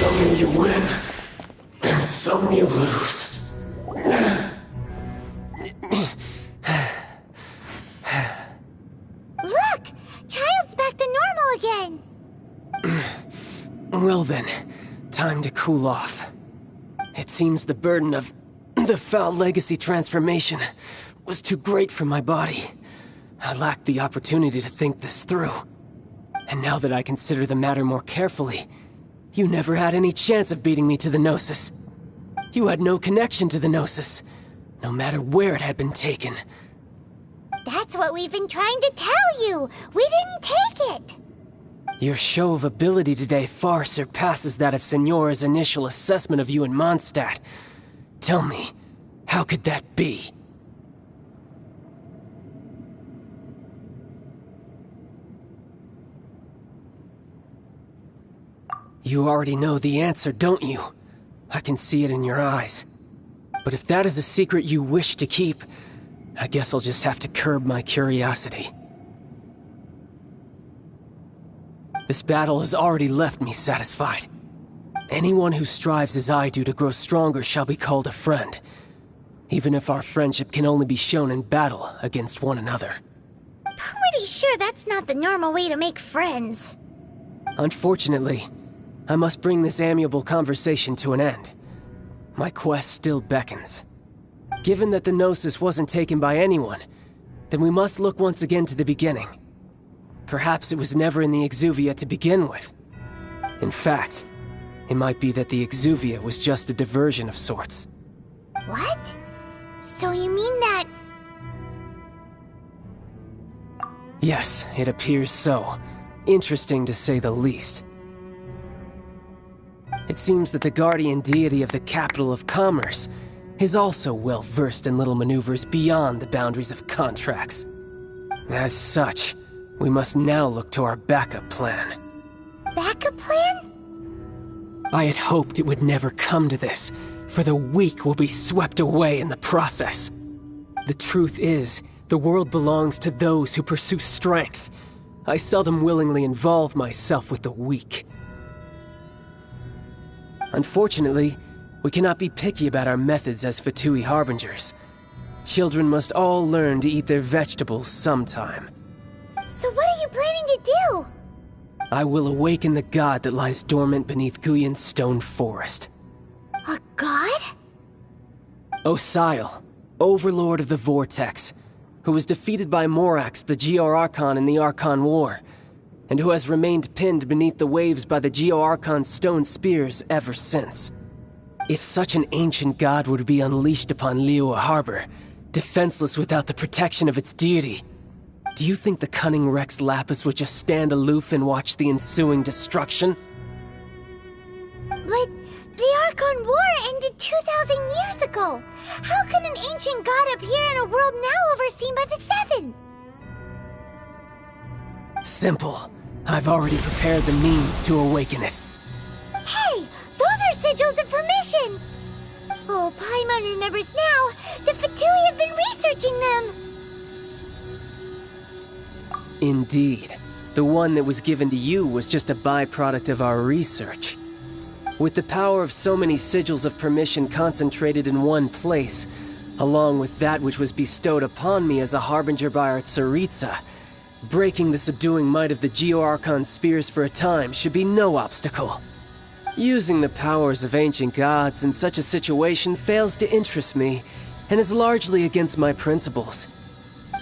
Some you win, and some you lose. Look! Child's back to normal again! Well then, time to cool off. It seems the burden of the foul legacy transformation was too great for my body. I lacked the opportunity to think this through. And now that I consider the matter more carefully, you never had any chance of beating me to the Gnosis. You had no connection to the Gnosis, no matter where it had been taken. That's what we've been trying to tell you! We didn't take it! Your show of ability today far surpasses that of Signora's initial assessment of you in Mondstadt. Tell me, how could that be? You already know the answer, don't you? I can see it in your eyes. But if that is a secret you wish to keep, I guess I'll just have to curb my curiosity. This battle has already left me satisfied. Anyone who strives as I do to grow stronger shall be called a friend, even if our friendship can only be shown in battle against one another. Pretty sure that's not the normal way to make friends. Unfortunately, I must bring this amiable conversation to an end. My quest still beckons. Given that the Gnosis wasn't taken by anyone, then we must look once again to the beginning. Perhaps it was never in the Exuvia to begin with. In fact, it might be that the Exuvia was just a diversion of sorts. What? So you mean that... Yes, it appears so. Interesting to say the least. It seems that the guardian deity of the capital of commerce is also well versed in little maneuvers beyond the boundaries of contracts. As such, we must now look to our backup plan. Backup plan? I had hoped it would never come to this, for the weak will be swept away in the process. The truth is, the world belongs to those who pursue strength. I seldom willingly involve myself with the weak. Unfortunately, we cannot be picky about our methods as Fatui Harbingers. Children must all learn to eat their vegetables sometime. So what are you planning to do? I will awaken the god that lies dormant beneath Guyon's stone forest. A god? Osile, overlord of the Vortex, who was defeated by Morax, the Geo-Archon in the Archon War, and who has remained pinned beneath the waves by the Geo-Archon's stone spears ever since. If such an ancient god were to be unleashed upon liyue Harbor, defenseless without the protection of its deity, do you think the cunning Rex Lapis would just stand aloof and watch the ensuing destruction? But the Archon War ended 2,000 years ago. How can an ancient god appear in a world now overseen by the Seven? Simple. I've already prepared the means to awaken it. Hey, those are sigils of permission! Oh, Paimon remembers now. The Fatui have been researching them. Indeed. The one that was given to you was just a byproduct of our research. With the power of so many sigils of permission concentrated in one place, along with that which was bestowed upon me as a harbinger by our Tsaritsa, breaking the subduing might of the Geo-Archon spears for a time should be no obstacle. Using the powers of ancient gods in such a situation fails to interest me, and is largely against my principles.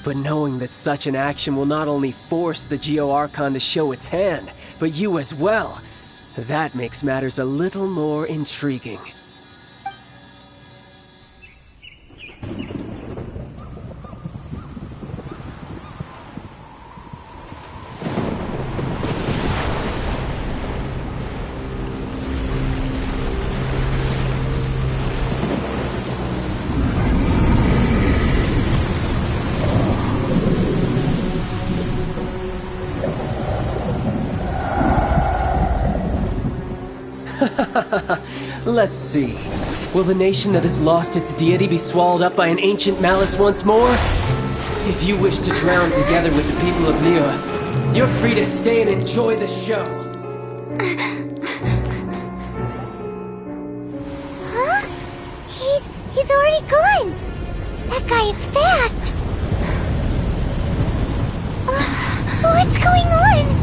But knowing that such an action will not only force the Geo-Archon to show its hand, but you as well, that makes matters a little more intriguing. Let's see. Will the nation that has lost its deity be swallowed up by an ancient malice once more? If you wish to drown together with the people of liyue, you're free to stay and enjoy the show. Huh? He's already gone. That guy is fast. What's going on?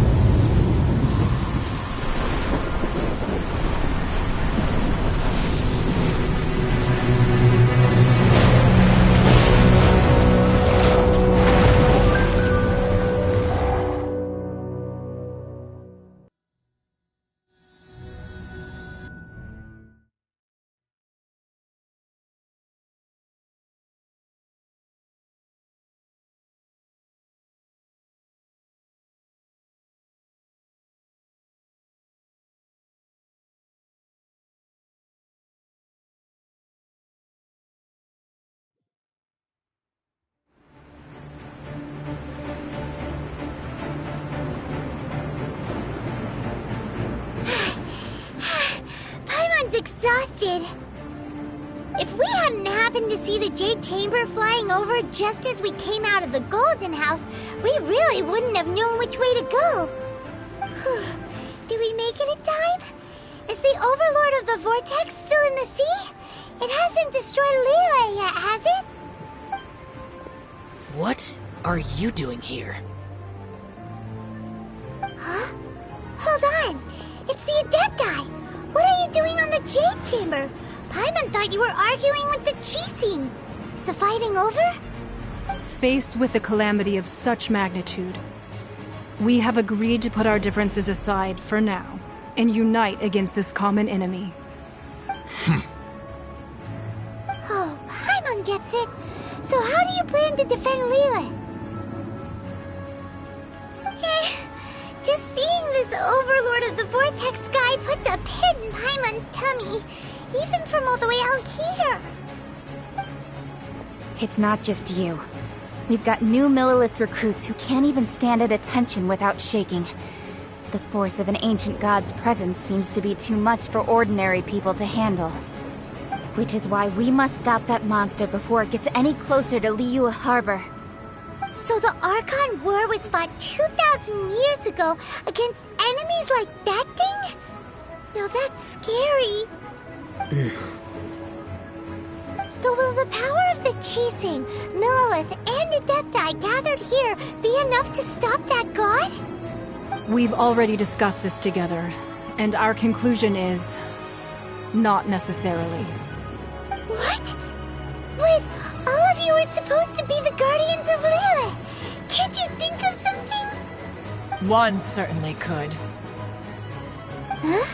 Exhausted. If we hadn't happened to see the Jade Chamber flying over just as we came out of the Golden House, we really wouldn't have known which way to go. Did we make it in time? Is the Overlord of the Vortex still in the sea? It hasn't destroyed liyue yet, has it? What are you doing here? Huh? Hold on. It's the Adepti. What are you doing on the Jade Chamber? Paimon thought you were arguing with the Qixing. Is the fighting over? Faced with a calamity of such magnitude, we have agreed to put our differences aside for now and unite against this common enemy. Oh, Paimon gets it. So how do you plan to defend liyue? Just seeing this Overlord of the Vortex guy puts a pit in Paimon's tummy, even from all the way out here. It's not just you. We've got new Millilith recruits who can't even stand at attention without shaking. The force of an ancient god's presence seems to be too much for ordinary people to handle. Which is why we must stop that monster before it gets any closer to Liyue Harbor. So the Archon War was fought 2,000 years ago against enemies like that thing? Now that's scary. So will the power of the Qixing, Millilith, and Adepti gathered here be enough to stop that god? We've already discussed this together, and our conclusion is... not necessarily. What? But all of you were supposed to be the guardians of liyue. Can't you think of something? One certainly could. Huh?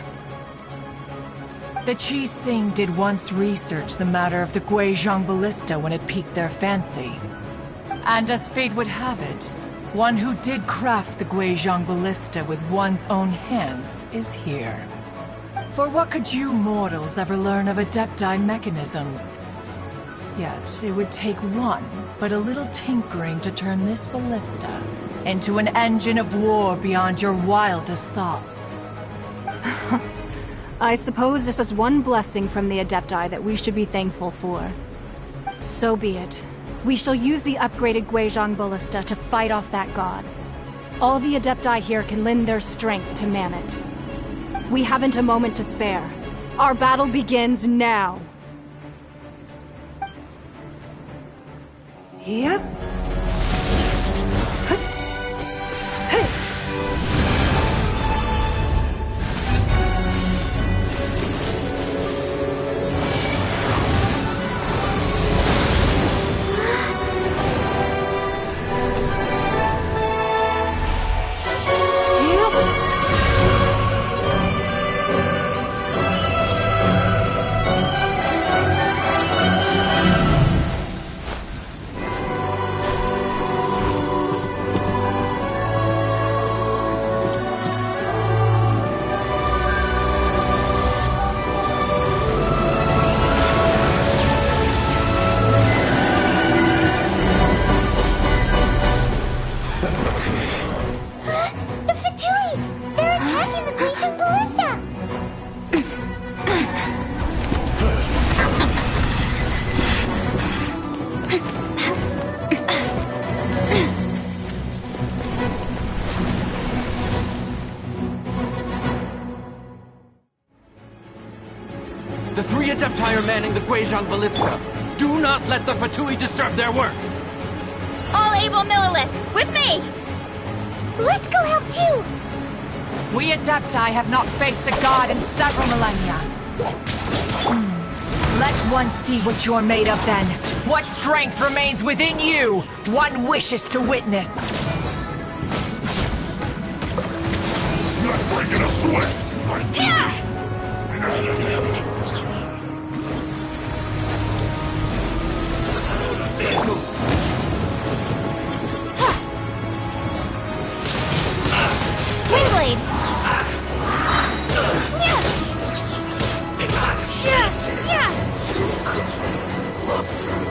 The Qixing did once research the matter of the Guizhong Ballista when it piqued their fancy. And as fate would have it, one who did craft the Guizhong Ballista with one's own hands is here. For what could you mortals ever learn of Adepti mechanisms? Yet, it would take one, but a little tinkering to turn this ballista into an engine of war beyond your wildest thoughts. I suppose this is one blessing from the Adepti that we should be thankful for. So be it. We shall use the upgraded Guizhong Ballista to fight off that god. All the Adepti here can lend their strength to man it. We haven't a moment to spare. Our battle begins now. Yep. The three Adepti are manning the Guizhong Ballista. Do not let the Fatui disturb their work! All able Millilith, with me! Let's go help too! We Adepti have not faced a god in several millennia. Let one see what you're made of then. What strength remains within you, one wishes to witness. Not breaking a sweat! My duty! Windblade! Love through.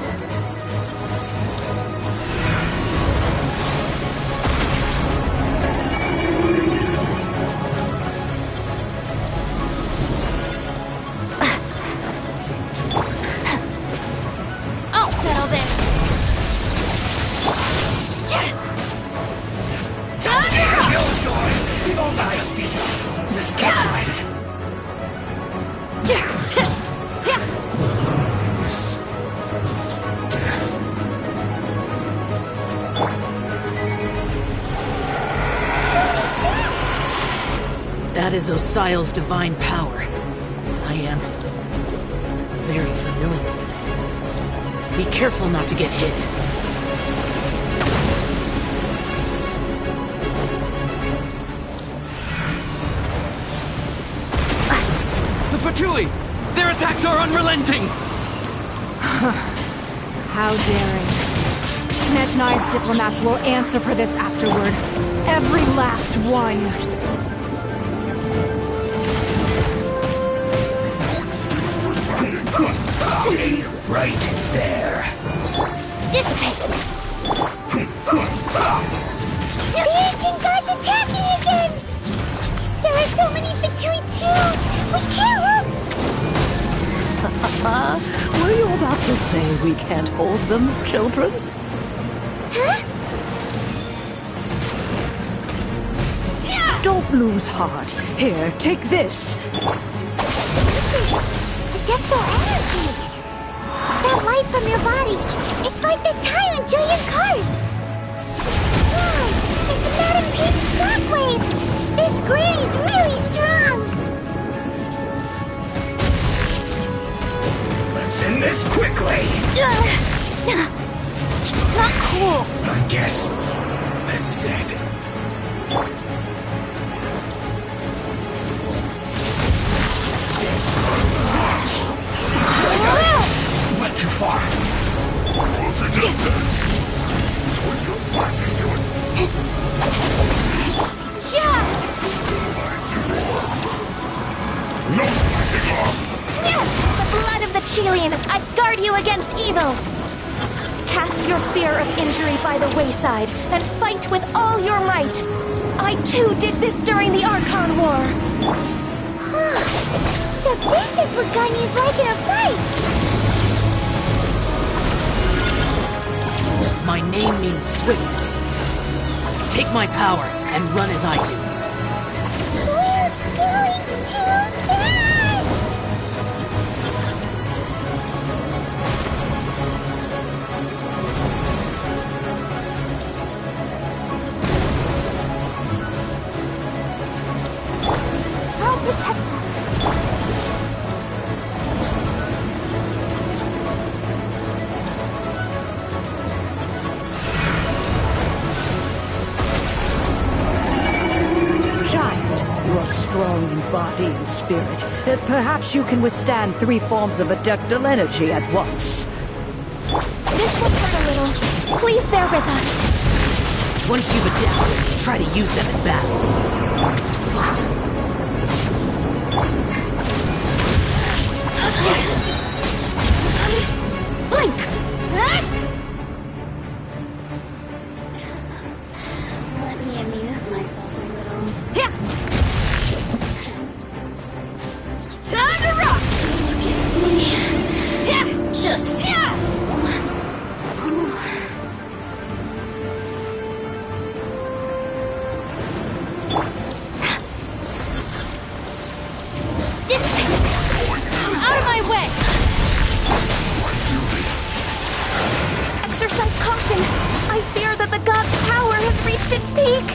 I'll settle this. Killjoy! We've all just begun. Just calculated. That is Osial's divine power. I am very familiar with it. Be careful not to get hit. The Fatui! Their attacks are unrelenting! How daring. Snezhnai's diplomats will answer for this afterward. Every last one. Stay right there. Dissipate! The ancient god's attacking again! There are so many Fatui too! We can't look! Were you about to say we can't hold them, children? Huh? Don't lose heart. Here, take this. Adeptal energy! That light from your body, it's like the time in Julian Cars! Wow, it's Madam Pete's shockwave! This Granny's really strong! Let's end this quickly! Not cool! I guess this is it. Went too far. Yeah! No slacking off! The blood of the Chilean, I guard you against evil! Cast cast your fear of injury by the wayside and fight with all your might. I too did this during the Archon War. So this is what Ganyu's like in a fight! My name means swiftness. Take my power and run as I do. We're going too fast! I'll protect us. You are strong in body and spirit. Perhaps you can withstand 3 forms of adductal energy at once. This will hurt a little. Please bear with us. Once you've adapted, try to use them in battle. Blink! Let me amuse myself a little. Time to rock! Look at me. Just once. Out of my way! Exercise caution. I fear that the god's power has reached its peak.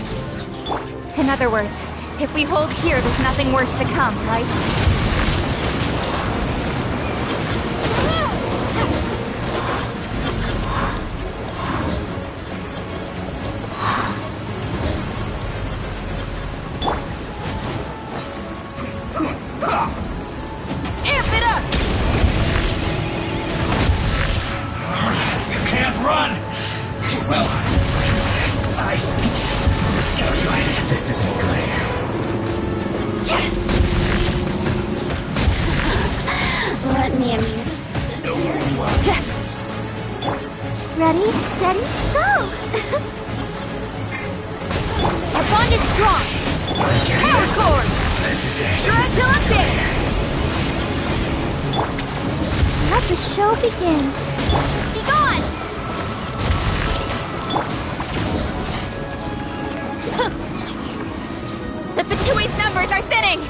In other words, if we hold here, there's nothing worse to come, right? Amp it up! You can't run! Well, I miscalculated. This isn't good. Let me amuse sister. Ready, steady, go! Our bond is strong. Power cord! This is it. Try till I'm dead. Let the show begin. Be gone! The Fatui's numbers are thinning!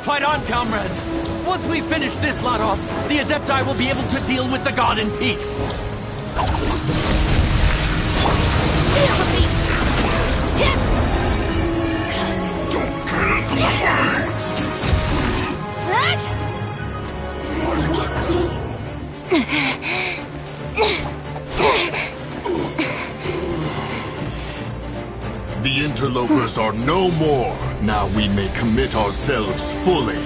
Fight on, comrades! Once we finish this lot off, the Adepti will be able to deal with the god in peace. Don't get into the fight! The interlopers are no more. Now we may commit ourselves fully.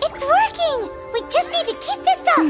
It's working! We just need to keep this up!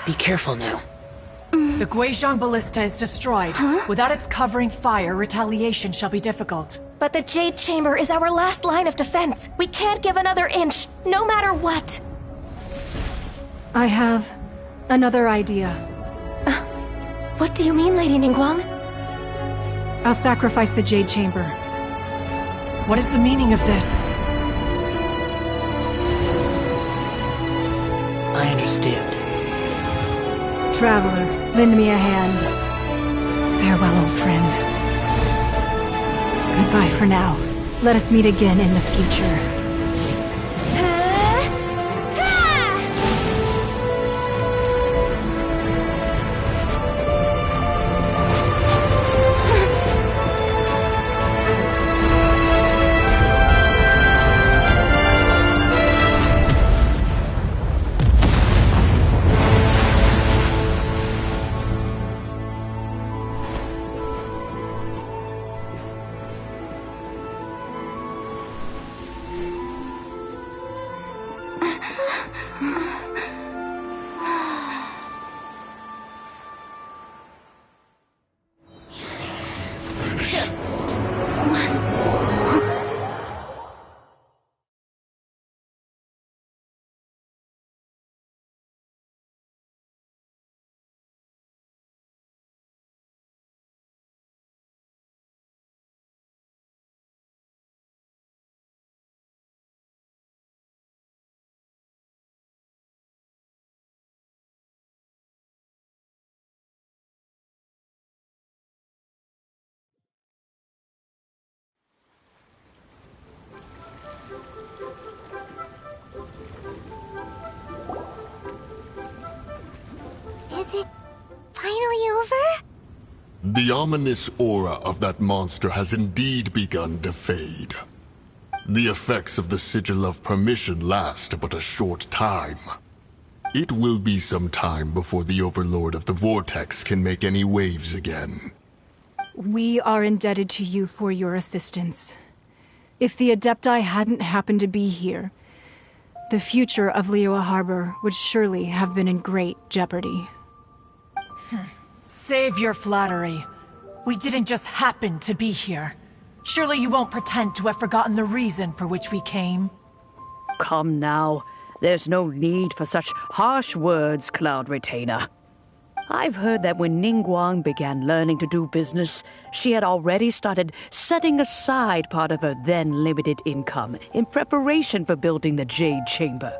Be careful now. The Guizhong Ballista is destroyed. Without its covering fire, retaliation shall be difficult. But the Jade Chamber is our last line of defense. We can't give another inch, no matter what. I have another idea. What do you mean, Lady Ningguang? I'll sacrifice the Jade Chamber. What is the meaning of this? I understand. Traveler, lend me a hand. Farewell, old friend. Goodbye for now. Let us meet again in the future. Is it finally over? The ominous aura of that monster has indeed begun to fade. The effects of the Sigil of Permission last but a short time. It will be some time before the Overlord of the Vortex can make any waves again. We are indebted to you for your assistance. If the Adepti hadn't happened to be here, the future of liyue Harbor would surely have been in great jeopardy. Save your flattery. We didn't just happen to be here. Surely you won't pretend to have forgotten the reason for which we came. Come now. There's no need for such harsh words, Cloud Retainer. I've heard that when Ningguang began learning to do business, she had already started setting aside part of her then limited income in preparation for building the Jade Chamber.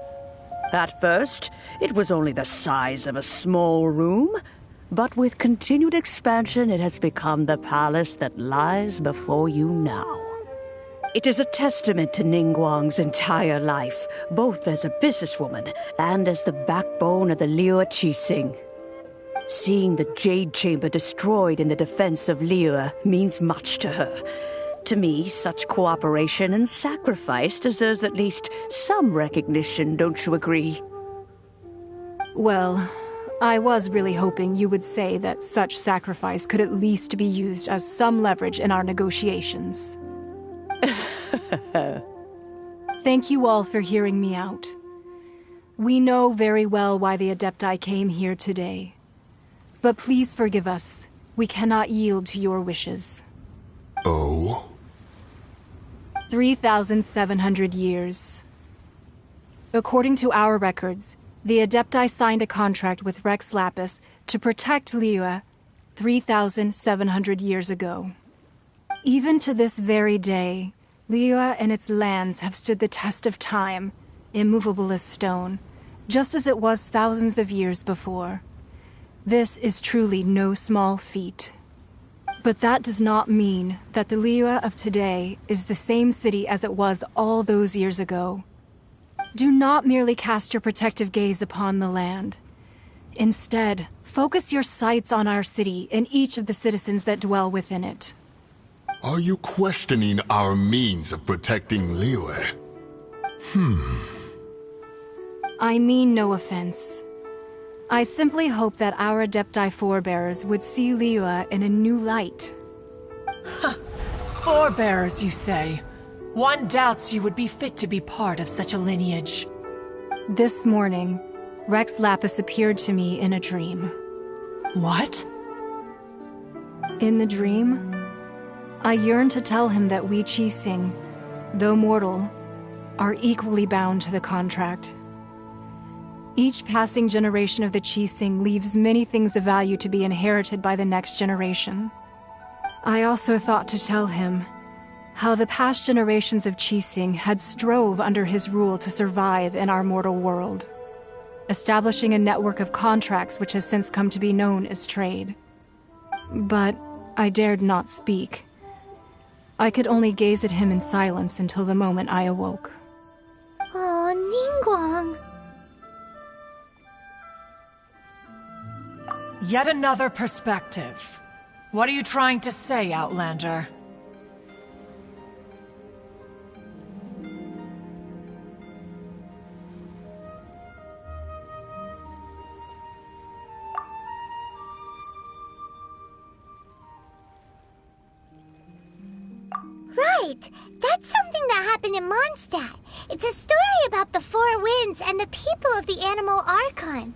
At first, it was only the size of a small room, but with continued expansion, it has become the palace that lies before you now. It is a testament to Ningguang's entire life, both as a businesswoman and as the backbone of the liyue Qixing. Seeing the Jade Chamber destroyed in the defense of Liyue means much to her. To me, such cooperation and sacrifice deserves at least some recognition, don't you agree? Well, I was really hoping you would say that such sacrifice could at least be used as some leverage in our negotiations. Thank you all for hearing me out. We know very well why the Adepti came here today. But please forgive us. We cannot yield to your wishes. Oh? 3,700 years. According to our records, the Adepti signed a contract with Rex Lapis to protect Liyue 3,700 years ago. Even to this very day, Liyue and its lands have stood the test of time, immovable as stone, just as it was thousands of years before. This is truly no small feat. But that does not mean that the Liyue of today is the same city as it was all those years ago. Do not merely cast your protective gaze upon the land. Instead, focus your sights on our city and each of the citizens that dwell within it. Are you questioning our means of protecting Liyue? I mean no offense. I simply hope that our Adepti forebears would see Liyue in a new light. Forebears, you say? One doubts you would be fit to be part of such a lineage. This morning, Rex Lapis appeared to me in a dream. What? In the dream, I yearned to tell him that we Qixing, though mortal, are equally bound to the contract. Each passing generation of the Qixing leaves many things of value to be inherited by the next generation. I also thought to tell him how the past generations of Qixing had strove under his rule to survive in our mortal world. establishing a network of contracts which has since come to be known as trade. But I dared not speak. I could only gaze at him in silence until the moment I awoke. Oh, Ningguang. Yet another perspective. What are you trying to say, Outlander? Right! That's something that happened in Mondstadt. It's a story about the Four Winds and the people of the Animal Archon.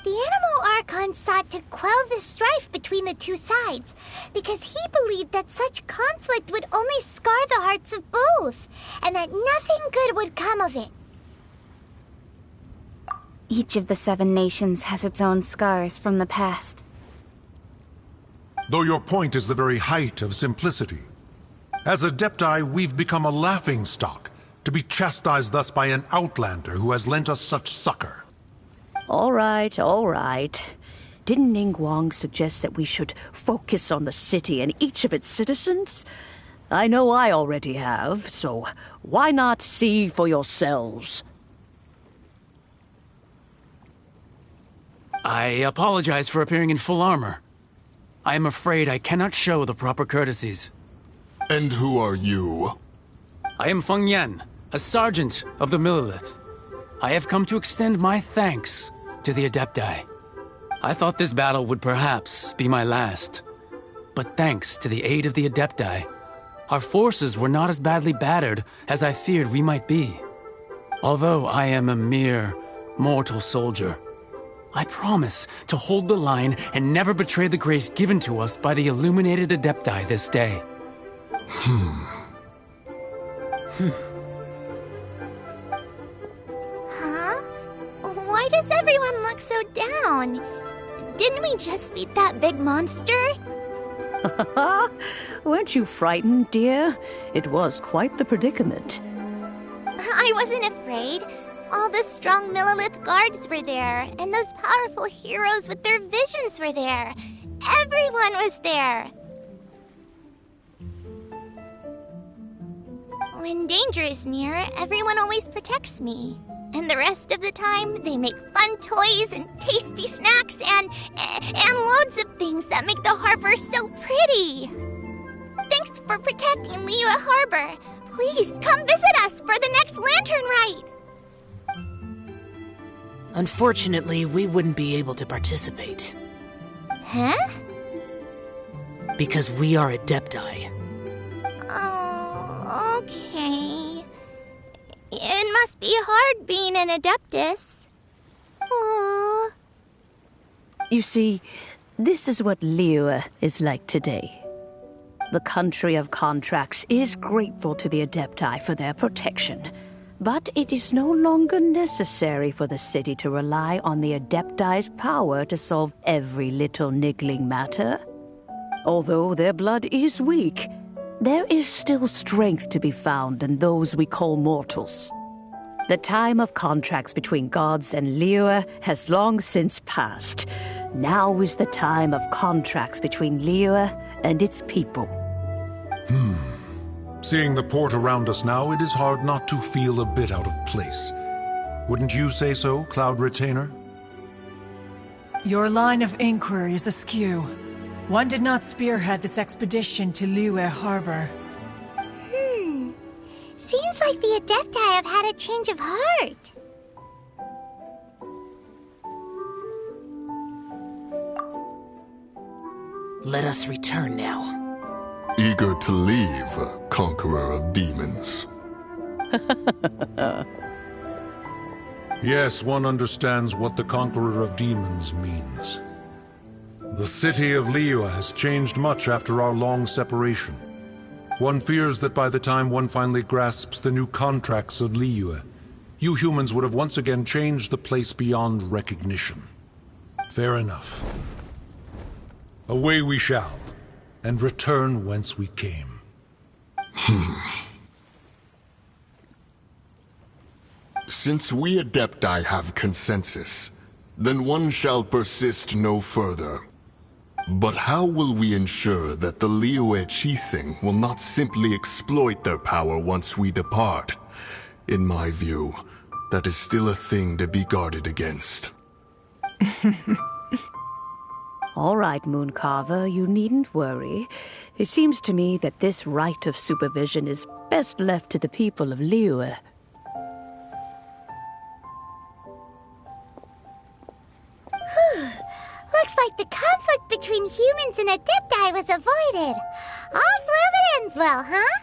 The Animal Archon sought to quell the strife between the two sides, because he believed that such conflict would only scar the hearts of both, and that nothing good would come of it. Each of the 7 nations has its own scars from the past. Though your point is the very height of simplicity. As Adepti, we've become a laughingstock, to be chastised thus by an outlander who has lent us such succor. All right, all right. Didn't Ningguang suggest that we should focus on the city and each of its citizens? I know I already have, so why not see for yourselves? I apologize for appearing in full armor. I am afraid I cannot show the proper courtesies. And who are you? I am Feng Yan, a sergeant of the Millelith. I have come to extend my thanks to the Adepti. I thought this battle would perhaps be my last. But thanks to the aid of the Adepti, our forces were not as badly battered as I feared we might be. Although I am a mere mortal soldier, I promise to hold the line and never betray the grace given to us by the illuminated Adepti this day. Huh? Why does everyone look so down? Didn't we just beat that big monster? Weren't you frightened, dear? It was quite the predicament. I wasn't afraid. All the strong Millelith guards were there, and those powerful heroes with their visions were there. Everyone was there. When danger is near, everyone always protects me. And the rest of the time, they make fun toys and tasty snacks and loads of things that make the harbor so pretty. Thanks for protecting liyue Harbor. Please come visit us for the next lantern rite. Unfortunately, we wouldn't be able to participate. Huh? Because we are Adepti. Oh, okay. It must be hard being an Adeptus. Aww. You see, this is what Liyue is like today. The country of contracts is grateful to the Adepti for their protection, but it is no longer necessary for the city to rely on the Adepti's power to solve every little niggling matter. Although their blood is weak, there is still strength to be found in those we call mortals. The time of contracts between gods and liyue has long since passed. Now is the time of contracts between liyue and its people. Seeing the port around us now, it is hard not to feel a bit out of place. Wouldn't you say so, Cloud Retainer? Your line of inquiry is askew. One did not spearhead this expedition to Liyue Harbor. Seems like the Adepti have had a change of heart. Let us return now. Eager to leave, Conqueror of Demons. Yes, one understands what the Conqueror of Demons means. The city of Liyue has changed much after our long separation. One fears that by the time one finally grasps the new contracts of Liyue, you humans would have once again changed the place beyond recognition. Fair enough. Away we shall, and return whence we came. Since we Adepti have consensus, then one shall persist no further. But how will we ensure that the liyue Qixing will not simply exploit their power once we depart? In my view, that is still a thing to be guarded against. All right, Mooncarver, you needn't worry. It seems to me that this right of supervision is best left to the people of Liyue. Looks like the conflict between humans and Adepti was avoided. All's well that ends well, huh?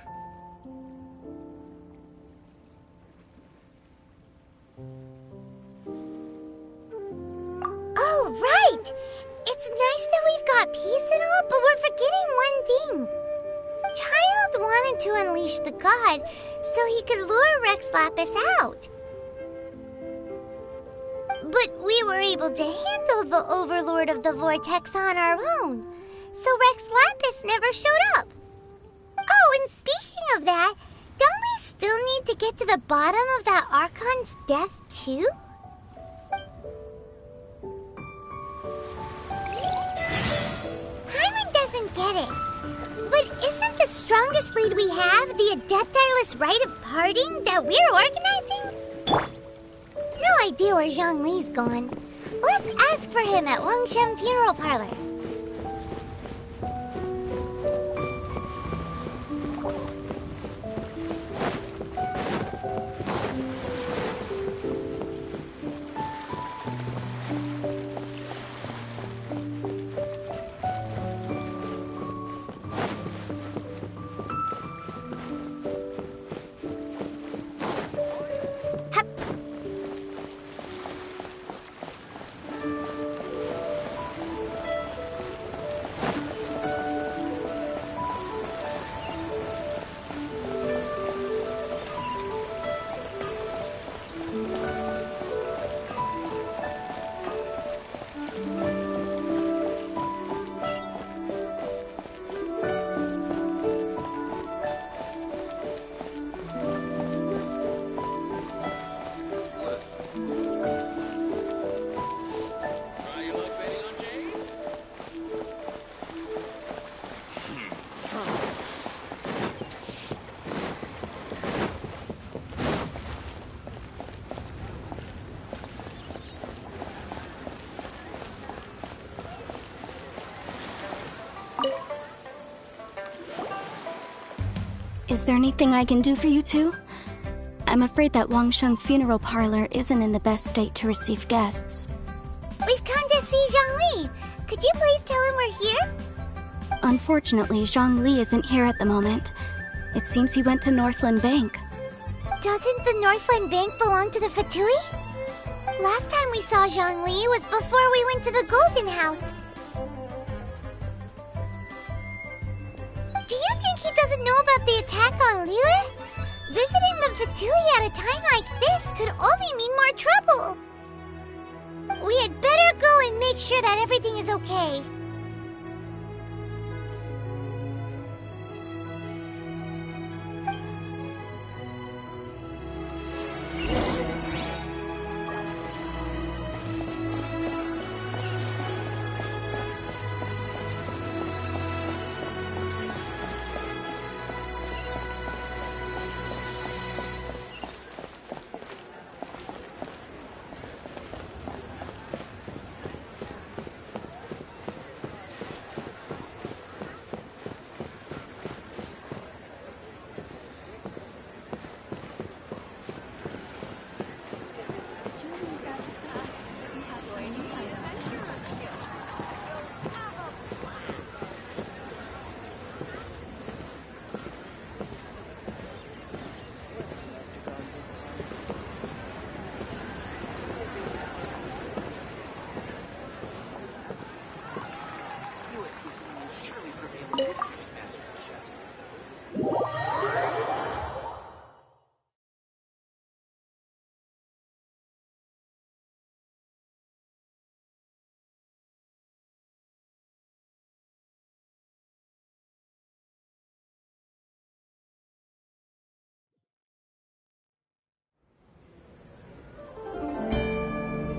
Oh, right! It's nice that we've got peace and all, but we're forgetting one thing. Child wanted to unleash the god so he could lure Rex Lapis out. But we were able to handle the Overlord of the Vortex on our own, so Rex Lapis never showed up. Oh, and speaking of that, don't we still need to get to the bottom of that Archon's death, too? Hyman doesn't get it. But isn't the strongest lead we have the Adeptiless Rite of Parting that we're organizing? No idea where Zhongli's gone. Let's ask for him at Wangshen Funeral Parlor. Is there anything I can do for you two? I'm afraid that Wangsheng Funeral Parlor isn't in the best state to receive guests. We've come to see Zhongli. Could you please tell him we're here? Unfortunately, Zhongli isn't here at the moment. It seems he went to Northland Bank. Doesn't the Northland Bank belong to the Fatui? Last time we saw Zhongli was before we went to the Golden House. Do you think he doesn't know about the attack on Liyue? Visiting the Fatui at a time like this could only mean more trouble. We had better go and make sure that everything is okay.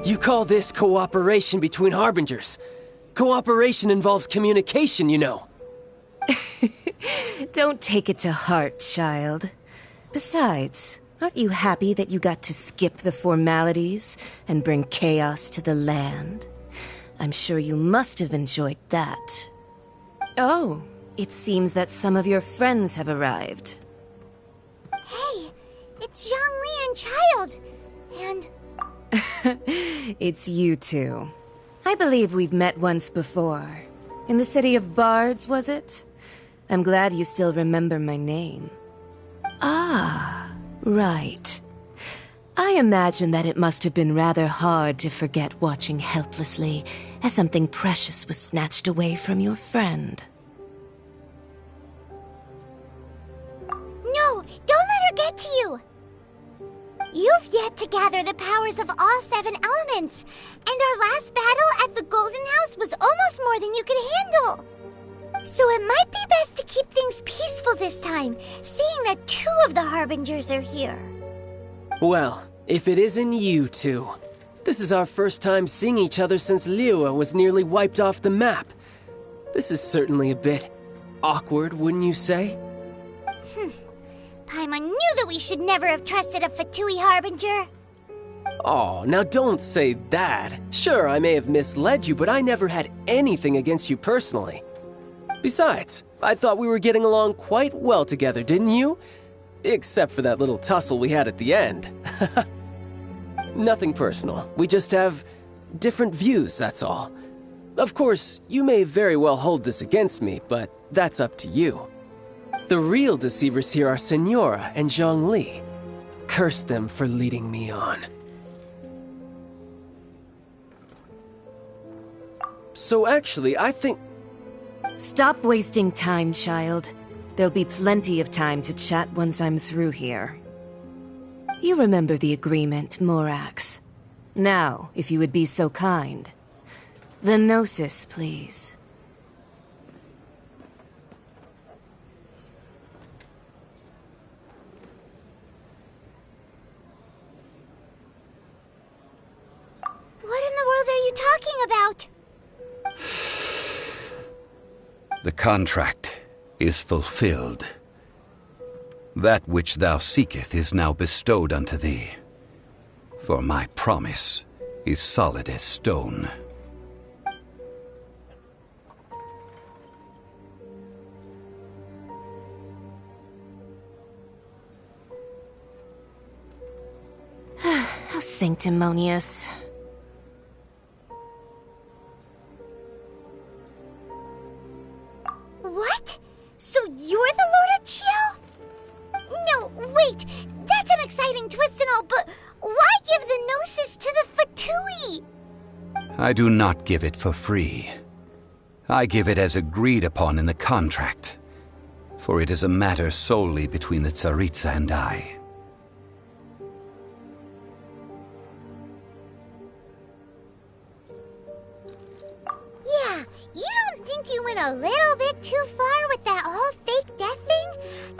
You call this cooperation between Harbingers? Cooperation involves communication, you know. Don't take it to heart, child. Besides, aren't you happy that you got to skip the formalities and bring chaos to the land? I'm sure you must have enjoyed that. Oh, it seems that some of your friends have arrived. Hey, it's Zhongli and Child. And... It's you two. I believe we've met once before. In the city of Bards, was it? I'm glad you still remember my name. Ah, right. I imagine that it must have been rather hard to forget watching helplessly as something precious was snatched away from your friend. No, don't let her get to you! You've yet to gather the powers of all 7 elements, and our last battle at the Golden House was almost more than you could handle. So it might be best to keep things peaceful this time, seeing that 2 of the Harbingers are here. Well, if it isn't you two. This is our first time seeing each other since liyue was nearly wiped off the map. This is certainly a bit awkward, wouldn't you say? Paimon knew that we should never have trusted a Fatui Harbinger. Oh, now don't say that. Sure, I may have misled you, but I never had anything against you personally. Besides, I thought we were getting along quite well together, didn't you? Except for that little tussle we had at the end. Nothing personal. We just have different views, that's all. Of course, you may very well hold this against me, but that's up to you. The real deceivers here are Senora and Zhongli. Curse them for leading me on. So actually, I think... Stop wasting time, child. There'll be plenty of time to chat once I'm through here. You remember the agreement, Morax. Now, if you would be so kind. The Gnosis, please. What in the world are you talking about? The contract is fulfilled. That which thou seeketh is now bestowed unto thee. For my promise is solid as stone. How sanctimonious. What? So you're the Lord of Chiel? No, wait! That's an exciting twist and all, but why give the Gnosis to the Fatui? I do not give it for free. I give it as agreed upon in the contract. For it is a matter solely between the Tsaritsa and I. Yeah, you don't think you went a little bit too far with that whole fake death thing?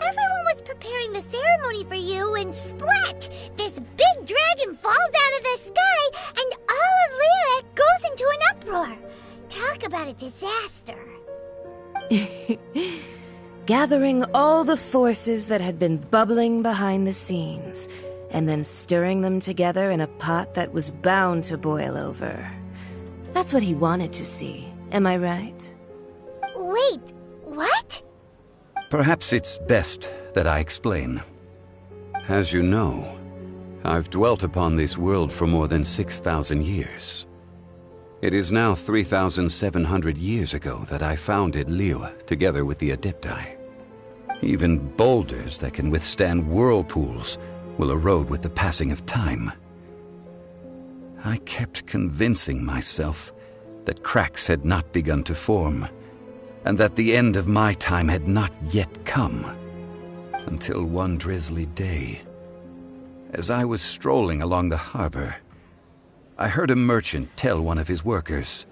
Everyone was preparing the ceremony for you, and splat! This big dragon falls out of the sky, and all of Liyue goes into an uproar. Talk about a disaster. Gathering all the forces that had been bubbling behind the scenes, and then stirring them together in a pot that was bound to boil over. That's what he wanted to see, am I right? Wait, what? Perhaps it's best that I explain. As you know, I've dwelt upon this world for more than 6,000 years. It is now 3,700 years ago that I founded liyue together with the Adepti. Even boulders that can withstand whirlpools will erode with the passing of time. I kept convincing myself that cracks had not begun to form, and that the end of my time had not yet come. Until one drizzly day, as I was strolling along the harbor, I heard a merchant tell one of his workers,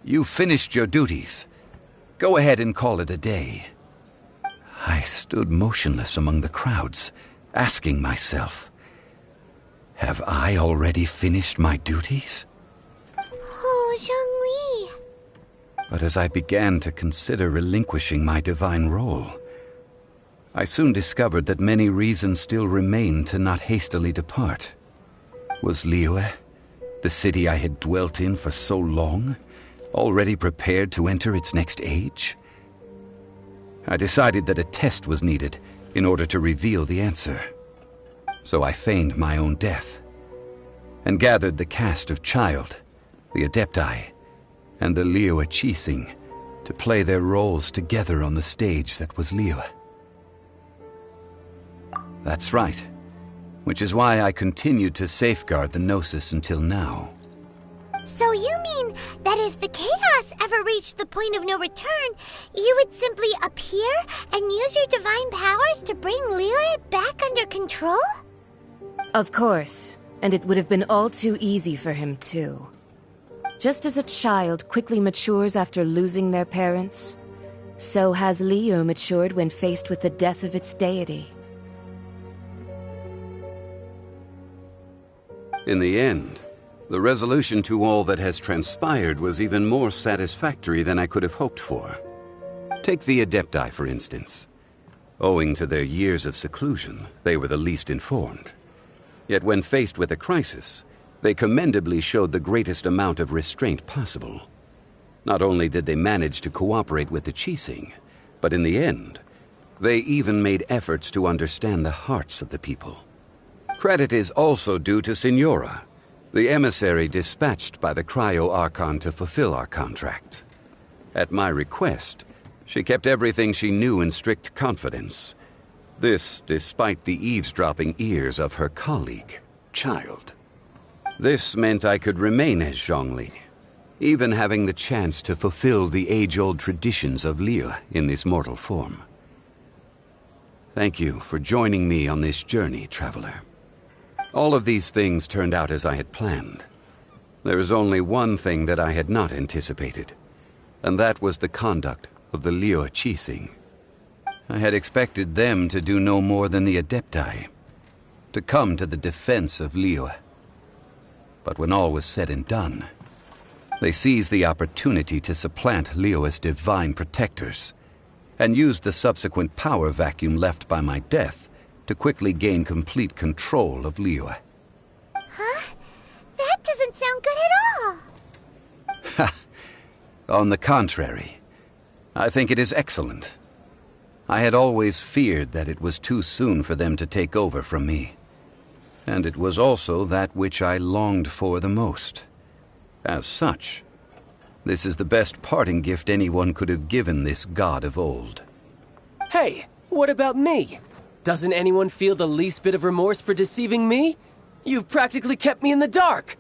"You finished your duties. Go ahead and call it a day." I stood motionless among the crowds, asking myself, Have I already finished my duties? Oh, Zhongli. But as I began to consider relinquishing my divine role, I soon discovered that many reasons still remained to not hastily depart. Was Liyue, the city I had dwelt in for so long, already prepared to enter its next age? I decided that a test was needed in order to reveal the answer. So I feigned my own death, and gathered the cast of Child, the Adepti, and the liyue Qixing to play their roles together on the stage that was Liyue. That's right, which is why I continued to safeguard the Gnosis until now. So you mean that if the chaos ever reached the point of no return, you would simply appear and use your divine powers to bring Liyue back under control? Of course, and it would have been all too easy for him too. Just as a child quickly matures after losing their parents, so has Liyue matured when faced with the death of its deity. In the end, the resolution to all that has transpired was even more satisfactory than I could have hoped for. Take the Adepti, for instance. Owing to their years of seclusion, they were the least informed. Yet when faced with a crisis, they commendably showed the greatest amount of restraint possible. Not only did they manage to cooperate with the Qixing, but in the end, they even made efforts to understand the hearts of the people. Credit is also due to Signora, the emissary dispatched by the Cryo-Archon to fulfill our contract. At my request, she kept everything she knew in strict confidence. This despite the eavesdropping ears of her colleague, Child. This meant I could remain as Zhongli, even having the chance to fulfill the age-old traditions of Liyue in this mortal form. Thank you for joining me on this journey, traveler. All of these things turned out as I had planned. There is only one thing that I had not anticipated, and that was the conduct of the liyue Qixing. I had expected them to do no more than the Adepti, to come to the defense of Liyue. But when all was said and done, they seized the opportunity to supplant Liyue's divine protectors, and used the subsequent power vacuum left by my death to quickly gain complete control of Liyue. Huh? That doesn't sound good at all! Ha! On the contrary, I think it is excellent. I had always feared that it was too soon for them to take over from me. And it was also that which I longed for the most. As such, this is the best parting gift anyone could have given this god of old. Hey, what about me? Doesn't anyone feel the least bit of remorse for deceiving me? You've practically kept me in the dark!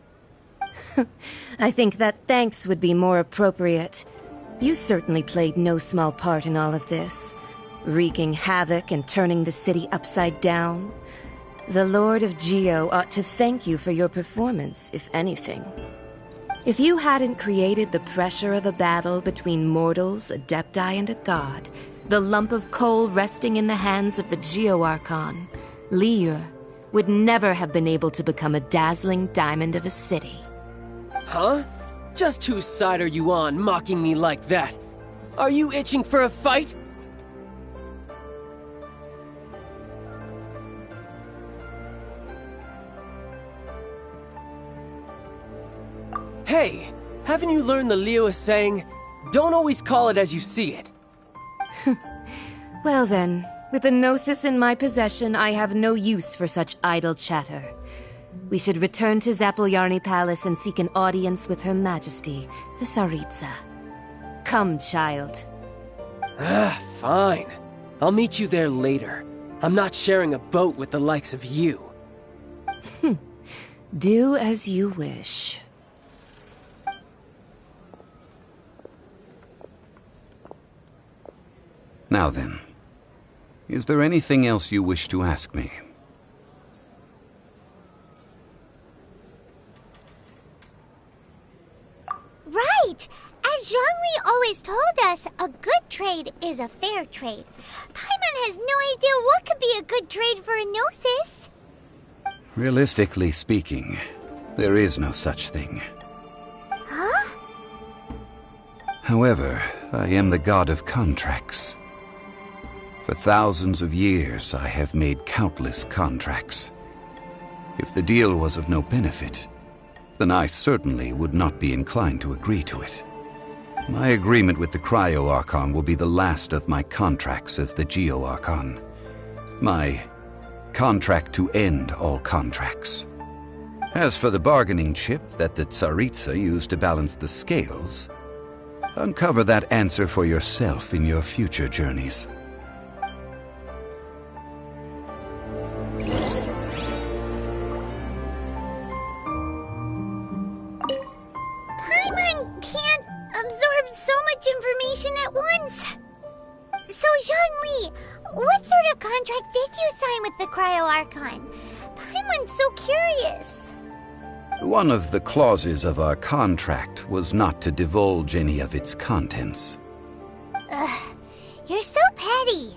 I think that thanks would be more appropriate. You certainly played no small part in all of this, wreaking havoc and turning the city upside down. The Lord of Geo ought to thank you for your performance, if anything. If you hadn't created the pressure of a battle between mortals, Adepti, and a god, the lump of coal resting in the hands of the Geo-Archon, Liyue, would never have been able to become a dazzling diamond of a city. Huh? Just whose side are you on, mocking me like that? Are you itching for a fight? Hey, haven't you learned the liyue saying, don't always call it as you see it? Well then, with the Gnosis in my possession, I have no use for such idle chatter. We should return to Zapoljarny Palace and seek an audience with Her Majesty, the Tsaritsa. Come, child. Fine. I'll meet you there later. I'm not sharing a boat with the likes of you. Do as you wish. Now then, is there anything else you wish to ask me? Right! As Zhongli always told us, a good trade is a fair trade. Paimon has no idea what could be a good trade for a Gnosis. Realistically speaking, there is no such thing. Huh? However, I am the god of contracts. For thousands of years, I have made countless contracts. If the deal was of no benefit, then I certainly would not be inclined to agree to it. My agreement with the Cryo-Archon will be the last of my contracts as the Geo-Archon. My contract to end all contracts. As for the bargaining chip that the Tsaritsa used to balance the scales, uncover that answer for yourself in your future journeys. Paimon can't absorb so much information at once. So, Zhongli, what sort of contract did you sign with the Cryo-Archon? Paimon's so curious. One of the clauses of our contract was not to divulge any of its contents. Ugh, you're so petty.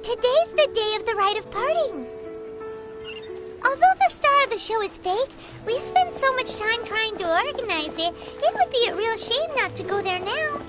Today's the day of the rite of parting. Although the star of the show is fake, we spent so much time trying to organize it, it would be a real shame not to go there now.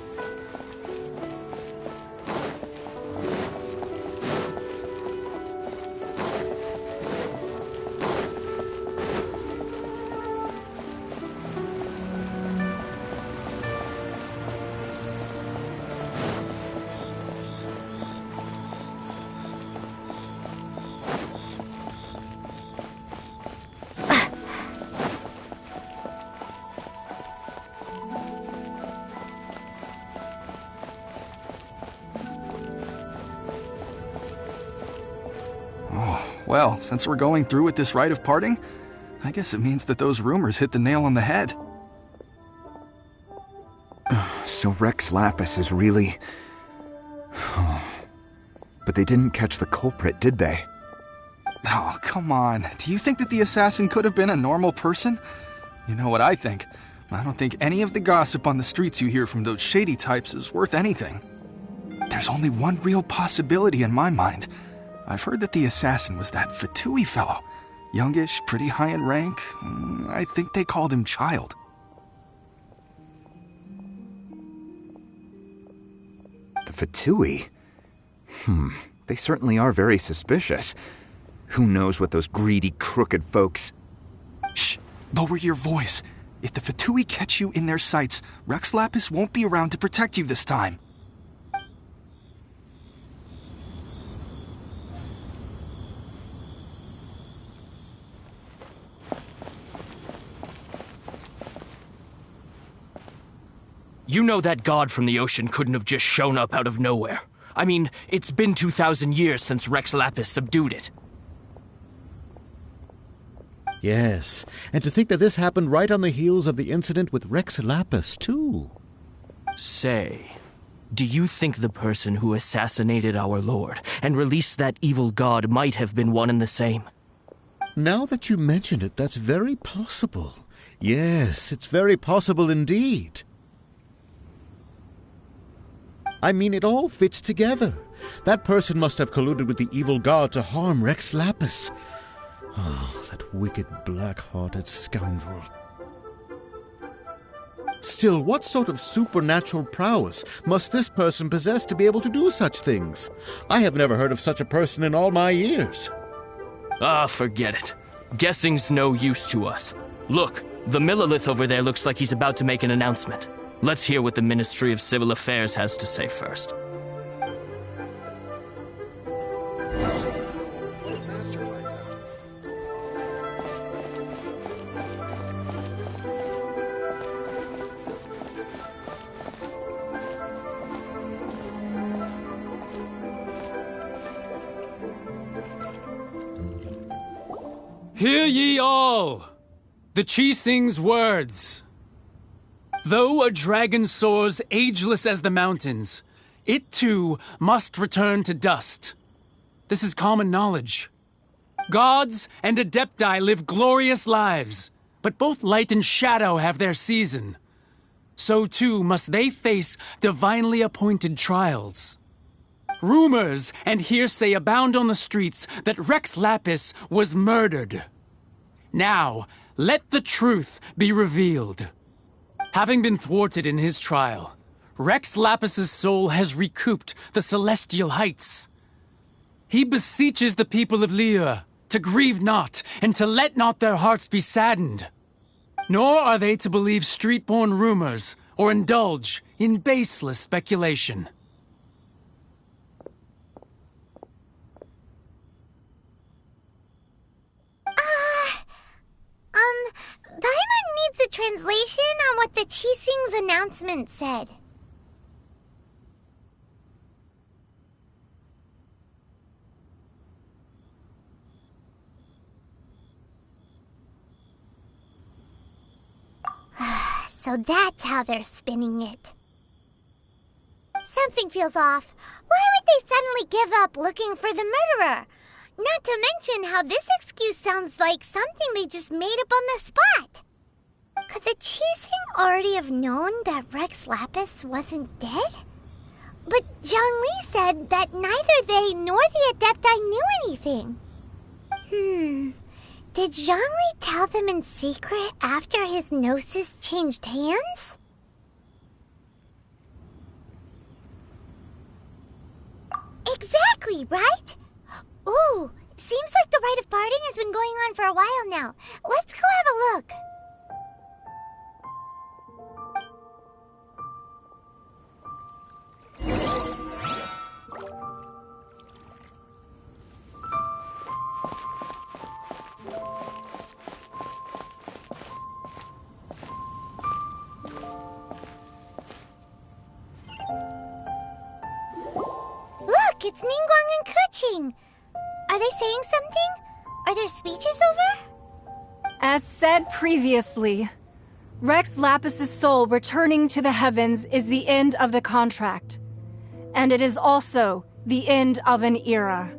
Well, since we're going through with this rite of parting, I guess it means that those rumors hit the nail on the head. So Rex Lapis is really... But they didn't catch the culprit, did they? Oh, come on. Do you think that the assassin could have been a normal person? You know what I think. I don't think any of the gossip on the streets you hear from those shady types is worth anything. There's only one real possibility in my mind. I've heard that the assassin was that Fatui fellow. Youngish, pretty high in rank. I think they called him Child. The Fatui? They certainly are very suspicious. Who knows what those greedy, crooked folks... Shh! Lower your voice. If the Fatui catch you in their sights, Rex Lapis won't be around to protect you this time. You know that god from the ocean couldn't have just shown up out of nowhere. I mean, it's been 2,000 years since Rex Lapis subdued it. Yes, and to think that this happened right on the heels of the incident with Rex Lapis, too. Say, do you think the person who assassinated our lord and released that evil god might have been one and the same? Now that you mention it, that's very possible. Yes, it's very possible indeed. I mean, it all fits together. That person must have colluded with the evil god to harm Rex Lapis. Oh, that wicked, black-hearted scoundrel. Still, what sort of supernatural prowess must this person possess to be able to do such things? I have never heard of such a person in all my years. Ah, forget it. Guessing's no use to us. Look, The Millilith over there looks like he's about to make an announcement. Let's hear what the Ministry of Civil Affairs has to say first. Hear ye all! The Qixing's words. Though a dragon soars ageless as the mountains, it too must return to dust. This is common knowledge. Gods and Adepti live glorious lives, but both light and shadow have their season. So too must they face divinely appointed trials. Rumors and hearsay abound on the streets that Rex Lapis was murdered. Now, let the truth be revealed. Having been thwarted in his trial, Rex Lapis's soul has recouped the celestial heights. He beseeches the people of liyue to grieve not and to let not their hearts be saddened. Nor are they to believe street-born rumors or indulge in baseless speculation. Paimon needs a translation on what the Qixing's announcement said. So that's how they're spinning it. Something feels off. Why would they suddenly give up looking for the murderer? Not to mention how this excuse sounds like something they just made up on the spot. Could the Qixing already have known that Rex Lapis wasn't dead? But Zhongli said that neither they nor the Adepti knew anything. Did Zhongli tell them in secret after his gnosis changed hands? Exactly, right? Ooh, seems like the rite of parting has been going on for a while now. Let's go have a look. Look, it's Ningguang and Keqing. Are they saying something? Are their speeches over? As said previously, Rex Lapis's soul returning to the heavens is the end of the contract. And it is also the end of an era.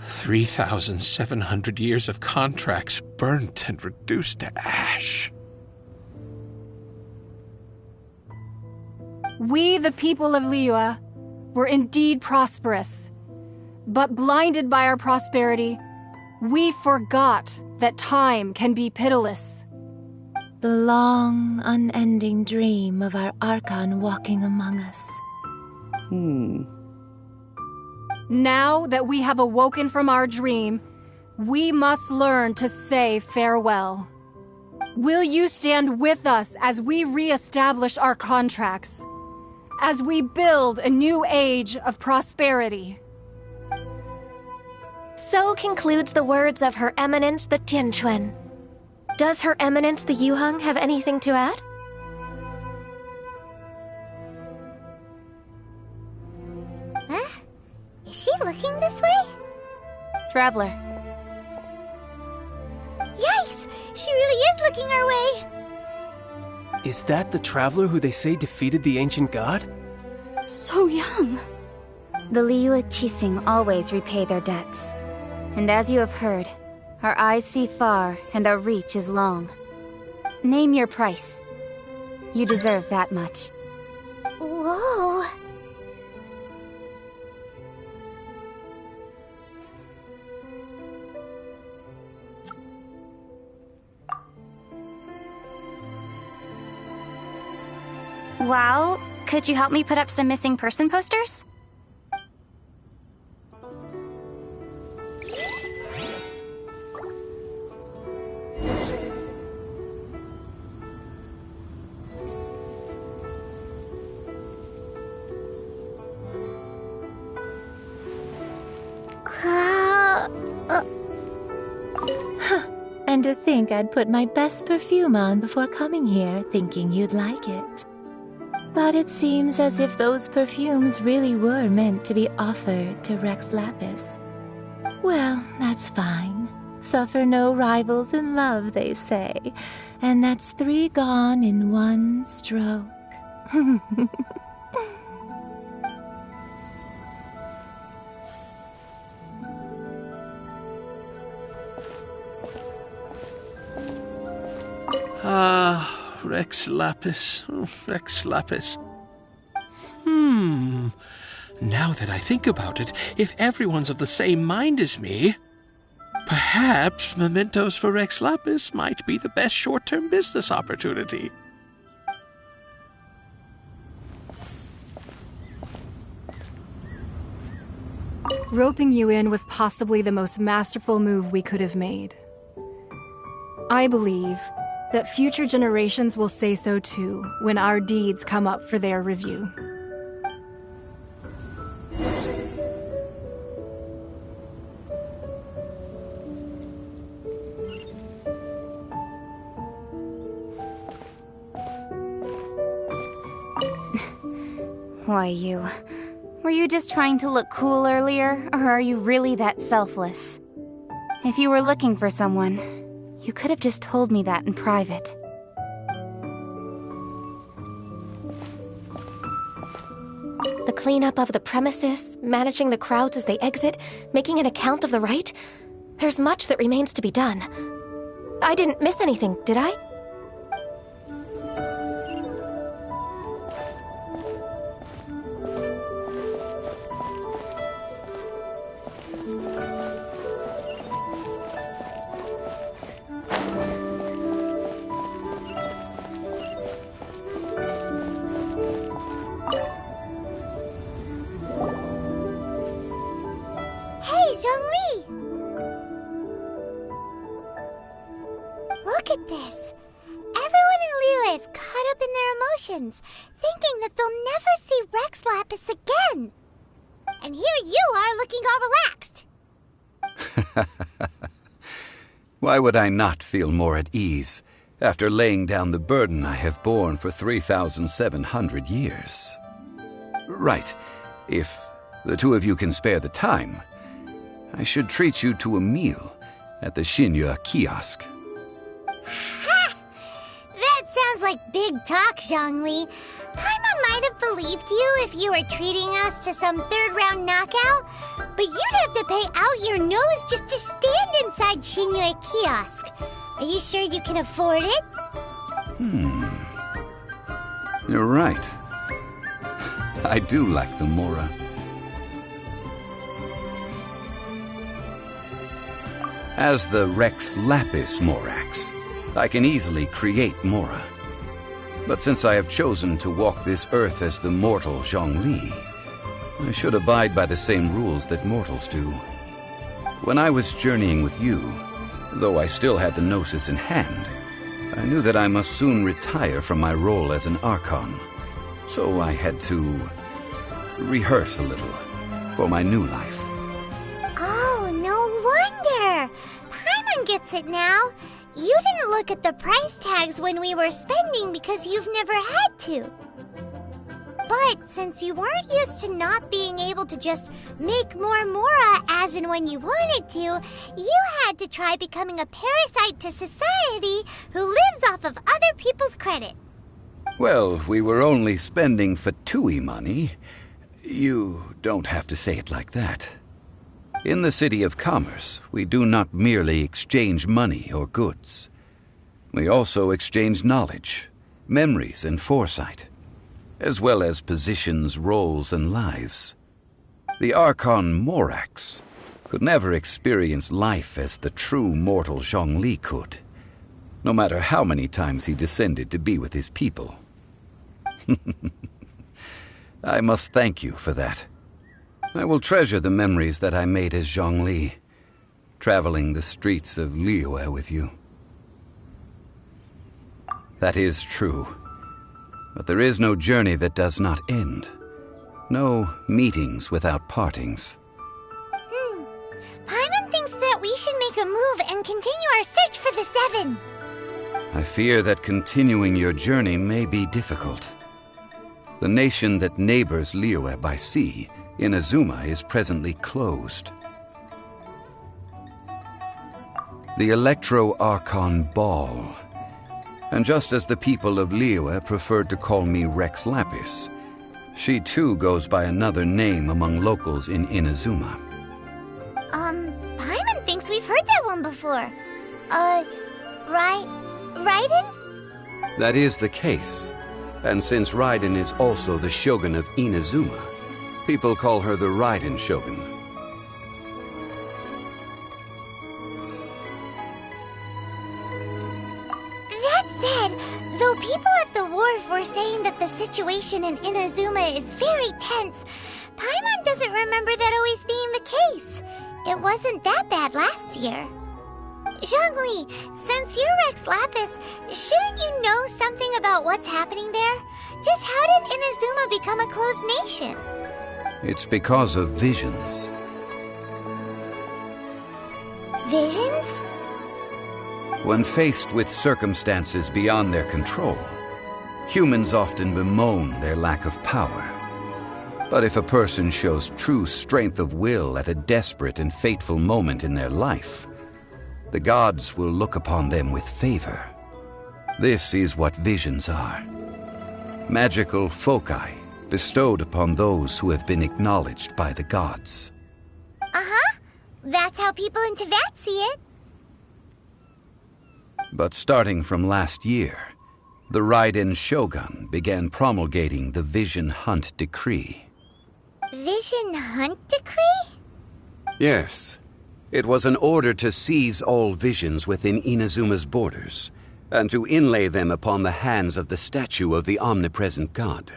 3,700 years of contracts burnt and reduced to ash. We, the people of liyue, were indeed prosperous. But blinded by our prosperity, we forgot that time can be pitiless. The long, unending dream of our Archon walking among us. Now that we have awoken from our dream, we must learn to say farewell. Will you stand with us as we re-establish our contracts? As we build a new age of prosperity? So concludes the words of Her Eminence the Tianquan. Does Her Eminence the Yuheng have anything to add? Huh? Is she looking this way? Traveler. Yikes! She really is looking our way! Is that the traveler who they say defeated the ancient god? So young. The liyue Qixing always repay their debts. And as you have heard, our eyes see far and our reach is long. Name your price. You deserve that much. Whoa! Well, could you help me put up some missing person posters? And to think I'd put my best perfume on before coming here, thinking you'd like it. But it seems as if those perfumes really were meant to be offered to Rex Lapis. Well, that's fine. Suffer no rivals in love, they say. And that's 3 gone in 1 stroke. Ah, Rex Lapis. Oh, Rex Lapis. Now that I think about it, if everyone's of the same mind as me, perhaps mementos for Rex Lapis might be the best short-term business opportunity. Roping you in was possibly the most masterful move we could have made. I believe that future generations will say so too when our deeds come up for their review. Why, you... Were you just trying to look cool earlier, or are you really that selfless? If you were looking for someone, you could have just told me that in private. The cleanup of the premises, managing the crowds as they exit, making an account of the rite. There's much that remains to be done. I didn't miss anything, did I? Look at this. Everyone in Liyue is caught up in their emotions, thinking that they'll never see Rex Lapis again. And here you are looking all relaxed. Why would I not feel more at ease after laying down the burden I have borne for 3,700 years? Right. If the two of you can spare the time, I should treat you to a meal at the Liyue kiosk. Ha! That sounds like big talk, Zhongli. Paimon might have believed you if you were treating us to some third-round knockout, but you'd have to pay out your nose just to stand inside Liyue kiosk. Are you sure you can afford it? You're right. I do like the Mora. As the Rex Lapis Morax, I can easily create Mora. But since I have chosen to walk this earth as the mortal Zhongli, I should abide by the same rules that mortals do. When I was journeying with you, though I still had the Gnosis in hand, I knew that I must soon retire from my role as an Archon. So I had to rehearse a little for my new life. Oh, no wonder! Paimon gets it now. You didn't look at the price tags when we were spending because you've never had to. But since you weren't used to not being able to just make more Mora as and when you wanted to, you had to try becoming a parasite to society who lives off of other people's credit. Well, we were only spending Fatui money. You don't have to say it like that. In the City of Commerce, we do not merely exchange money or goods. We also exchange knowledge, memories, and foresight, as well as positions, roles, and lives. The Archon Morax could never experience life as the true mortal Zhongli could, no matter how many times he descended to be with his people. I must thank you for that. I will treasure the memories that I made as Zhongli, traveling the streets of Liyue with you. That is true. But there is no journey that does not end. No meetings without partings. Paimon thinks that we should make a move and continue our search for the Seven. I fear that continuing your journey may be difficult. The nation that neighbors Liyue by sea, Inazuma, is presently closed. The Electro-Archon Ball. And just as the people of Liyue preferred to call me Rex Lapis, she too goes by another name among locals in Inazuma. Paimon thinks we've heard that one before. Raiden? That is the case. And since Raiden is also the shogun of Inazuma, people call her the Raiden Shogun. That said, though people at the wharf were saying that the situation in Inazuma is very tense, Paimon doesn't remember that always being the case. It wasn't that bad last year. Zhongli, since you're Rex Lapis, shouldn't you know something about what's happening there? Just how did Inazuma become a closed nation? It's because of visions. Visions? When faced with circumstances beyond their control, humans often bemoan their lack of power. But if a person shows true strength of will at a desperate and fateful moment in their life, the gods will look upon them with favor. This is what visions are. Magical foci bestowed upon those who have been acknowledged by the gods. Uh-huh. That's how people in Teyvat see it. But starting from last year, the Raiden Shogun began promulgating the Vision Hunt Decree. Vision Hunt Decree? Yes. It was an order to seize all visions within Inazuma's borders, and to inlay them upon the hands of the statue of the omnipresent god.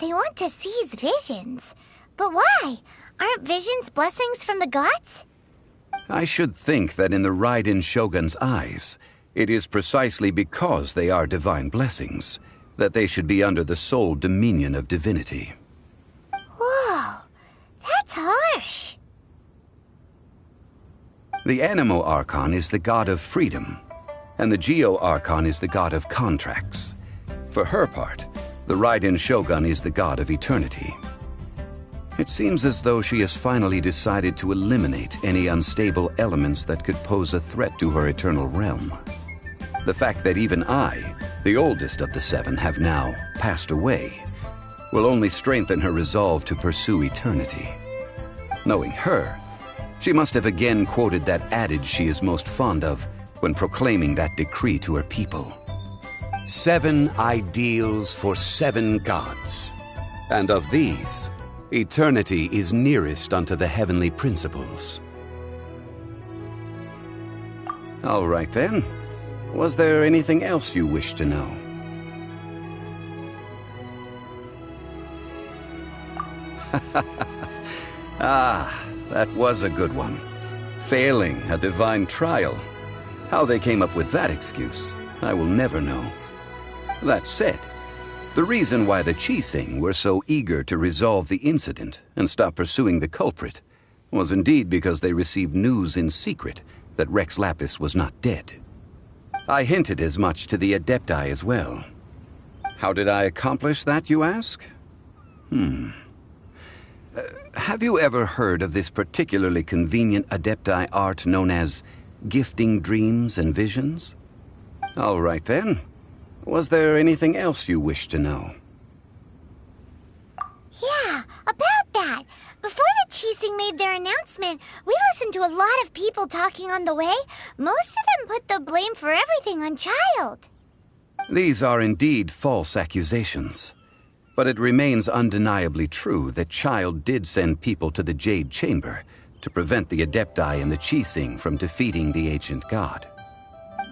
They want to seize visions. But why? Aren't visions blessings from the gods? I should think that in the Raiden Shogun's eyes, it is precisely because they are divine blessings that they should be under the sole dominion of divinity. Whoa, that's harsh. The Anemo Archon is the god of freedom, and the Geo Archon is the god of contracts. For her part, the Raiden Shogun is the god of eternity. It seems as though she has finally decided to eliminate any unstable elements that could pose a threat to her eternal realm. The fact that even I, the oldest of the seven, have now passed away, will only strengthen her resolve to pursue eternity. Knowing her, she must have again quoted that adage she is most fond of when proclaiming that decree to her people. 7 ideals for 7 gods, and of these, eternity is nearest unto the heavenly principles. All right then. Was there anything else you wish to know? Ah, that was a good one. Failing a divine trial. How they came up with that excuse, I will never know. That said, the reason why the Qixing were so eager to resolve the incident and stop pursuing the culprit was indeed because they received news in secret that Rex Lapis was not dead. I hinted as much to the Adepti as well. How did I accomplish that, you ask? Have you ever heard of this particularly convenient Adepti art known as gifting dreams and visions? All right then. Was there anything else you wished to know? Yeah, about that. Before the Qixing made their announcement, we listened to a lot of people talking on the way. Most of them put the blame for everything on Child. These are indeed false accusations. But it remains undeniably true that Child did send people to the Jade Chamber to prevent the Adepti and the Qixing from defeating the ancient god.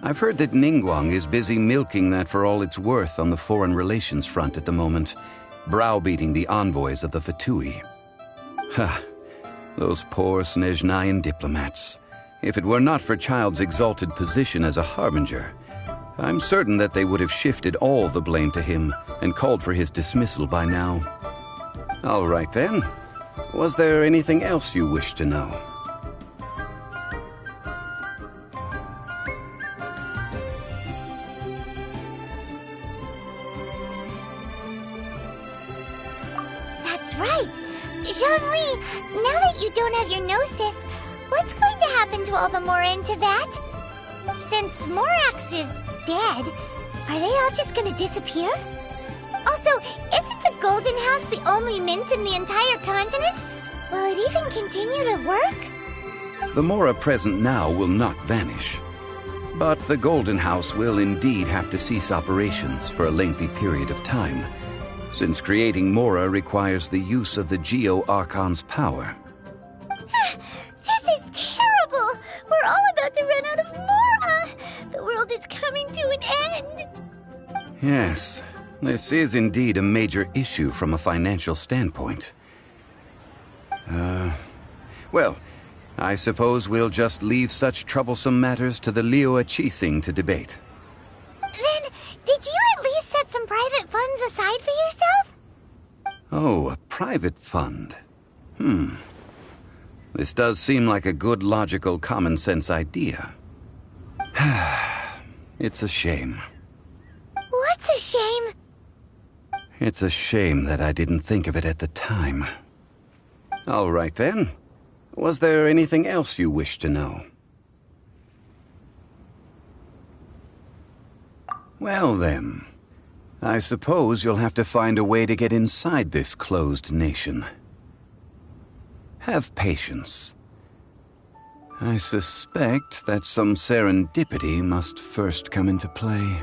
I've heard that Ningguang is busy milking that for all it's worth on the foreign relations front at the moment, browbeating the envoys of the Fatui. Ha! Those poor Snezhnayan diplomats. If it were not for Child's exalted position as a harbinger, I'm certain that they would have shifted all the blame to him and called for his dismissal by now. All right then. Was there anything else you wished to know? That's right. Zhongli, now that you don't have your gnosis, what's going to happen to all the Mora in Teyvat? Since Morax is dead, are they all just gonna disappear? Also, isn't the Golden House the only mint in the entire continent? Will it even continue to work? The Mora present now will not vanish. But the Golden House will indeed have to cease operations for a lengthy period of time, since creating Mora requires the use of the Geo-Archon's power. This is terrible! We're all about to run out of Mora! The world is coming to an end! Yes, this is indeed a major issue from a financial standpoint. Well, I suppose we'll just leave such troublesome matters to the liyue to debate. Then, did you at least set some private funds aside for yourself? Oh, a private fund. This does seem like a good, logical, common-sense idea. It's a shame. What's a shame? It's a shame that I didn't think of it at the time. All right, then. Was there anything else you wish to know? Well, then. I suppose you'll have to find a way to get inside this closed nation. Have patience. I suspect that some serendipity must first come into play.